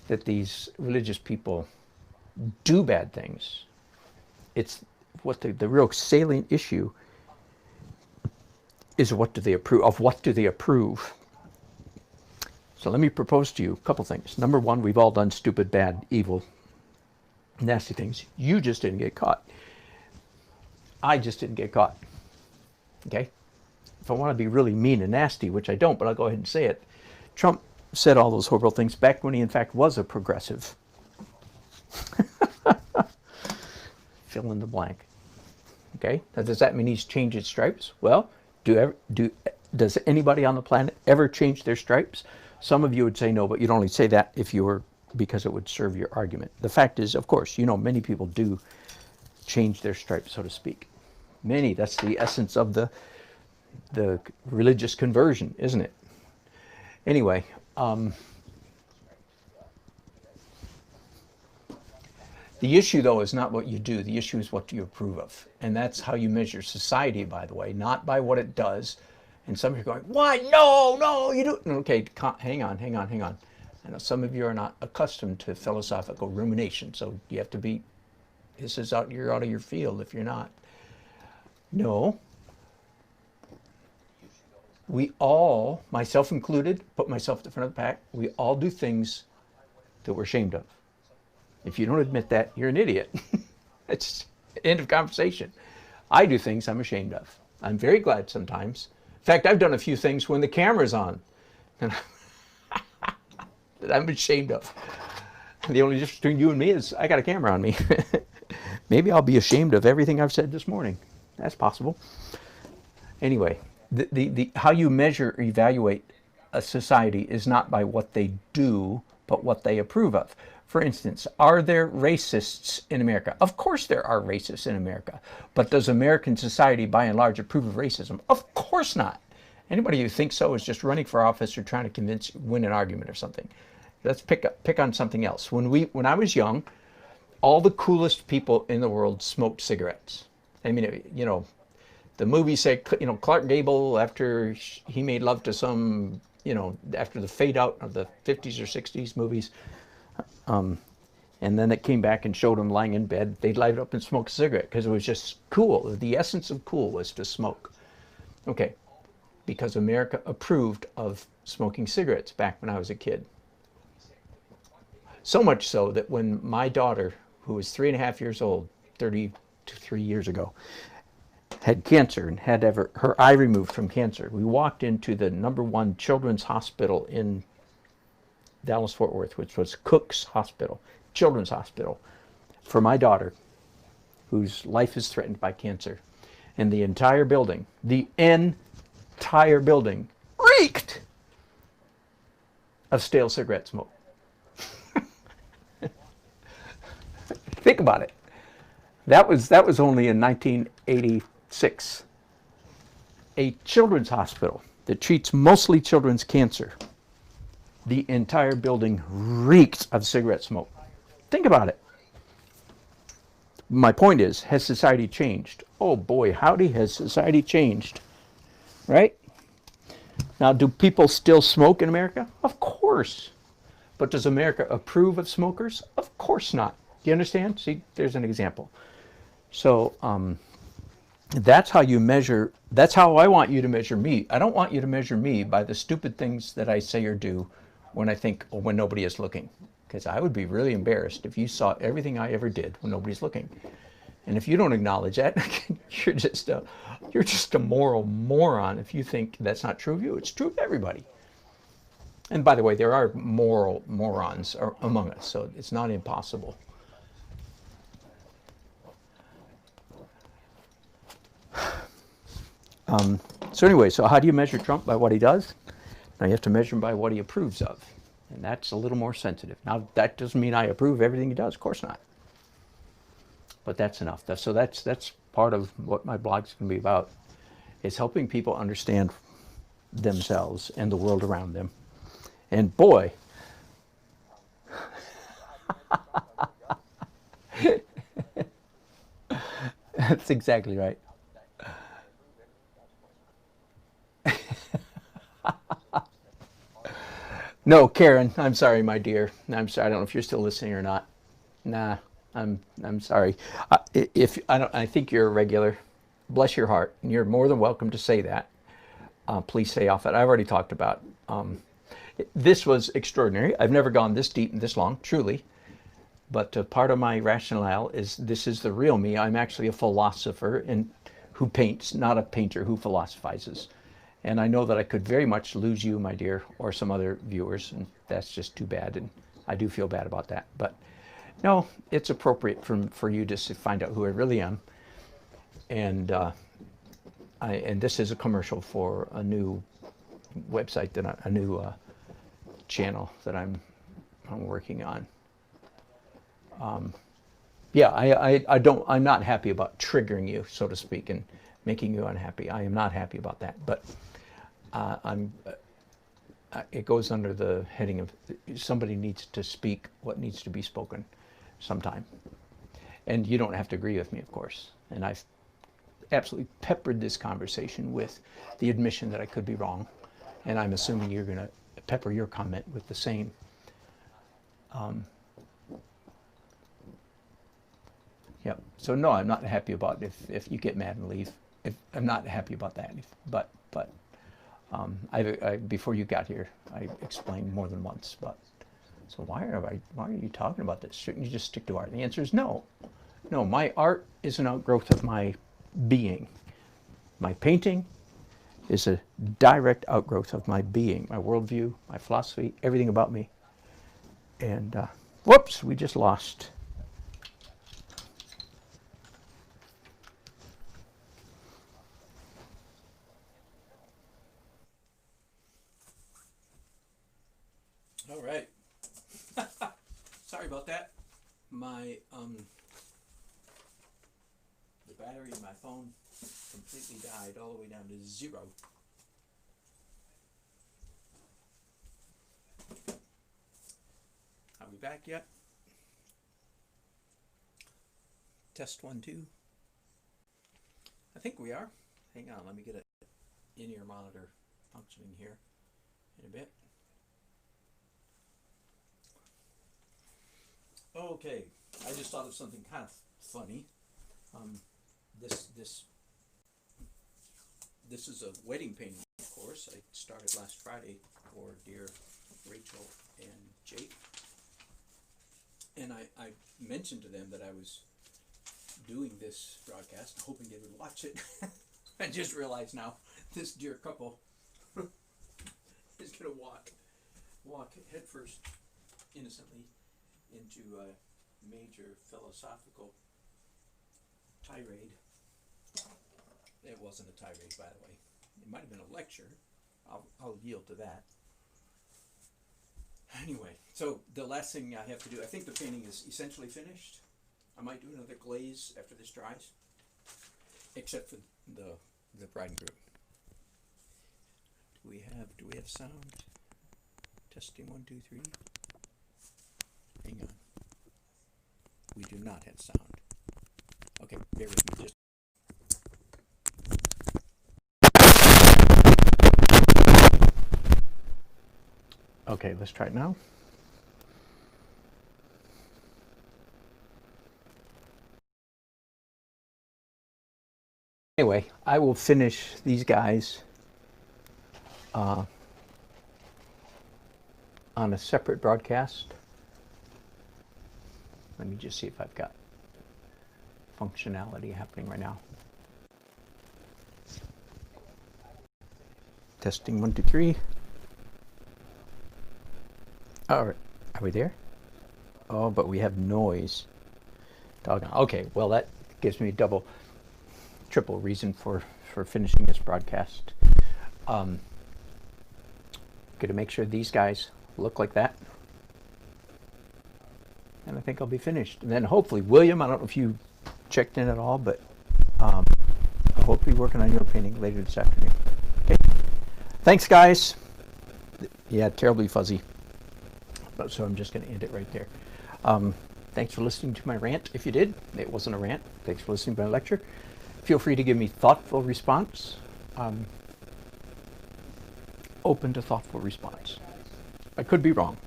that these religious people do bad things, it's what the real salient issue is, what do they approve? So let me propose to you a couple things. Number one, we've all done stupid, bad, evil, nasty things. You just didn't get caught. I just didn't get caught. Okay? If I want to be really mean and nasty, which I don't, but I'll go ahead and say it, Trump said all those horrible things back when he in fact was a progressive. Fill in the blank. Okay? Now, does that mean he's changed his stripes? Well, does anybody on the planet ever change their stripes? Some of you would say no, but you'd only say that if you were, because it would serve your argument. The fact is, of course, many people do change their stripes, so to speak. Many, that's the essence of the religious conversion, isn't it? Anyway, the issue, though, is not what you do. The issue is what you approve of. And that's how you measure society, by the way, not by what it does. And some of you are going, why? No, you don't. Okay, hang on. I know some of you are not accustomed to philosophical rumination, so you have to be, you're out of your field if you're not. No. We all, myself included, put myself at the front of the pack, we all do things that we're ashamed of. If you don't admit that, you're an idiot. It's end of conversation. I do things I'm ashamed of. I'm very glad sometimes. In fact, I've done a few things when the camera's on and that I'm ashamed of. The only difference between you and me is I got a camera on me. Maybe I'll be ashamed of everything I've said this morning. That's possible. Anyway, the how you measure or evaluate a society is not by what they do, but what they approve of. For instance, are there racists in America? Of course there are racists in America. But does American society by and large approve of racism? Of course not. Anybody who thinks so is just running for office or trying to win an argument or something. Let's pick on something else. When I was young, all the coolest people in the world smoked cigarettes. I mean, the movie said, Clark Gable, after he made love to some, after the fade out of the 50s or 60s movies, and then it came back and showed him lying in bed, they'd light up and smoke a cigarette because it was just cool. The essence of cool was to smoke. Okay, because America approved of smoking cigarettes back when I was a kid. So much so that when my daughter, who was 3.5 years old, 33 years ago, had cancer and had her eye removed from cancer, we walked into the #1 children's hospital in Dallas-Fort Worth, which was Cook's Hospital, Children's Hospital, for my daughter, whose life is threatened by cancer. And the entire building reeked of stale cigarette smoke. Think about it. That was only in 1986. A children's hospital that treats mostly children's cancer. The entire building reeked of cigarette smoke. Think about it. My point is, has society changed? Oh boy, howdy, has society changed. Right? Now, do people still smoke in America? Of course. But does America approve of smokers? Of course not. Do you understand? See, there's an example. So that's how you measure, that's how I want you to measure me. I don't want you to measure me by the stupid things that I say or do when nobody is looking. Because I would be really embarrassed if you saw everything I ever did when nobody's looking. And if you don't acknowledge that, you're just a moral moron if you think that's not true of you. It's true of everybody. And by the way, there are moral morons among us, so it's not impossible. So anyway, so how do you measure Trump? By what he does? Now you have to measure him by what he approves of. And that's a little more sensitive. Now, that doesn't mean I approve of everything he does. Of course not. But that's enough. So that's part of what my blog's going to be about, is helping people understand themselves and the world around them. And boy, that's exactly right. No, Karen, I'm sorry, my dear. I'm sorry. I don't know if you're still listening or not. Nah, I'm sorry. I think you're a regular. Bless your heart, and you're more than welcome to say that. Please stay off it. I've already talked about. This was extraordinary. I've never gone this deep and this long, truly. But part of my rationale is this is the real me. I'm actually a philosopher and who paints, not a painter who philosophizes. And I know that I could very much lose you, my dear, or some other viewers, and that's just too bad. And I do feel bad about that. But no, it's appropriate for you to find out who I really am. And and this is a commercial for a new website that a new channel that I'm working on. Yeah, I'm not happy about triggering you, so to speak, and making you unhappy. I am not happy about that. But it goes under the heading of somebody needs to speak what needs to be spoken sometime. And you don't have to agree with me, of course. And I've absolutely peppered this conversation with the admission that I could be wrong. And I'm assuming you're going to pepper your comment with the same. Yep. So no, I'm not happy about if you get mad and leave. I'm not happy about that. But before you got here, I explained more than once. But so why are you talking about this? Shouldn't you just stick to art? And the answer is no. No, my art is an outgrowth of my being. My painting is a direct outgrowth of my being, my worldview, my philosophy, everything about me. And whoops, we just lost. All right. Sorry about that. My the battery in my phone completely died all the way down to 0. Are we back yet? Test 1, 2. I think we are. Hang on, let me get an in-ear monitor functioning here in a bit. Okay, I just thought of something kind of funny. This is a wedding painting, of course. I started last Friday for dear Rachel and Jake. And I mentioned to them that I was doing this broadcast, hoping they would watch it. I just realized now this dear couple is going to walk headfirst, innocently, into a major philosophical tirade. It wasn't a tirade, by the way. It might have been a lecture. I'll yield to that. Anyway, so the last thing I have to do, I think the painting is essentially finished. I might do another glaze after this dries, except for the bride and groom. Do we have sound? Testing 1, 2, 3. Hang on. We do not have sound. Okay, bear with me just. Okay, let's try it now. Anyway, I will finish these guys on a separate broadcast. Let me just see if I've got functionality happening right now. Testing 1, 2, 3. All right, are we there? Oh, but we have noise. Doggone. Okay, well that gives me triple reason for finishing this broadcast. Going to make sure these guys look like that. And I think I'll be finished. And then hopefully, William, I don't know if you checked in at all, but I hope you're working on your painting later this afternoon. Okay. Thanks, guys. Yeah, terribly fuzzy. So I'm just going to end it right there. Thanks for listening to my rant. If you did, it wasn't a rant. Thanks for listening to my lecture. Feel free to give me thoughtful response. Open to thoughtful response. I could be wrong.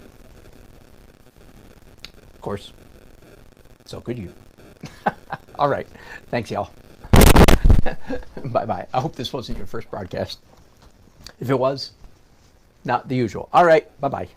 Of course, so could you. All right. Thanks, y'all. Bye-bye. I hope this wasn't your first broadcast. If it was, not the usual. All right, bye-bye.